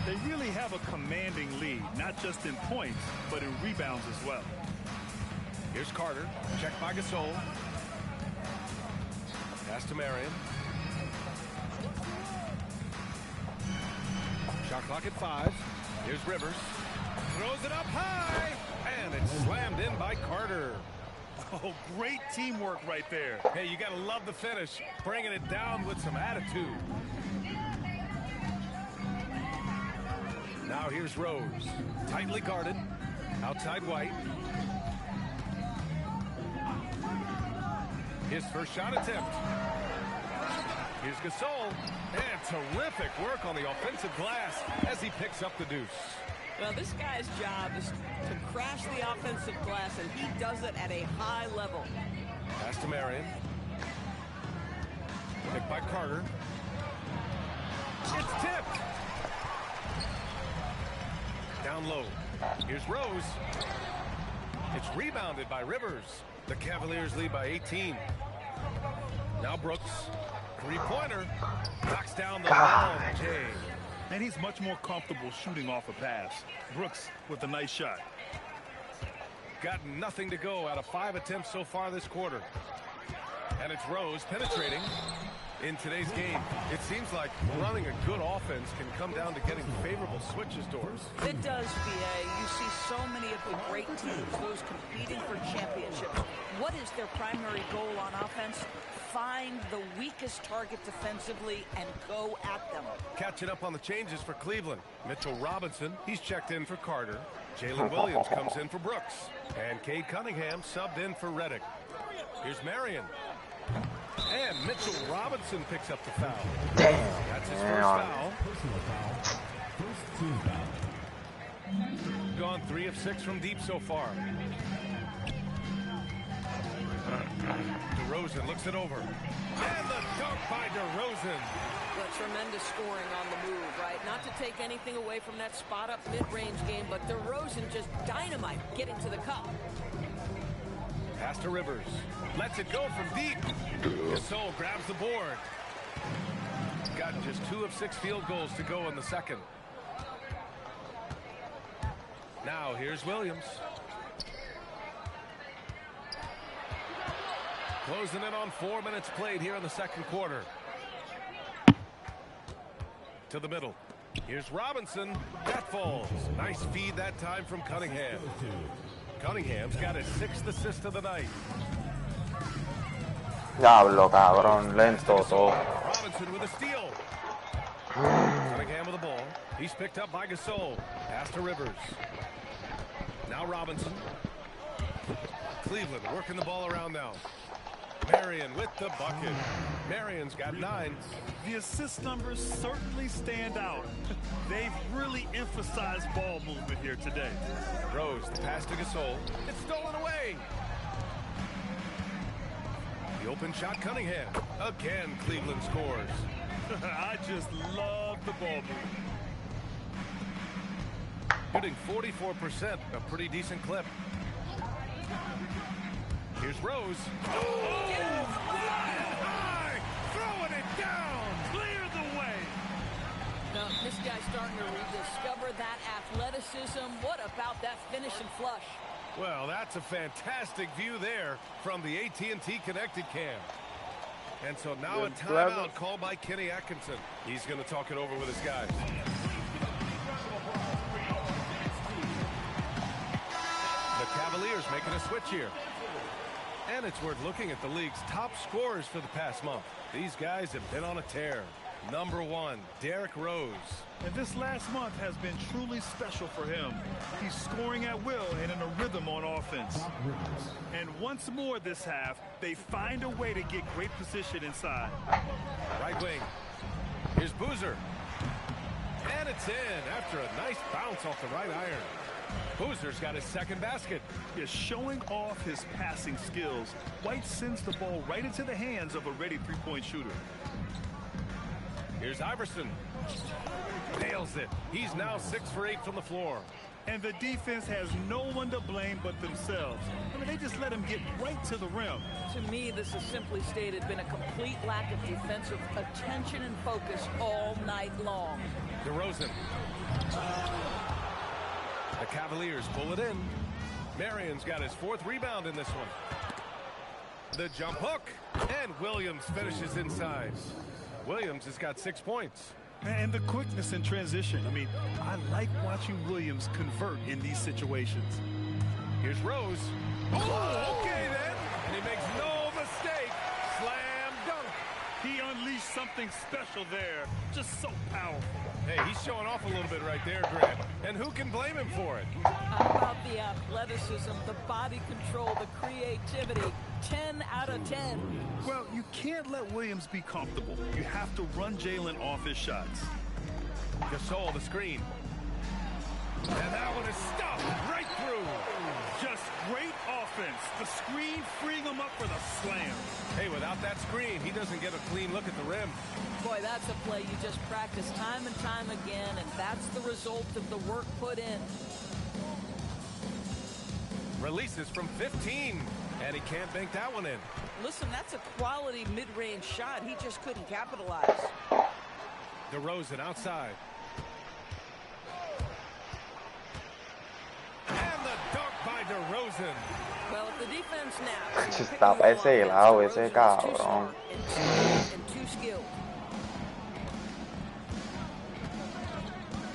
They really have a commanding lead, not just in points, but in rebounds as well. Here's Carter, checked by Gasol. Pass to Marion. Shot clock at 5. Here's Rivers. Throws it up high, and it's slammed in by Carter. Oh, great teamwork right there. Hey, you gotta love the finish, bringing it down with some attitude. Now here's Rose, tightly guarded, outside White. His first shot attempt. Here's Gasol, and terrific work on the offensive glass as he picks up the deuce. Well, this guy's job is to crash the offensive glass, and he does it at a high level. Pass to Marion. Picked by Carter. It's tipped. Down low. Here's Rose. It's rebounded by Rivers. The Cavaliers lead by 18. Now Brooks. Three-pointer. Knocks down the ball. Jay. And he's much more comfortable shooting off a pass. Brooks with a nice shot. Got nothing to go out of 5 attempts so far this quarter. And it's Rose penetrating in today's game. It seems like running a good offense can come down to getting favorable switches doors. It does, B.A. You see so many of the great teams, those competing for championships. What is their primary goal on offense? Find the weakest target defensively and go at them. Catching up on the changes for Cleveland. Mitchell Robinson, he's checked in for Carter. Jalen Williams comes in for Brooks. And Cade Cunningham subbed in for Redick. Here's Marion. And Mitchell Robinson picks up the foul. Damn. That's his first foul. Gone 3 of 6 from deep so far. DeRozan looks it over. And the dunk by DeRozan. Well, tremendous scoring on the move, right? Not to take anything away from that spot-up mid-range game, but DeRozan just dynamite getting to the cup. Pass to Rivers. Lets it go from deep. Gasol grabs the board. Got just 2 of 6 field goals to go in the second. Now here's Williams. Closing in on 4 minutes played here in the second quarter. To the middle. Here's Robinson. That falls. Nice feed that time from Cunningham. Cunningham's got his 6th assist of the night. Diablo, cabrón, lento todo. Robinson with a steal. Cunningham with the ball. He's picked up by Gasol. Pass to Rivers. Now Robinson. Cleveland working the ball around now. Marion with the bucket. Marion's got 9. The assist numbers certainly stand out. They've really emphasized ball movement here today. Rose, the pass to Gasol. It's stolen away. The open shot, Cunningham. Again, Cleveland scores. I just love the ball movement. Shooting 44%, a pretty decent clip. Here's Rose. High, throwing it down, clear the way. Now, this guy's starting to rediscover that athleticism. What about that finish and flush? Well, that's a fantastic view there from the AT&T Connected Cam. And so now a timeout called by Kenny Atkinson. He's going to talk it over with his guys. The Cavaliers making a switch here. And it's worth looking at the league's top scorers for the past month. These guys have been on a tear. Number 1, Derrick Rose. And this last month has been truly special for him. He's scoring at will and in a rhythm on offense. And once more this half, they find a way to get great position inside. Right wing. Here's Boozer. And it's in after a nice bounce off the right iron. Boozer's got his 2nd basket. Is showing off his passing skills. White sends the ball right into the hands of a ready three-point shooter. Here's Iverson. Nails it. He's now 6 for 8 from the floor. And the defense has no one to blame but themselves. I mean, they just let him get right to the rim. To me, this has simply stated been a complete lack of defensive attention and focus all night long. DeRozan. The Cavaliers pull it in. Marion's got his 4th rebound in this one. The jump hook. And Williams finishes inside. Williams has got 6 points. And the quickness in transition. I mean, I like watching Williams convert in these situations. Here's Rose. Oh, okay then. And he makes no mistake. Slam dunk. He unleashed something special there. Just so powerful. Hey, he's showing off a little bit right there, Grant. And who can blame him for it? How about the athleticism, the body control, the creativity? 10 out of 10. Well, you can't let Williams be comfortable. You have to run Jalen off his shots. Gasol, the screen. And that one is stopped right through. Just great offense. The screen freeing him up for the slam. Hey, without that screen, he doesn't get a clean look at the rim. Boy, that's a play you just practice time and time again, and that's the result of the work put in. Releases from 15, and he can't bank that one in. Listen, that's a quality mid-range shot. He just couldn't capitalize. DeRozan outside. And the dunk by DeRozan. Well, if the defense now. Está peselado ese cabrón. And too skilled.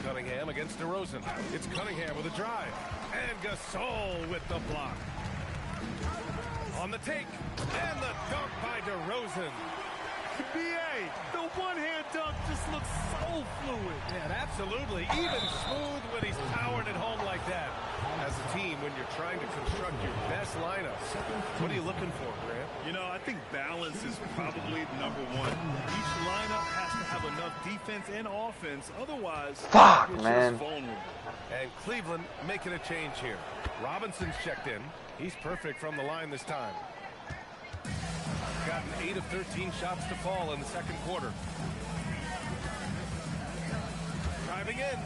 Cunningham against DeRozan. It's Cunningham with a drive. And Gasol with the block. On the take. And the dunk by DeRozan. BA, the one-hand dunk just looks so fluid. Yeah, absolutely. Even smooth when he's powered at home like that. As a team, when you're trying to construct your best lineup, what are you looking for, Grant? You know, I think balance is probably number 1. Each lineup has to have enough defense and offense. Otherwise, you're just vulnerable. And Cleveland making a change here. Robinson's checked in. He's perfect from the line this time. Gotten 8 of 13 shots to fall in the second quarter. driving in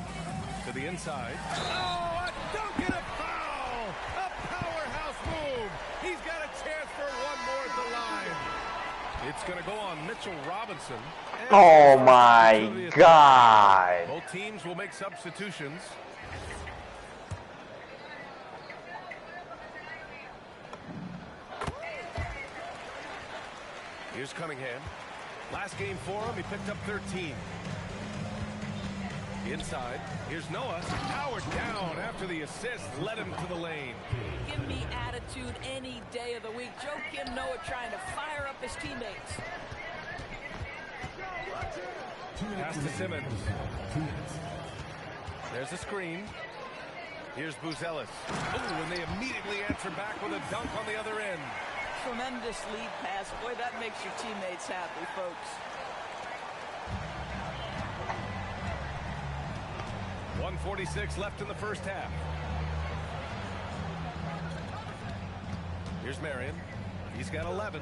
to the inside. Oh, a dunk and a foul! A powerhouse move. He's got a chance for one more at the line. It's going to go on Mitchell Robinson. Oh my God. Both teams will make substitutions. Here's Cunningham. Last game for him, he picked up 13. Inside, here's Noah. Powered down after the assist, led him to the lane. Give me attitude any day of the week. Joakim Noah trying to fire up his teammates. Pass to Simmons. There's a screen. Here's Buzelis. Oh, and they immediately answer back with a dunk on the other end. Tremendous lead pass. Boy, that makes your teammates happy, folks. 1:46 left in the first half. Here's Marion. He's got 11.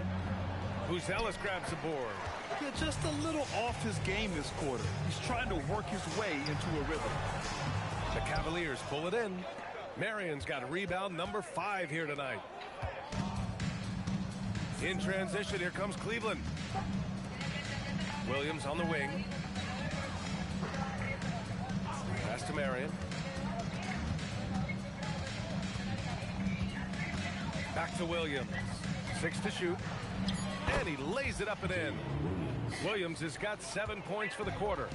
Buzelis grabs the board. Yeah, just a little off his game this quarter. He's trying to work his way into a rhythm. The Cavaliers pull it in. Marion's got rebound number 5 here tonight. In transition, here comes Cleveland. Williams on the wing. Pass to Marion. Back to Williams. 6 to shoot. And he lays it up and in. Williams has got 7 points for the quarter.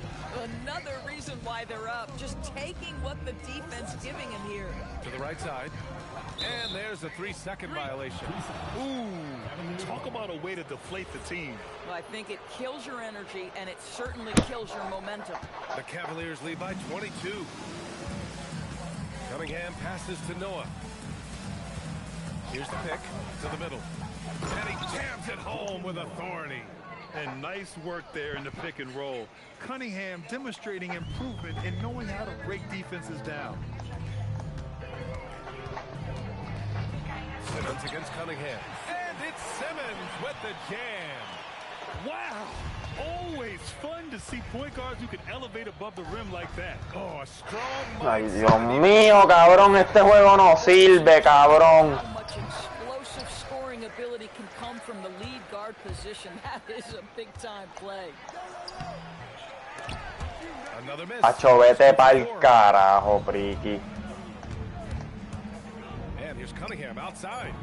Another reason why they're up. Just taking what the defense giving him here. To the right side. And there's a 3-second violation. Ooh, talk about a way to deflate the team. Well, I think it kills your energy, and it certainly kills your momentum. The Cavaliers lead by 22. Cunningham passes to Noah. Here's the pick to the middle. And he jams it home with authority. And nice work there in the pick and roll. Cunningham demonstrating improvement in knowing how to break defenses down. Simmons against Cunningham. And it's Simmons with the jam. Wow. Always fun to see point guards who can elevate above the rim like that. Oh, a strong Ay, Dios mío, cabrón, este juego no sirve, cabrón. How much explosive scoring ability can come from the lead guard position. That is a big-time play. Another miss. Acho, vete pa'l carajo, Priki. And here's Cunningham outside.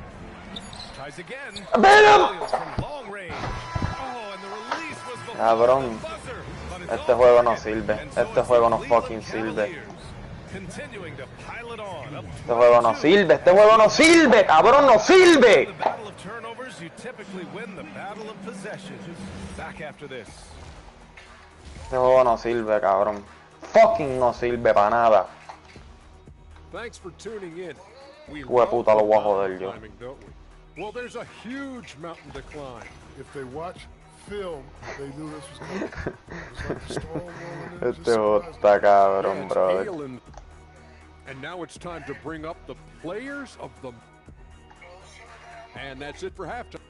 Tries again. Williams from long range. Oh, and the release was before Cabrón, the buzzer. este juego no sirve. Este juego no fucking sirve. Continuing to pile it on. Este juego no sirve. Este juego no sirve, cabrón, no sirve. The battle of turnovers, you typically win the battle of possession. Back after this. Este juego no sirve, cabrón. Fucking no sirve para nada. Thanks for tuning in. Puta, lo voy a joder yo. Well, there's a huge mountain to climb. If they watch film, they knew this was coming. It's like the storm rolling in. Este juego está cabrón, brother. And now it's time to bring up the players of the... And that's it for halftime.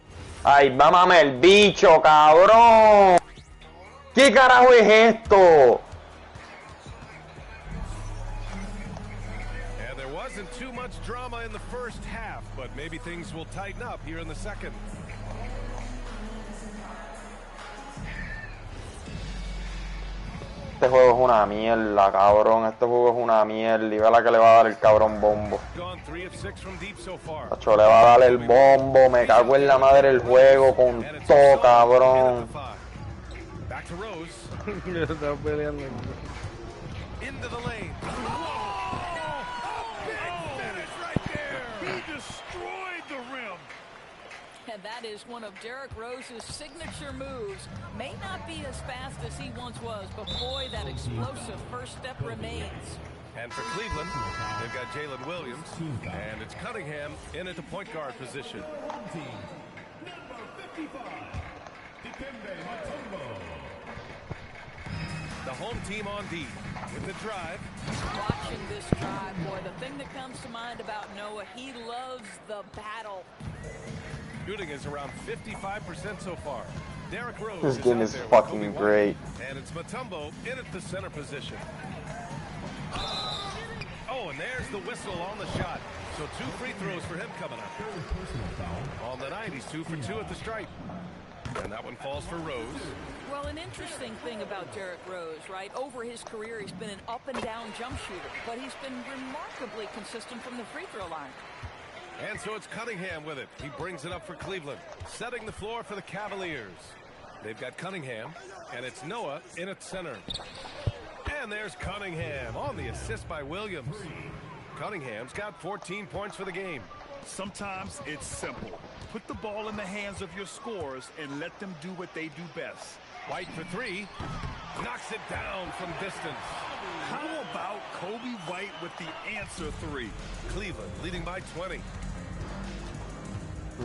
Ay, mámame el bicho, cabrón. ¿Qué carajo es esto? And there wasn't too much drama in the first half, but maybe things will tighten up here in the second. Este juego es una mierda, cabrón. Este juego es una mierda. Y ve la que le va a dar el cabrón bombo. Tacho, le va a dar el bombo. Me cago en la madre el juego con todo, cabrón. Back to Rose. Está peleando. Into the lane. And that is one of Derrick Rose's signature moves. May not be as fast as he once was, but boy, that explosive first step remains. And for Cleveland, they've got Jalen Williams, and it's Cunningham in at the point guard position. The home team on D with the drive. Watching this drive, boy, the thing that comes to mind about Noah, he loves the battle. Shooting is around 55% so far. Derrick Rose This game is fucking great. And it's Mutombo in at the center position. the whistle on the shot. So 2 free throws for him coming up. On the night, he's 2 for 2 at the stripe. And that one falls for Rose. Well, an interesting thing about Derrick Rose, right? Over his career, he's been an up-and-down jump shooter, but he's been remarkably consistent from the free throw line. And so it's Cunningham with it. He brings it up for Cleveland, setting the floor for the Cavaliers. They've got Cunningham, and it's Noah in at center. And there's Cunningham on the assist by Williams. Cunningham's got 14 points for the game. Sometimes it's simple. Put the ball in the hands of your scorers and let them do what they do best. White for 3. Knocks it down from distance. How about Kobe White with the answer 3? Cleveland leading by 20.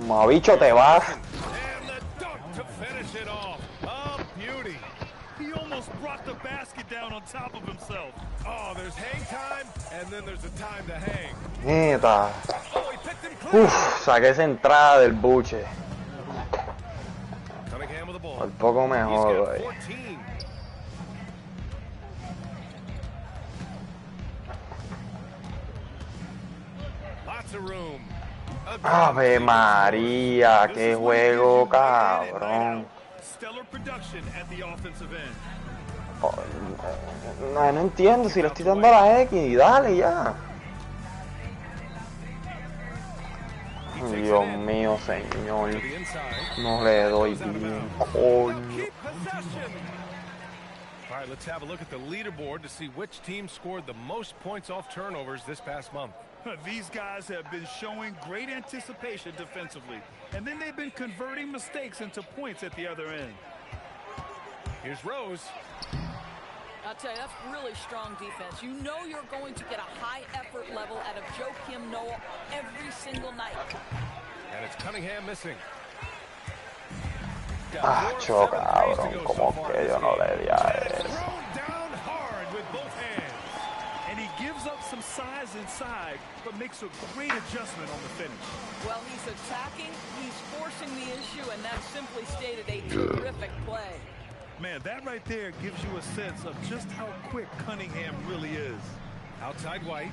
Mabicho, te vas. And the dunk to finish it off. A beauty. He almost brought the basket down on top of himself. Oh, there's hang time, and then there's a time to hang. Neta. Uf, saqué esa entrada del buche. Cunningham with the ball. Por poco me jodo ahí. 14. Lots of room. Ave María, qué juego, cabrón. Stellar production at the offensive end. Oh, no entiendo, si le estoy dando a la X, dale ya. Dios mío, señor. No le doy bien, coño. All right, let's have a look at the leaderboard to see which team scored the most points off turnovers this past month. These guys have been showing great anticipation defensively, and then they've been converting mistakes into points at the other end. Here's Rose. I'll tell you, that's really strong defense. You know you're going to get a high effort level out of Joakim Noah every single night. And it's Cunningham missing. Ah, cabrón, como que yo no le di a eso. Down hard with both hands. And he gives up some size inside, but makes a great adjustment on the finish. Well, he's attacking, he's forcing the issue, and that's simply stated a terrific play. Man, that right there gives you a sense of just how quick Cunningham really is. Outside White.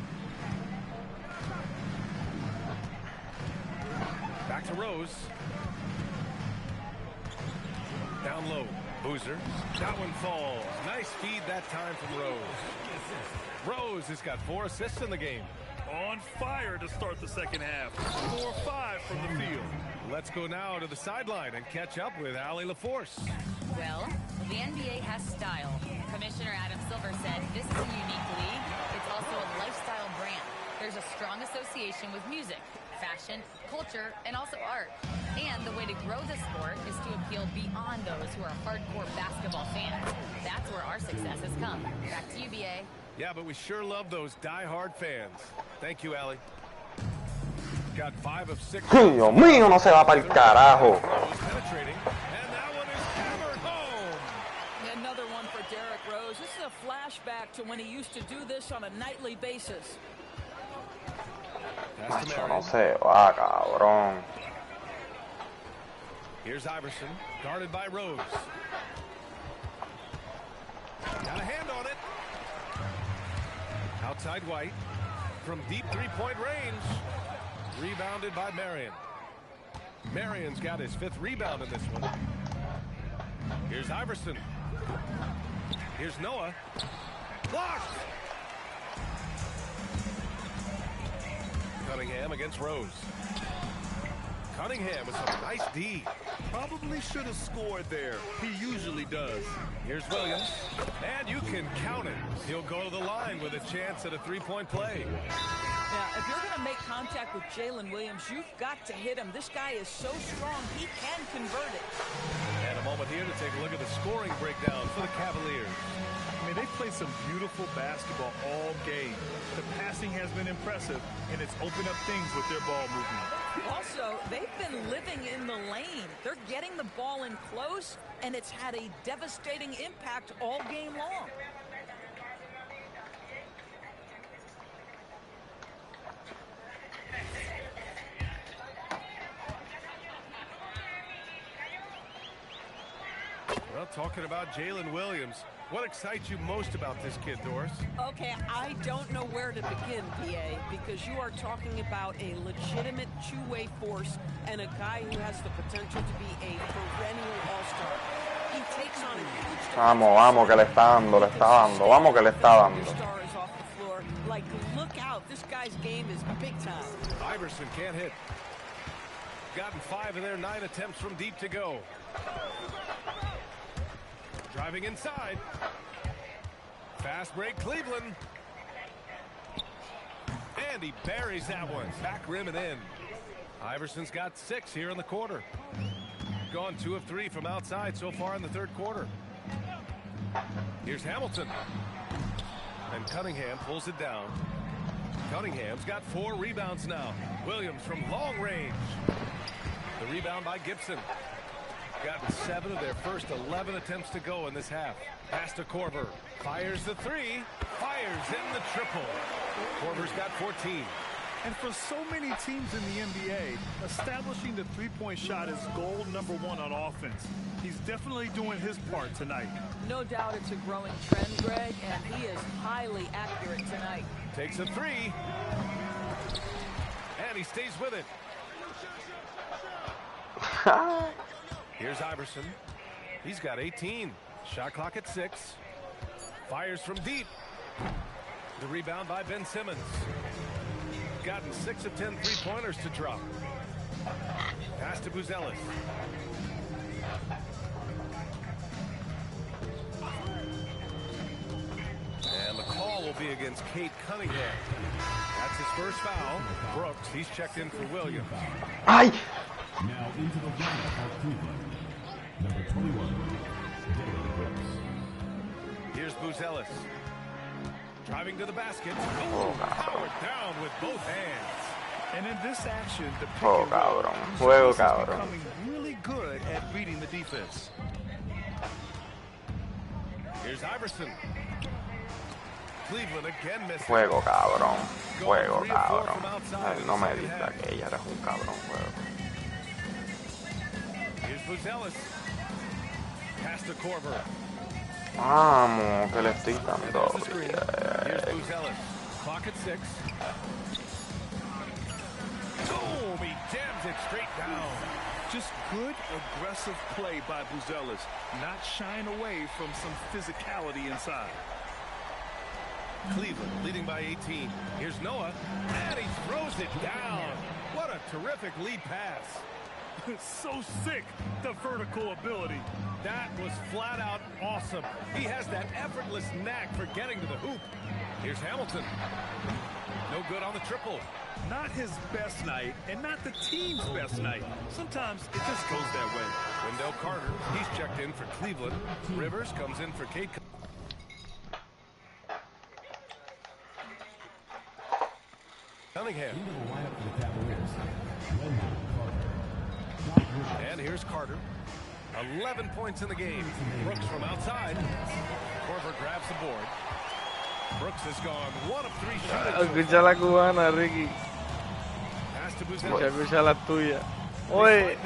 Back to Rose. Down low. Boozer. That one falls. Nice feed that time from Rose. Rose has got 4 assists in the game. On fire to start the second half. 4 or 5 from the field. Let's go now to the sideline and catch up with Allie LaForce. Well, the NBA has style. Commissioner Adam Silver said this is a unique league. It's also a lifestyle brand. There's a strong association with music, fashion, culture, and also art. And the way to grow the sport is to appeal beyond those who are hardcore basketball fans. That's where our success has come. Back to you, BA. Yeah, but we sure love those die-hard fans. Thank you, Allie. Got 5 of 6. Dios mío, no se va para el carajo. Penetrating, and that one is hammered home. Another one for Derrick Rose. This is a flashback to when he used to do this on a nightly basis. Macho, no se va, cabrón. Here's Iverson, guarded by Rose. Got a hand on it. Outside White. From deep three-point range. Rebounded by Marion. Marion's got his 5th rebound in this one. Here's Iverson. Here's Noah. Blocked! Cunningham against Rose. Cunningham with some nice D. Probably should have scored there. He usually does. Here's Williams. And you can count it. He'll go to the line with a chance at a 3-point play. Now, if you're going to make contact with Jalen Williams, you've got to hit him. This guy is so strong, he can convert it. And a moment here to take a look at the scoring breakdown for the Cavaliers. I mean, they play some beautiful basketball all game. The passing has been impressive, and it's opened up things with their ball movement. Also, they've been living in the lane. They're getting the ball in close, and it's had a devastating impact all game long. Well, talking about Jalen Williams, What excites you most about this kid, Doris? Okay, I don't know where to begin, PA, because you are talking about a legitimate two-way force and a guy who has the potential to be a perennial all-star. He takes on a huge Vamos, que le está dando, Vamos que le está dando. stars off the floor. Like, look out, this guy's game is big time. Iverson can't hit. Gotten 5 of their 9 attempts from deep to go. Driving inside. Fast break, Cleveland. And he buries that one. Back rim and in. Iverson's got 6 here in the quarter. Gone 2 of 3 from outside so far in the third quarter. Here's Hamilton. And Cunningham pulls it down. Cunningham's got 4 rebounds now. Williams from long range. The rebound by Gibson. Gotten 7 of their first 11 attempts to go in this half. Pass to Korver. Fires the 3. Fires in the triple. Korver's got 14. And for so many teams in the NBA, establishing the three-point shot is goal number 1 on offense. He's definitely doing his part tonight. No doubt it's a growing trend, Greg, and he is highly accurate tonight. Takes a 3. And he stays with it. Here's Iverson. He's got 18. Shot clock at 6. Fires from deep. The rebound by Ben Simmons. Gotten 6 of 10 3-pointers to drop. Pass to Buzelis. And the call will be against Cade Cunningham. That's his first foul. Brooks, he's checked in for Williams. Ay. Now into the lineup of Cleveland. Number 21, Dillon Brooks. Here's Buzelis. Driving to the basket. Oh, powered down with both hands. And in this action, the pick Oh, and roll cabrón. is becoming really good at reading the defense. Here's Iverson. Cleveland again missing. Juego, cabrón. Juego, cabrón. Él no me diga que ella eres un cabrón, juego. Here's Buzelis. Pass to Korver. Vamos, que le estoy dando. Here's Buzelis. Clock at 6. Boom! He jams it straight down. Just good, aggressive play by Buzelis, not shying away from some physicality inside. Cleveland leading by 18. Here's Noah, and he throws it down. What a terrific lead pass. So sick, the vertical ability. That was flat out awesome. He has that effortless knack for getting to the hoop. Here's Hamilton. No good on the triple. Not his best night, and not the team's best night. Sometimes it just goes that way. Wendell Carter, he's checked in for Cleveland. Rivers comes in for Cade. Cunningham. And here's Carter. 11 points in the game. Brooks from outside. Korver grabs the board. Brooks has gone 1 of 3 shooters. Escucha la cubana, Ricky. Escucha la tuya. Oye,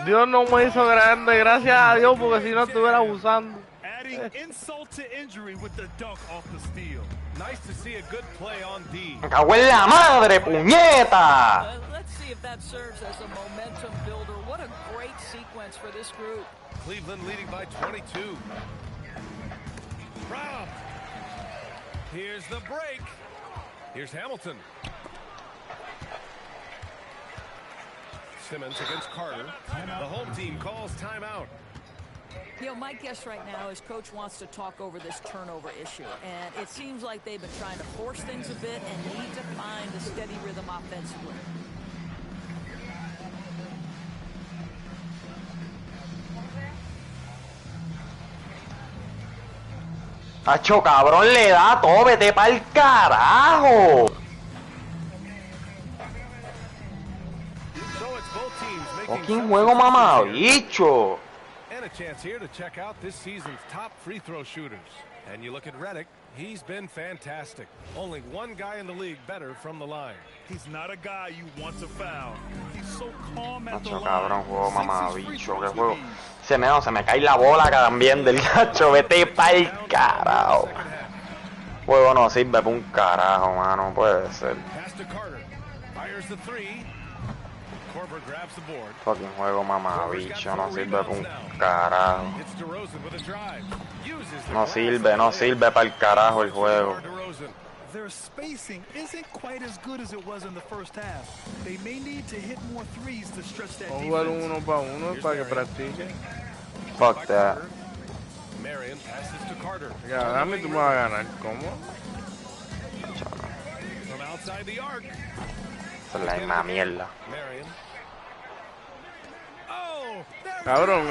Dios no me hizo grande, gracias a Dios, porque si no estuviera abusando. Adding insult to injury with the dunk off the steal. Nice to see a good play on D. ¡Me cago en la madre, puñeta! Let's see if that serves as a momentum builder. What a great sequence for this group. Cleveland leading by 22. Brown. Here's the break. Here's Hamilton. Simmons against Carter. The home team calls timeout. You know, my guess right now is Coach wants to talk over this turnover issue. And it seems like they've been trying to force things a bit and need to find a steady rhythm offensively. Tacho, cabrón, le da todo, vete pa'l carajo. Fucking juego mamabicho. And a chance here to check out this season's top free throw shooters. And you look at Redick, he's been fantastic. Only one guy in the league better from the line. He's not a guy you want to foul. He's so calm at the Tacho, cabrón, juego line. mamabicho, que juego. Se me cae la bola también del gacho. Vete pa'l carajo. Juego no sirve para un carajo, mano. Puede ser. Fucking juego mamabicho. No sirve para un carajo. No sirve para el carajo el juego. Their spacing isn't quite as good as it was in the first half. They may need to hit more threes to stretch that defense. Jugar uno para uno para que practique. Fuck that. Marion passes to Carter. Ya, dame tú me vas a ganar. ¿Cómo? From outside the arc. Esa es la misma mierda. Cabrón,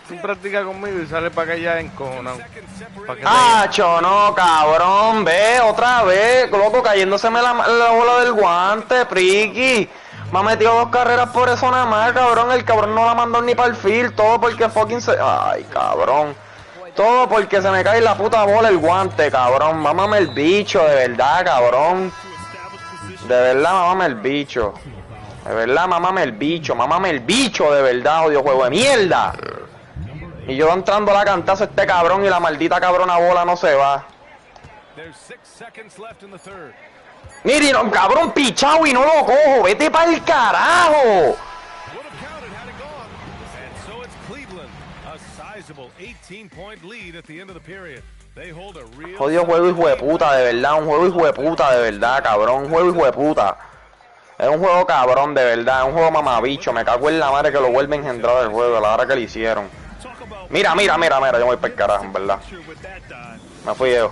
tú practicas conmigo y sales para acá ya encojonado. No, cabrón, ve, otra vez, loco, cayéndoseme la bola del guante, Priki. Me ha metido 2 carreras por eso nada más, cabrón. El cabrón no la mandó ni para el field, todo porque fucking se... Ay, cabrón. Todo porque se me cae la puta bola el guante, cabrón. Mámame el bicho, de verdad, cabrón. De verdad, mámame el bicho. De verdad, mámame el bicho, de verdad, odio juego de mierda. Y yo entrando a la cantazo este cabrón y la maldita cabrona bola no se va. Mire, no, cabrón, pichao y no lo cojo. Vete para el carajo. Jodido juego hijo de puta, de verdad. Un juego hijo de puta, de verdad, cabrón. Un juego hijo de puta. Es un juego cabrón, de verdad. Es un juego mamabicho. Me cago en la madre que lo vuelve a engendrar el juego a la hora que le hicieron. Mira, yo voy para el carajo, en verdad. Me fui yo.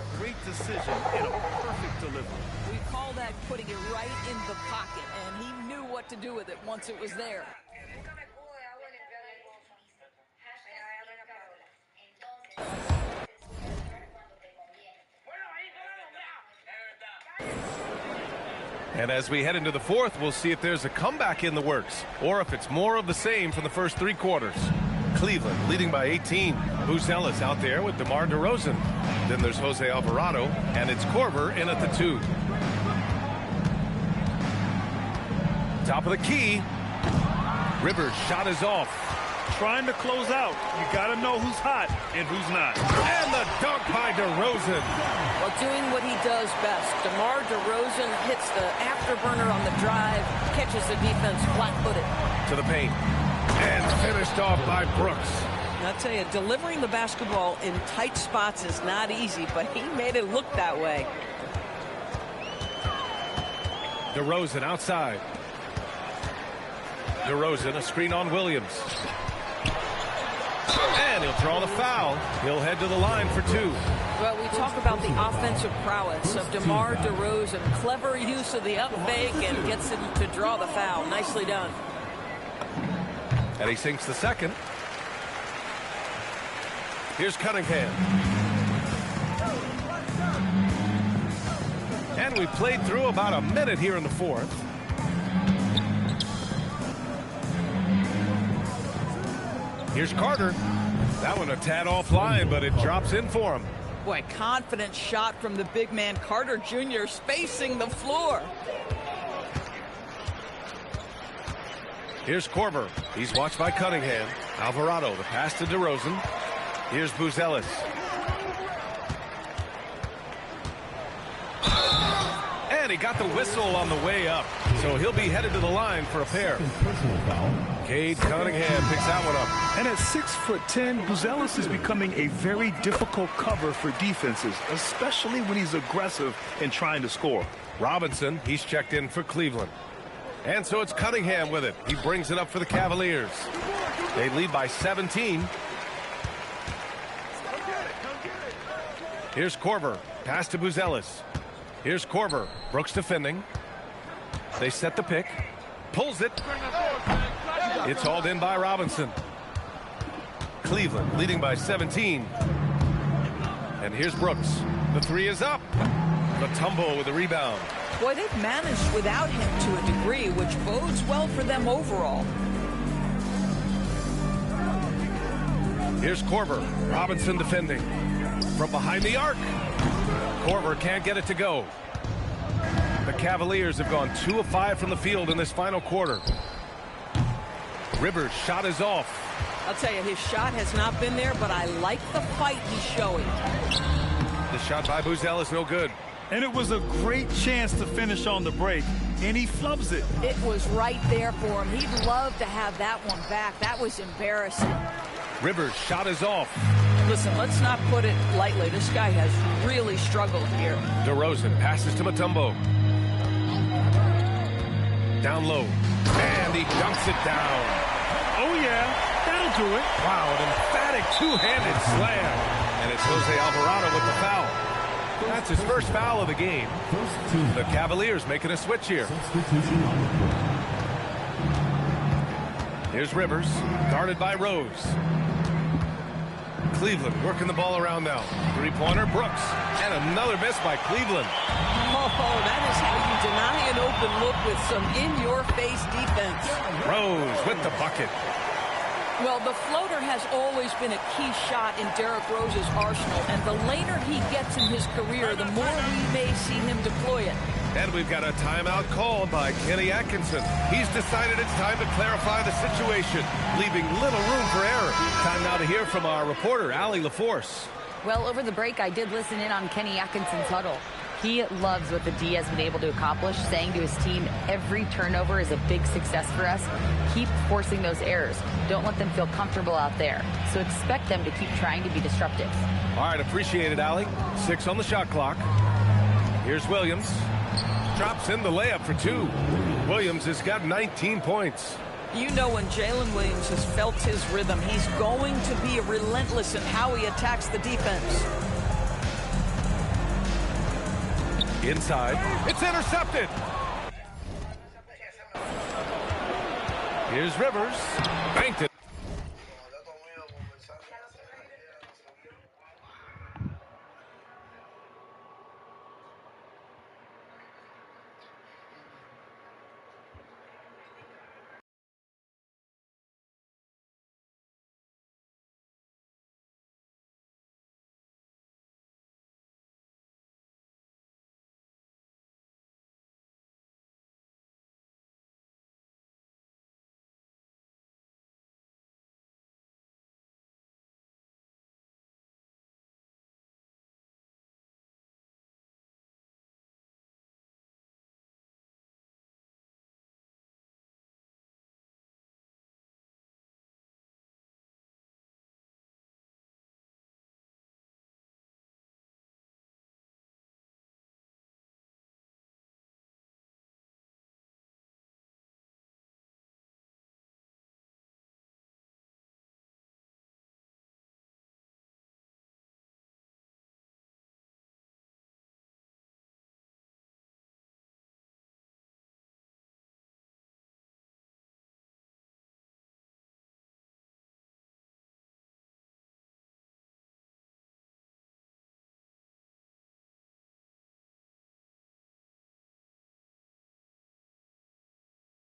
And as we head into the fourth, we'll see if there's a comeback in the works, or if it's more of the same from the first 3 quarters. Cleveland leading by 18. Buzelis out there with DeMar DeRozan. Then there's Jose Alvarado, and it's Korver in at the 2. Top of the key. Rivers' shot is off. Trying to close out. You got to know who's hot and who's not. And the dunk by DeRozan. Well, doing what he does best. DeMar DeRozan hits the afterburner on the drive, catches the defense flat-footed. To the paint. And finished off by Brooks. I'll tell you, delivering the basketball in tight spots is not easy, but he made it look that way. DeRozan outside. DeRozan, a screen on Williams. And he'll draw the foul. He'll head to the line for 2. Well, we talk about the offensive prowess of DeMar DeRozan. Clever use of the up fake and gets him to draw the foul. Nicely done. And he sinks the second. Here's Cunningham. And we played through about a minute here in the fourth. Here's Carter. That one a tad offline, but it drops in for him. Boy, confident shot from the big man Carter Jr. spacing the floor. Here's Korver. He's watched by Cunningham. Alvarado, the pass to DeRozan. Here's Buzelis. And he got the whistle on the way up. So he'll be headed to the line for a pair. Cade Cunningham picks that one up. And at 6'10", Buzelis is becoming a very difficult cover for defenses, especially when he's aggressive and trying to score. Robinson, he's checked in for Cleveland. And so it's Cunningham with it. He brings it up for the Cavaliers. They lead by 17. Here's Korver. Pass to Buzelis. Here's Korver. Brooks defending. They set the pick. Pulls it. It's hauled in by Robinson. Cleveland leading by 17. And here's Brooks. The 3 is up. The tumble with the rebound. Boy, they've managed without him to a degree, which bodes well for them overall. Here's Korver. Robinson defending. From behind the arc. Korver can't get it to go. The Cavaliers have gone 2 of 5 from the field in this final quarter. Rivers' shot is off. I'll tell you, his shot has not been there, but I like the fight he's showing. The shot by Buzzell is no good. And it was a great chance to finish on the break, and he flubs it. It was right there for him. He'd love to have that one back. That was embarrassing. Rivers' shot is off. Listen, let's not put it lightly. This guy has really struggled here. DeRozan passes to Mutombo. Down low. And he dunks it down. Oh, yeah. That'll do it. Wow, an emphatic two-handed slam. And it's Jose Alvarado with the foul. That's his first foul of the game. The Cavaliers making a switch here. Here's Rivers, guarded by Rose. Cleveland working the ball around now. Three-pointer, Brooks. And another miss by Cleveland. Oh, that is how you deny an open look with some in-your-face defense. Rose with the bucket. Well, the floater has always been a key shot in Derrick Rose's arsenal, and the later he gets in his career, the more we may see him deploy it. And we've got a timeout called by Kenny Atkinson. He's decided it's time to clarify the situation, leaving little room for error. Time now to hear from our reporter, Allie LaForce. Well, over the break, I did listen in on Kenny Atkinson's huddle. He loves what the D has been able to accomplish, saying to his team, every turnover is a big success for us. Keep forcing those errors. Don't let them feel comfortable out there. So expect them to keep trying to be disruptive. All right, appreciate it, Allie. 6 on the shot clock. Here's Williams. Drops in the layup for 2. Williams has got 19 points. You know, when Jalen Williams has felt his rhythm, he's going to be relentless in how he attacks the defense. Inside. It's intercepted. Here's Rivers. Banked it.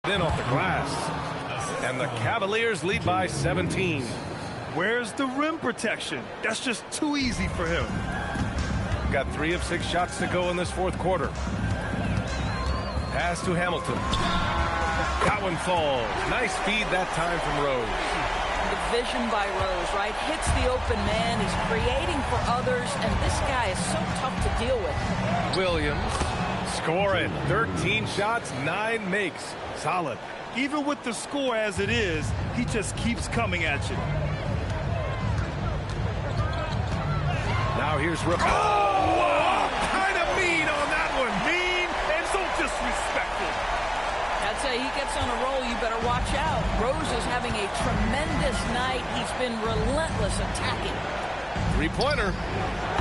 In off the glass. And the Cavaliers lead by 17. Where's the rim protection? That's just too easy for him. Got 3 of 6 shots to go in this fourth quarter. Pass to Hamilton. That one falls. Nice feed that time from Rose. The vision by Rose, right? Hits the open man, is creating for others, and this guy is so tough to deal with. Williams scoring. 13 shots, 9 makes. Solid. Even with the score as it is, he just keeps coming at you. Now here's Rivers. Oh, kind of mean on that one. Mean and so disrespectful. I'd say he gets on a roll, you better watch out. Rose is having a tremendous night. He's been relentless attacking. Three-pointer.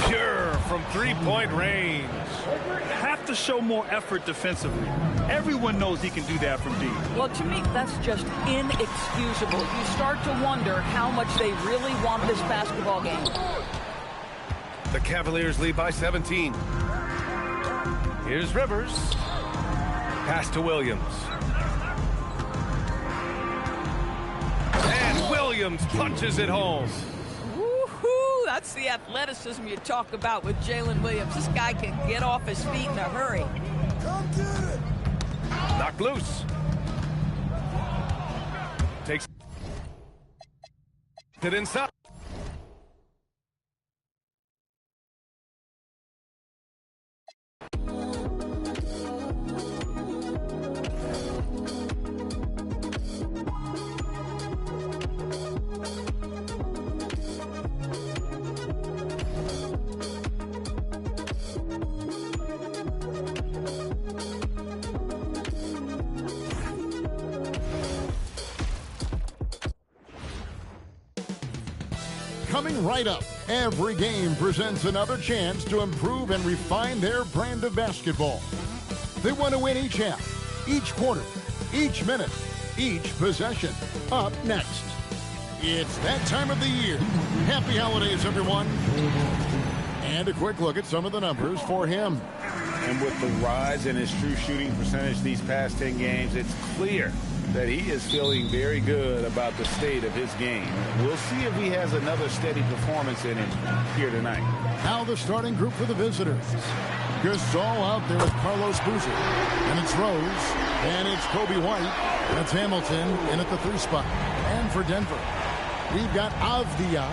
Pure from three-point range. Have to show more effort defensively. Everyone knows he can do that from deep. Well, to me, that's just inexcusable. You start to wonder how much they really want this basketball game. The Cavaliers lead by 17. Here's Rivers. Pass to Williams. And Williams punches it home. Woo-hoo! That's the athleticism you talk about with Jalen Williams. This guy can get off his feet in a hurry. Come get it. Knocked loose. Takes. It inside. Coming right up, every game presents another chance to improve and refine their brand of basketball. They want to win each half, each quarter, each minute, each possession. Up next, it's that time of the year. Happy holidays, everyone. And a quick look at some of the numbers for him. And with the rise in his true shooting percentage these past 10 games, it's clear that he is feeling very good about the state of his game. We'll see if he has another steady performance in him here tonight. Now the starting group for the visitors. Gasol out there with Carlos Boozer. And it's Rose. And it's Kobe White. That's Hamilton in at the 3 spot. And for Denver, we've got Avdia.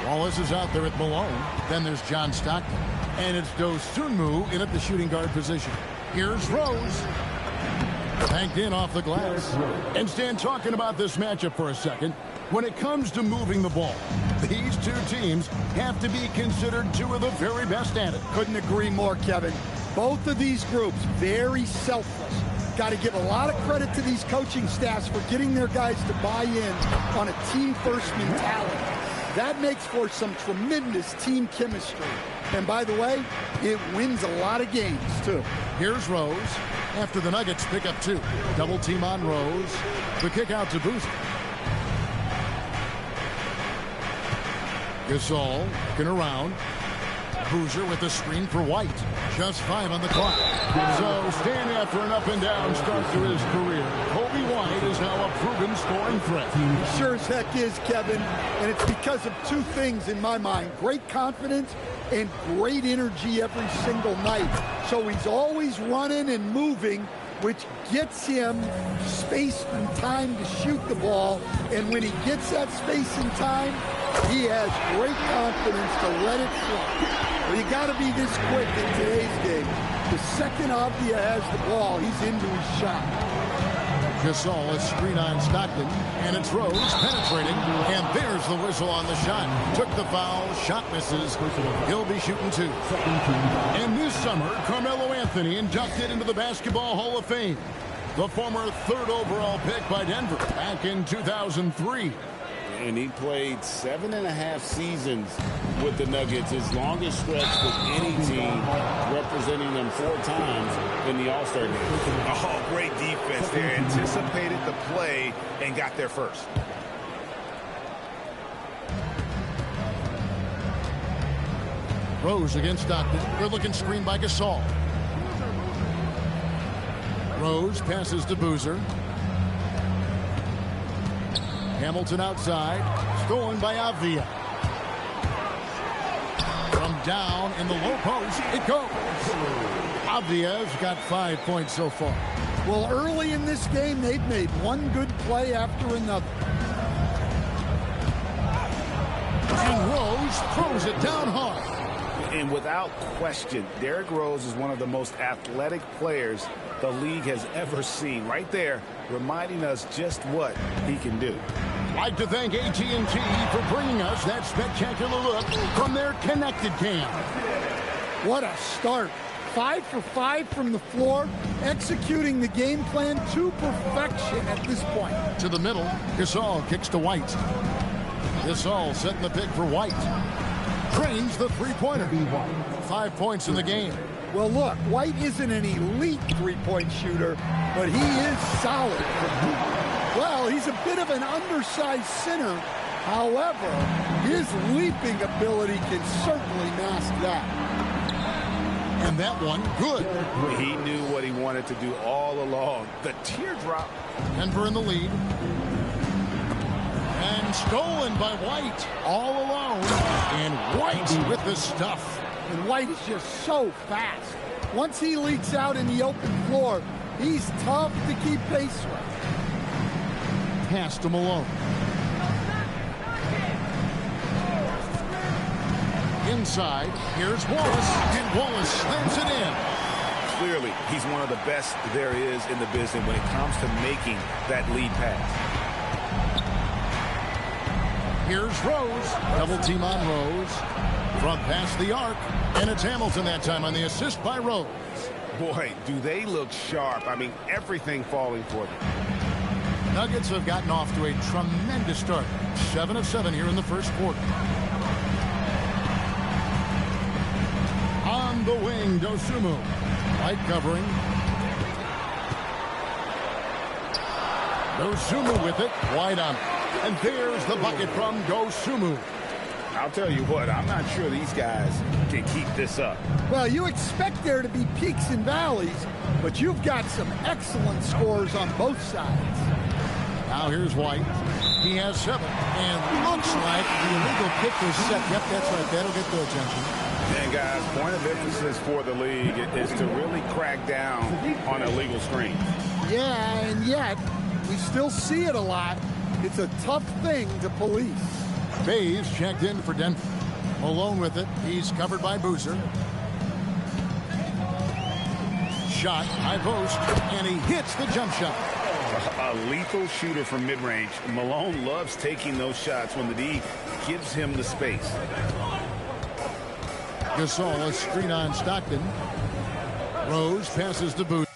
Wallace is out there at Malone. Then there's John Stockton. And it's Dosunmu in at the shooting guard position. Here's Rose. Banked in off the glass. And Stan, talking about this matchup for a second. When it comes to moving the ball, these two teams have to be considered two of the very best at it. Couldn't agree more, Kevin. Both of these groups, very selfless. Got to give a lot of credit to these coaching staffs for getting their guys to buy in on a team-first mentality. That makes for some tremendous team chemistry. And by the way, it wins a lot of games, too. Here's Rose. After the Nuggets pick up 2. Double team on Rose. The kick out to Boozer. Gasol looking around. Boozer with the screen for White. Just 5 on the clock. So staying after an up-and-down start to his career, Kobe White is now a proven scoring threat. He sure as heck is, Kevin. And it's because of 2 things in my mind. Great confidence and great energy every single night. So he's always running and moving, which gets him space and time to shoot the ball. And when he gets that space and time, he has great confidence to let it fly. Well, you got to be this quick in today's game. The second Avdia has the ball, he's into his shot. Gasol is screen on Stockton, and it's Rose penetrating, and there's the whistle on the shot. Took the foul, shot misses. He'll be shooting 2. And this summer, Carmelo Anthony inducted into the Basketball Hall of Fame. The former 3rd overall pick by Denver back in 2003. And he played 7.5 seasons with the Nuggets, his longest stretch with any team, representing them 4 times in the All-Star game. Oh, great defense there. Anticipated the play and got there first. Rose against Stockton. They're looking screened by Gasol. Rose passes to Boozer. Hamilton outside, stolen by Avdia. From down in the low post, it goes. Avdia's got 5 points so far. Well, early in this game, they've made one good play after another. And Rose throws it down hard. And without question, Derrick Rose is one of the most athletic players the league has ever seen. Right there, reminding us just what he can do. I'd like to thank AT&T for bringing us that spectacular look from their connected cam. What a start. 5 for 5 from the floor, executing the game plan to perfection at this point. To the middle, Gasol kicks to White. Gasol setting the pick for White. Drains the three-pointer. 5 points in the game. Well, look, White isn't an elite three-point shooter, but he is solid. Well, he's a bit of an undersized center. However, his leaping ability can certainly mask that. And that one, good. He knew what he wanted to do all along. The teardrop. Denver in the lead. And stolen by White all alone. And White with the stuff. And White is just so fast. Once he leaks out in the open floor, he's tough to keep pace with. Pass to Malone. Inside, here's Wallace, and Wallace slams it in. Clearly, he's one of the best there is in the business when it comes to making that lead pass. Here's Rose. Double team on Rose. From past the arc. And it's Hamilton that time on the assist by Rose. Boy, do they look sharp. I mean, everything falling for them. Nuggets have gotten off to a tremendous start. 7 of 7 here in the first quarter. On the wing, Dosunmu. Light covering. Dosunmu with it. Wide on it. And there's the bucket from Dosunmu. I'll tell you what, I'm not sure these guys can keep this up. Well, you expect there to be peaks and valleys, but you've got some excellent scores on both sides. Now here's White. He has 7. And looks like the illegal kick was set. Yep, that's right. That'll get the attention. And guys, point of emphasis for the league is to really crack down on illegal screens. Yeah, and yet we still see it a lot. It's a tough thing to police. Bays checked in for Denver. Malone with it. He's covered by Boozer. Shot, high post, and he hits the jump shot. A lethal shooter from mid-range. Malone loves taking those shots when the D gives him the space. Gasol, a screen on Stockton. Rose passes to Boozer.